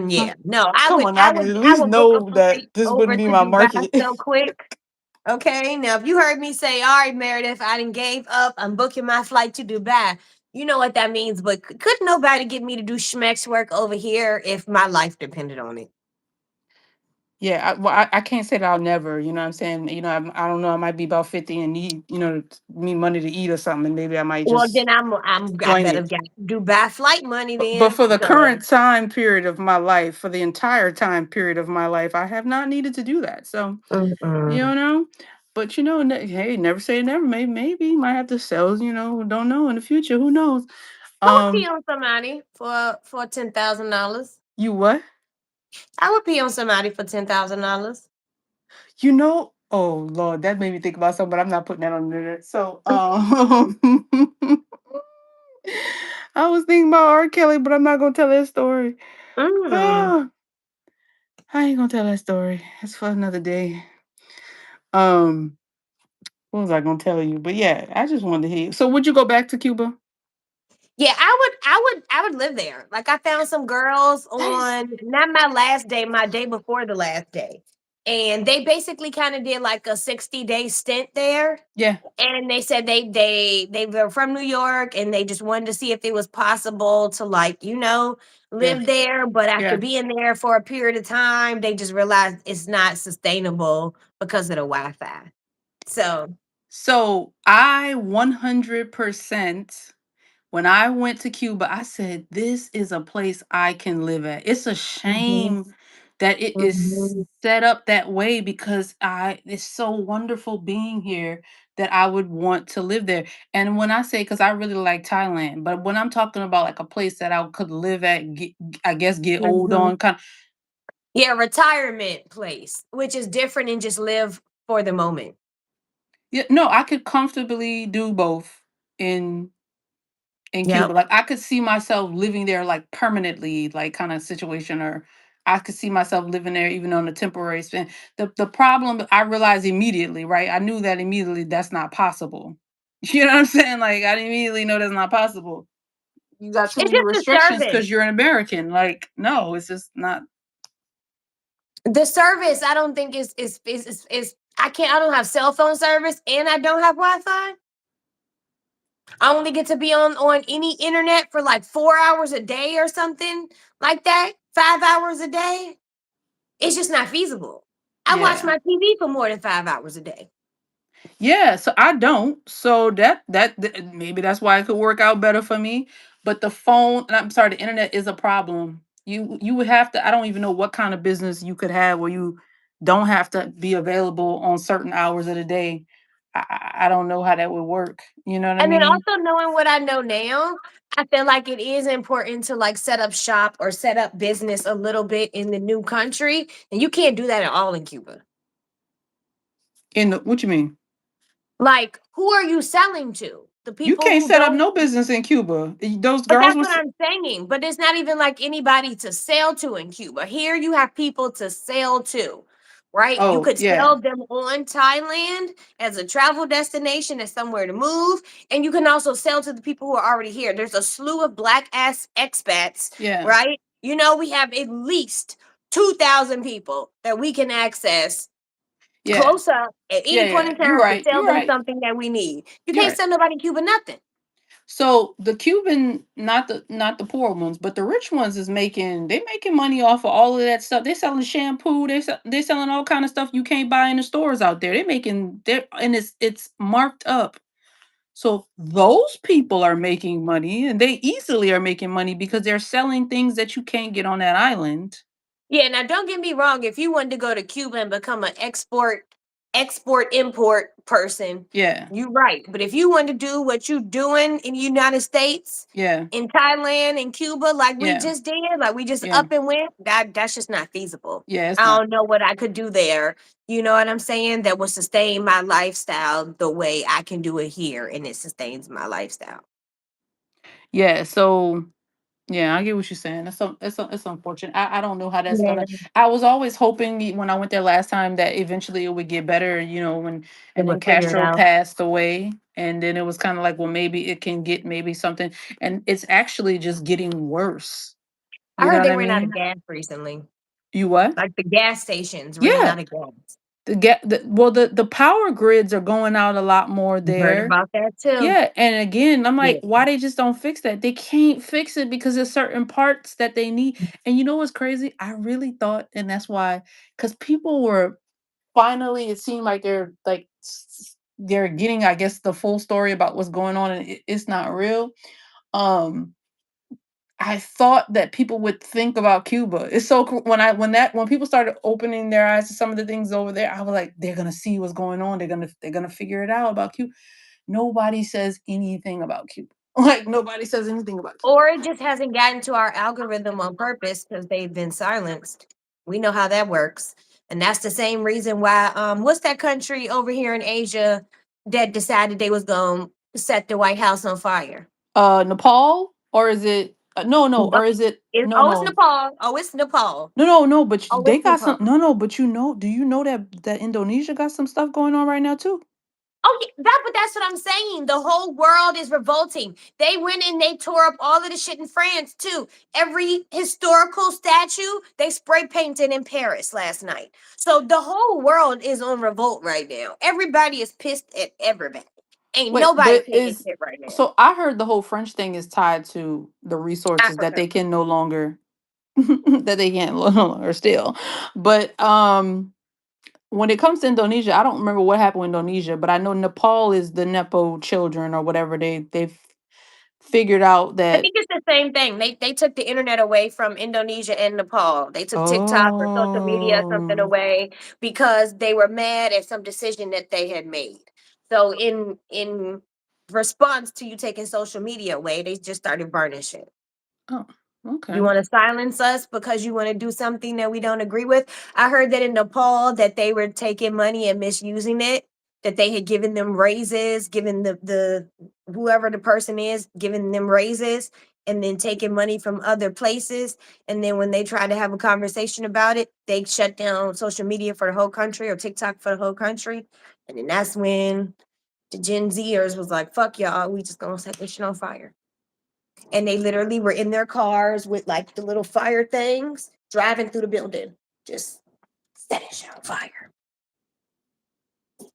Yeah. No, I Come would on, I I can would at I least would book a know that flight this over wouldn't be to my Dubai market. so quick. Okay. Now if you heard me say, all right, Meredith, I done gave up. I'm booking my flight to Dubai. You know what that means, but couldn't nobody get me to do schmex work over here if my life depended on it. Yeah, I can't say that I'll never. You know what I'm saying? I don't know. I might be about 50 and need need money to eat or something, and maybe I might Well, just then I swing better it. get Dubai flight money But then. for the Duh. current time period of my life, for the entire time period of my life, I have not needed to do that. So you Mm-mm. know, but hey, never say never. Maybe might have to sell. Don't know in the future. Who knows? I would pee Um, on somebody for $10,000. you what? I would pee on somebody for $10,000. Oh Lord, that made me think about something, but I'm not putting that on the internet. So, I was thinking about R. Kelly, but I'm not gonna tell that story. Mm. Ah, I ain't gonna tell that story. It's for another day. Um, what was I gonna tell you? But yeah, I just wanted to hear. So, would you go back to Cuba? Yeah, I would live there. Like I found some girls That is on not my last day, my day before the last day. and they basically kind of did like a 60-day stint there. Yeah. And they said they were from New York and they just wanted to see if it was possible to, like, Yeah. live there. But after Yeah. being there for a period of time, they just realized it's not sustainable because of the Wi-Fi. So So I 100%, when I went to Cuba, I said, this is a place I can live at. It's a mhm, shame that it is mhm. set up that way because it's so wonderful being here that I would want to live there. And when I say, because I really like Thailand, but when I'm talking about like a place that I could live at, I guess get old Mhm. on, kind of, Yeah, retirement place, which is different and just live for the moment. yeah, no, I could comfortably do both in Cuba. Yep. Like I could see myself living there like permanently, like kind of situation, or I could see myself living there even on a temporary span. The problem I realized immediately, right? I knew that immediately that's not possible. You know what I'm saying? Like I immediately know that's not possible. You got too It's many just the restrictions service. because you're an American. Like, no, it's just not. The service, I don't think is I don't have cell phone service and I don't have Wi-Fi. I only get to be on any internet for like 4 hours a day or something like that. 5 hours a day. It's just not feasible. I watch Yeah. my TV for more than 5 hours a day. Yeah, so I don't. So maybe that's why it could work out better for me. But the phone, and I'm sorry, the internet is a problem. You would have to. I don't even know what kind of business you could have where you don't have to be available on certain hours of the day. I don't know how that would work. You know what I And then mean? also knowing what I know now, I feel like it is important to like set up shop or set up business a little bit in the new country. And you can't do that at all in Cuba. What you mean? Like, who are you selling to? The You people can't who set up don't. no business in Cuba. Those But girls that's was. what I'm saying. But it's not even like anybody to sell to in Cuba. Here you have people to sell to, right? You Oh could yeah, sell them on Thailand as a travel destination, as somewhere to move. And you can also sell to the people who are already here. There's a slew of black ass expats, yeah, right? We have at least 2,000 people that we can access yeah, close up at yeah, any point yeah. in You're time to right. sell You're them right. something that we need. You You're can't right. sell nobody in Cuba nothing. So the Cuban, not the poor ones, but the rich ones they making money off of all of that stuff. They selling shampoo, they selling all kind of stuff you can't buy in the stores out there. And it's marked up. So those people are making money and they easily are making money because they're selling things that you can't get on that island. Yeah, now don't get me wrong. If you wanted to go to Cuba and become an import person, Yeah. you're right. But if you want to do what you doing in the United States, Yeah. in Thailand, and Cuba, like we Yeah. just did, like we just Yeah. up and went, that's just not feasible. Yeah, it's I not. don't know what I could do there. You know what I'm saying? That would sustain my lifestyle the way I can do it here, and it sustains my lifestyle. Yeah, so yeah, I get what you're saying. It's unfortunate. I don't know how that's Yeah, gonna. I was always hoping when I went there last time that eventually it would get better. and when they figure it Castro out. passed away, and then it was kind of like, well, maybe it can get maybe something, and it's actually just getting worse. I You know heard what they I ran out of mean? gas recently. You what? Like the gas stations ran Yeah. out of gas. The power grids are going out a lot more Heard there. about that too. Yeah, and again, I'm like, Yeah. why they just don't fix that? They can't fix it because there's certain parts that they need. And you know what's crazy? I really thought, and that's why, because people were finally, it seemed like they're getting, I guess, the full story about what's going on, and it's not real. Um, I thought that people would think about Cuba. It's so cool when people started opening their eyes to some of the things over there, I was like, they're gonna see what's going on. They're gonna figure it out about Cuba. Nobody says anything about Cuba. Like nobody says anything about Cuba. Or it just hasn't gotten to our algorithm on purpose because they've been silenced. We know how that works. And that's the same reason why what's that country over here in Asia that decided they was gonna set the White House on fire? Nepal, or is it no, No, or is it it's no. Nepal. Oh, it's Nepal. No, but Oh, they it's got some Nepal. no, but do you know that Indonesia got some stuff going on right now too? Oh, yeah, but that's what I'm saying. The whole world is revolting. They went and they tore up all of the shit in France too. Every historical statue they spray painted in Paris last night. So the whole world is on revolt right now. Everybody is pissed at everybody. Ain't Wait, nobody but taking is shit right now. so I heard the whole French thing is tied to the resources that Africa. they can no longer that they can't no longer steal. But when it comes to Indonesia, I don't remember what happened with Indonesia, but I know Nepal is the Nepo children or whatever. They've figured out I that. think it's the same thing. They took the internet away from Indonesia and Nepal. They took TikTok or social media something Oh, away because they were mad at some decision that they had made. So in response to you taking social media away, they just started burning shit. oh, You okay. want to silence us because you want to do something that we don't agree with? I heard that in Nepal that they were taking money and misusing it, that they had given them raises, given the whoever the person is, giving them raises and then taking money from other places. And then when they tried to have a conversation about it, they shut down social media for the whole country or TikTok for the whole country. And then that's when the Gen Zers was like, fuck y'all, we just gonna set this shit on fire. And they literally were in their cars with like the little fire things driving through the building, just setting shit on fire.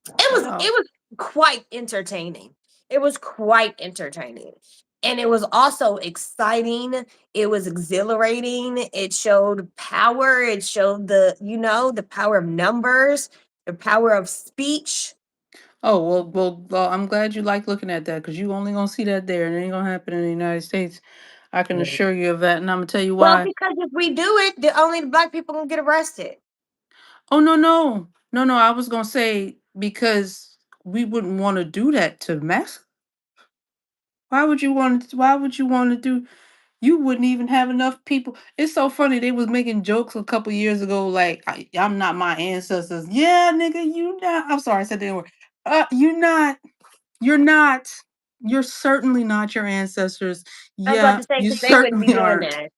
Wow. It was quite entertaining. It was quite entertaining. And it was also exciting. It was exhilarating. It showed power. It showed the power of numbers, the power of speech. Oh well. I'm glad you like looking at that because you only gonna see that there. It ain't gonna happen in the United States. I can Mm. assure you of that, and I'm gonna tell you Well, why. because if we do it, only the black people gonna get arrested. Oh no. I was gonna say because we wouldn't want to do that to mass. Why would you want? Why would you want to do? You wouldn't even have enough people. It's so funny. They was making jokes a couple years ago, like I'm not my ancestors. Yeah, nigga, you not. I'm sorry, I said that word. You not. You're not. You're certainly not your ancestors. I was about Yeah, to say you because they wouldn't be certainly doing aren't. that.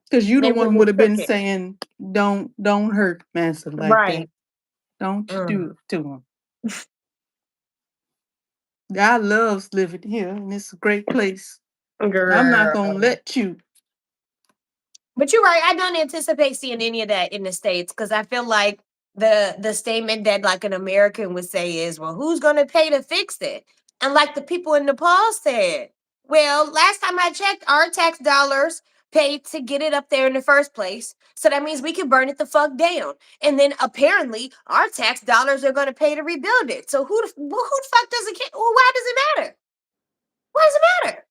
Because you the They one wouldn't would have took been it. saying, don't hurt Master like that. Right. Don't you do Mm. it to him. God loves living here, and it's a great place. I'm not gonna Girl. let you. But you're right. I don't anticipate seeing any of that in the States because I feel like the statement that like an American would say is, well, who's gonna pay to fix it? And like the people in Nepal said, well, last time I checked, our tax dollars paid to get it up there in the first place. So that means we can burn it the fuck down. And then apparently our tax dollars are gonna pay to rebuild it. So who the fuck does it care? Well, why does it matter? Why does it matter?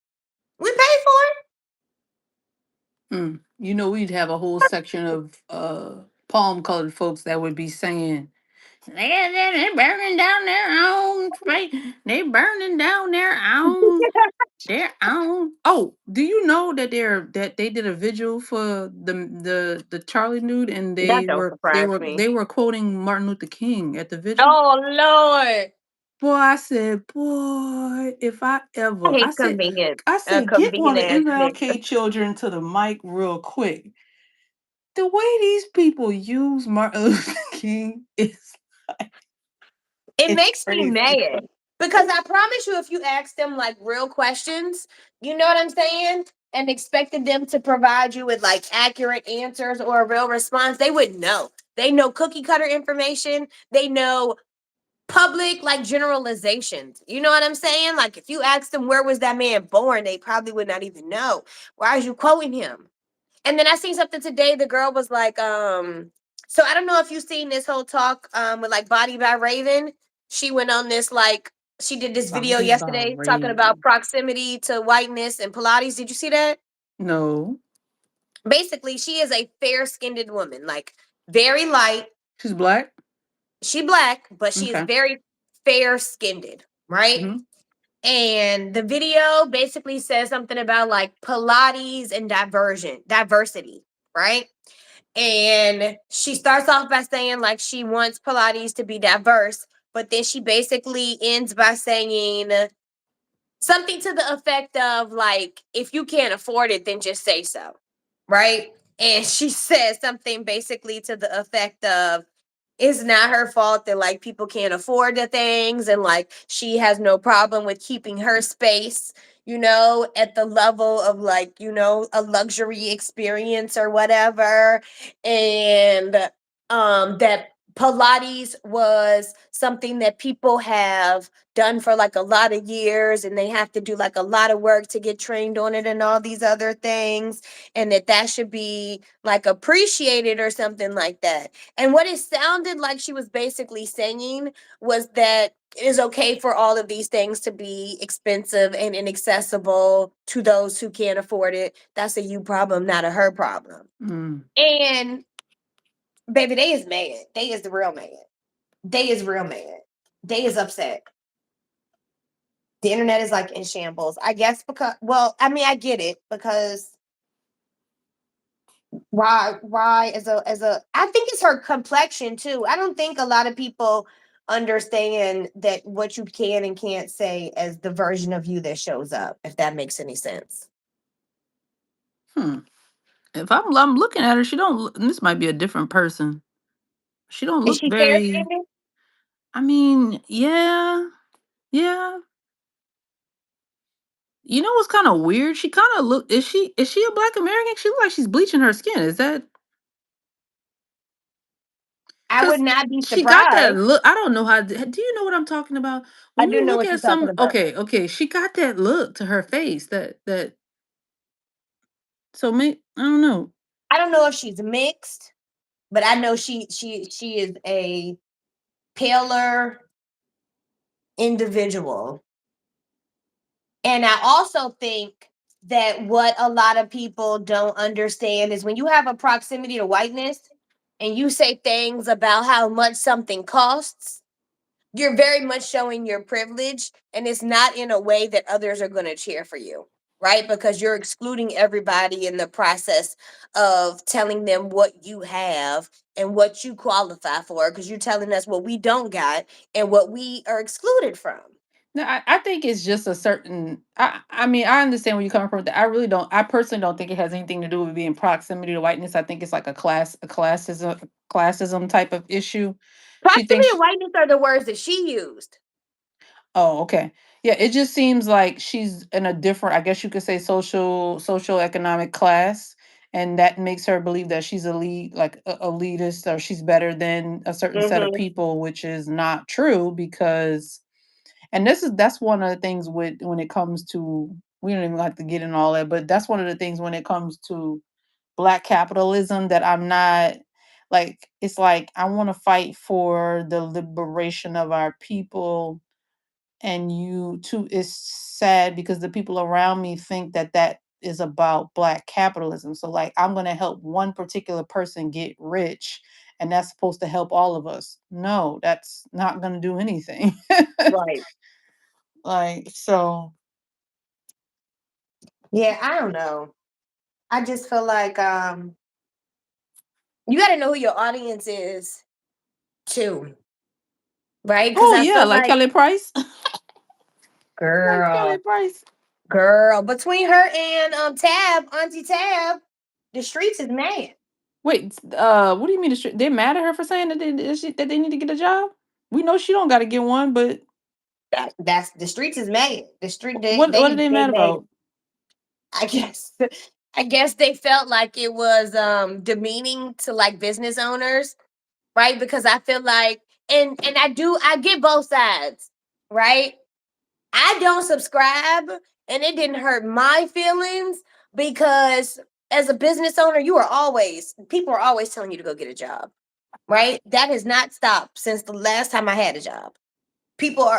We pay for it. You know, we'd have a whole section of palm colored folks that would be saying, they burning down their own right. They burning down their own. Oh, do you know that they did a vigil for the Charlie nude and That they don't were they surprise were me. they were quoting Martin Luther King at the vigil? Oh Lord. Boy, I said, boy, if I I ever, hate convenience. I said, get one of Convenient the ass nigga. MLK children to the mic real quick. The way these people use Martin Luther King is It it's makes me crazy. mad because I promise you, if you ask them like real questions, you know what I'm saying, and expected them to provide you with like accurate answers or a real response, they wouldn't know. They know cookie cutter information. They know public like generalizations. You know what I'm saying? Like if you ask them where was that man born, they probably would not even know. Why are you quoting him? And then I seen something today. The girl was like, so I don't know if you've seen this whole talk with like Body by Raven. She went on this like she did this video Body by yesterday talking about Raven. proximity to whiteness and Pilates. Did you see that? No, Basically, she is a fair-skinned woman, like very light. she's black. She black, but she is Okay. very fair-skinned, right? Hmm. And the video basically says something about like Pilates and diversity, right? And she starts off by saying like she wants Pilates to be diverse, but then she basically ends by saying something to the effect of like, if you can't afford it, then just say so, right? And she says something basically to the effect of, it's not her fault that like people can't afford the things, and like she has no problem with keeping her space, at the level of like, a luxury experience or whatever. And that Pilates was something that people have done for like a lot of years, and they have to do like a lot of work to get trained on it and all these other things, and that should be like appreciated or something like that. And what it sounded like she was basically saying was that it is okay for all of these things to be expensive and inaccessible to those who can't afford it. That's a you problem, not a her problem. And baby, they is mad. They is the real mad. They is real mad. They is upset. The internet is like in shambles. I guess because, well, I mean, I get it, because why as a I think it's her complexion too. I don't think a lot of people understand that what you can and can't say as the version of you that shows up, if that makes any sense. If I'm looking at her, she don't. And this might be a different person. She don't Is look she fair very. skinned? I mean, yeah, yeah. You know what's kind of weird? She kind of look. Is she a Black American? She look like she's bleaching her skin. Is that I would because not be she got that surprised. look? I don't know how. Do you know what I'm talking about? I When do you know look what at you're talking some, about. okay, she got that look to her face. That. So me, I don't know. I don't know if she's mixed, but I know she is a paler individual. And I also think that what a lot of people don't understand is when you have a proximity to whiteness and you say things about how much something costs, you're very much showing your privilege, and it's not in a way that others are going to cheer for you, right? Because you're excluding everybody in the process of telling them what you have and what you qualify for, because you're telling us what we don't got and what we are excluded from. No, I think it's just a certain. I mean, I understand where you're coming from. With that. I really don't. I personally don't think it has anything to do with being proximity to whiteness. I think it's like a classism type of issue. She Proximity thinks. and whiteness are the words that she used. Oh, okay. Yeah, it just seems like she's in a different, I guess you could say, social economic class, and that makes her believe that she's like elitist, or she's better than a certain set of Mm-hmm. people, which is not true because. And that's one of the things with when it comes to, we don't even have to get in all that, but that's one of the things when it comes to Black capitalism that I'm not like. It's like I want to fight for the liberation of our people, and you too. It's sad because the people around me think that that is about Black capitalism. So like I'm going to help one particular person get rich, and that's supposed to help all of us. No, that's not going to do anything. Right. Like, so. Yeah, I don't know. I just feel like you got to know who your audience is too, right? Because Oh I yeah, feel like like, Kelly Price. Like Kelly girl, Price. girl, between her and Auntie Tab, the streets is mad. Wait, what do you mean? They mad at her for saying that they need to get a job? We know she don't got to get one, but That's the streets is mad. The street what are they they mad mad. about? I guess I guess they felt like it was demeaning to like business owners, right? Because I feel like, and I get both sides, right? I don't subscribe, and it didn't hurt my feelings, because as a business owner, people are always telling you to go get a job, right? That has not stopped since the last time I had a job. People,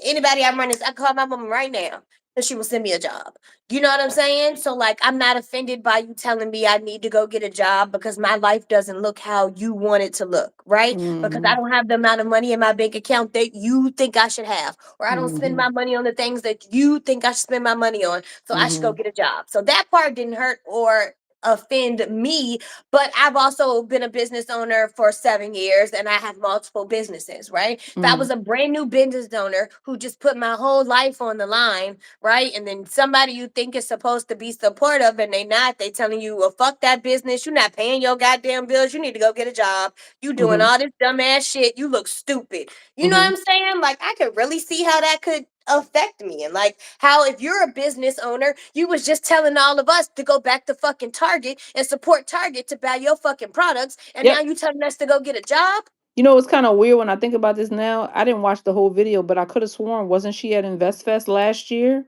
anybody I'm running, I call my mom right now and she will send me a job. You know what I'm saying? So like, I'm not offended by you telling me I need to go get a job because my life doesn't look how you want it to look, right? Because I Hmm. don't have the amount of money in my bank account that you think I should have, or I don't spend Hmm. my money on the things that you think I should spend my money on. So I should go Hmm. get a job. So that part didn't hurt or offend me, but I've also been a business owner for 7 years and I have multiple businesses, right? If I was Mm. a brand new business owner who just put my whole life on the line, right? And then somebody you think is supposed to be supportive and they not, they telling you, well, fuck that business. You're not paying your goddamn bills. You need to go get a job. You doing Mhm. all this dumbass shit. You look stupid. You know what Mhm. I'm saying? Like, I could really see how that could affect me. And like how if you're a business owner, you was just telling all of us to go back to fucking Target and support Target to buy your fucking products. And now Yep. you telling us to go get a job? You know, it's kind of weird when I think about this now. I didn't watch the whole video, but I could have sworn, wasn't she at InvestFest last year?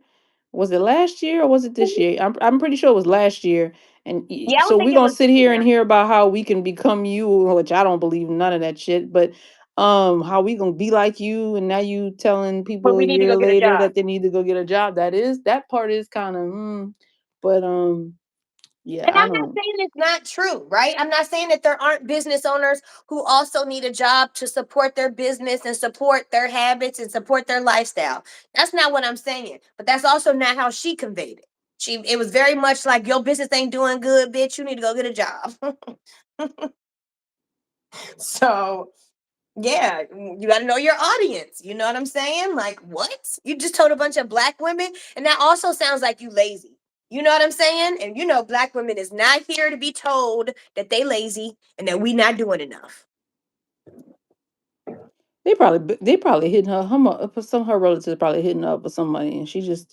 Was it last year or was it this year? I'm pretty sure it was last year. And Yeah, I don't so think we're it gonna was sit here and here. hear about how we can become you, which I don't believe none of that shit. But how we gonna be like you, and now you telling But people a we need to year go get a later job. that they need to go get a job. That part is kind of, but yeah, And I I'm not don't. saying it's not true, right? I'm not saying that there aren't business owners who also need a job to support their business and support their habits and support their lifestyle. That's not what I'm saying. But that's also not how she conveyed it. It was very much like your business ain't doing good, bitch. You need to go get a job. So yeah, you got to know your audience. You know what I'm saying? Like, what? You just told a bunch of black women, and that also sounds like you lazy. You know what I'm saying? And you know, black women is not here to be told that they lazy and that we not doing enough. They probably hitting some of her relatives probably hitting her up with some money, and she just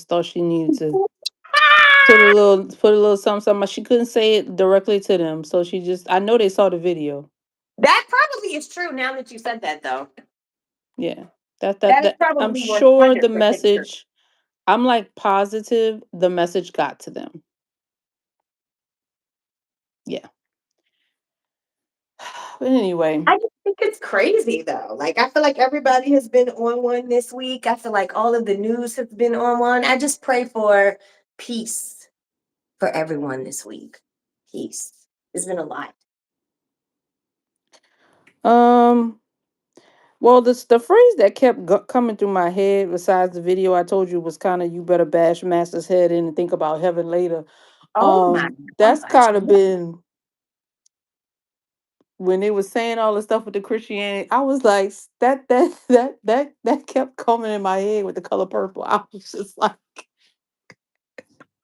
thought she needed to put a little something, something. She couldn't say it directly to them, so she just. I know they saw the video. That probably is true now that you said that, though. Yeah, that that That is that. I'm probably sure the 100% true. message. I'm like positive the message got to them. Yeah. But anyway, I just think it's crazy though. Like I feel like everybody has been on one this week. I feel like all of the news has been on one. I just pray for peace for everyone this week. Peace. There's been a lot. um, well, the phrase that kept coming through my head, besides the video I told you, was kind of "you better bash master's head in and think about heaven later." Oh my That's gosh. kind of been when they was saying all the stuff with the Christianity. I was like, that kept coming in my head with the color purple. I was just like,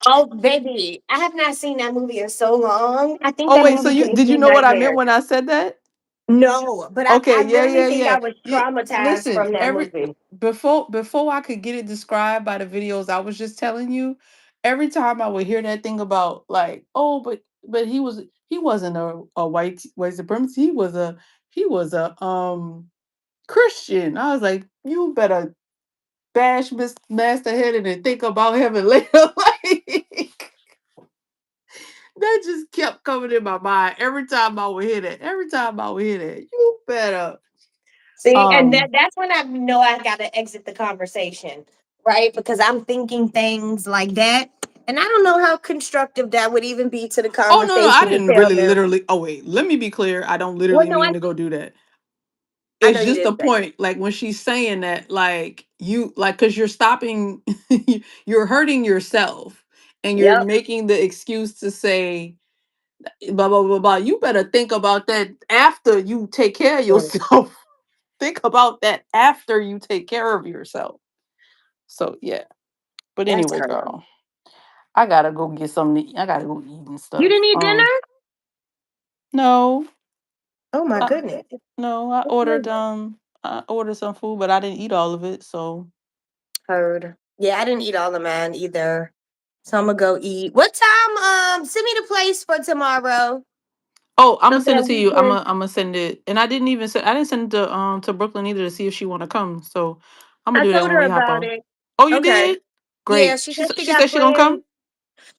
Oh baby, I have not seen that movie in so long. I think oh that wait, so movie you gave did you me know what I meant nightmares. when I said that? No, but I Okay, yeah, literally yeah, think yeah. I was Yeah. traumatized Listen, from that every movie. before I could get it described by the videos I was just telling you, every time I would hear that thing about like, oh, but he wasn't a white supremacist. He was a Christian. I was like, you better bash Miss Masterhead and think about heaven later. Like that just kept coming in my mind every time I would hear that. Every time I would hear that, you better. See, and Um. that's when I know I gotta exit the conversation, right? Because I'm thinking things like that. And I don't know how constructive that would even be to the Oh no, I conversation to didn't tell really them. literally. Oh wait, let me be clear. I don't Well, literally no, mean to go do that. I know It's you just the didn't say it. point, like when she's saying that, like you, like, because you're stopping, you're hurting yourself, and you're Yep. making the excuse to say blah blah blah blah. You better think about that after you take care of Mm, yourself. Think about that after you take care of yourself. So yeah. But that's anyway, crazy. girl, I gotta go get something to eat. I gotta go eat and You stuff. didn't eat dinner? No, Oh my uh, goodness. no, I ordered some food, but I didn't eat all of it. So Heard. Yeah, I didn't eat all of mine either. So I'm gonna go eat. What time? Send me the place for tomorrow. oh, I'm gonna So send it that to we you. I'm can. gonna I'm gonna send it, and I didn't send it to Brooklyn either to see if she want to come. So I'm gonna I do that told when her we hop about off. it. Oh, you Okay. did? Yeah, Great. she said she She got said she gonna plans. come.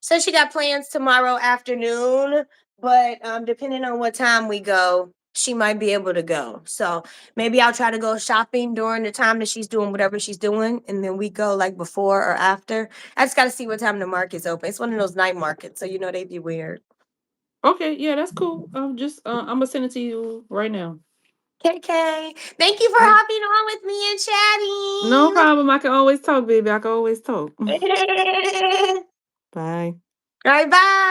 Said she got plans tomorrow afternoon, but depending on what time we go, she might be able to go. So maybe I'll try to go shopping during the time that she's doing whatever she's doing, and then we go like before or after. I just got to see what time the market's open. It's one of those night markets, so you know they be weird. Okay, yeah, that's cool. I'm gonna send it to you right now. KK, thank you for All right. hopping on with me No and problem. I can always talk, baby. I can always talk. chatting. Bye. All right, bye.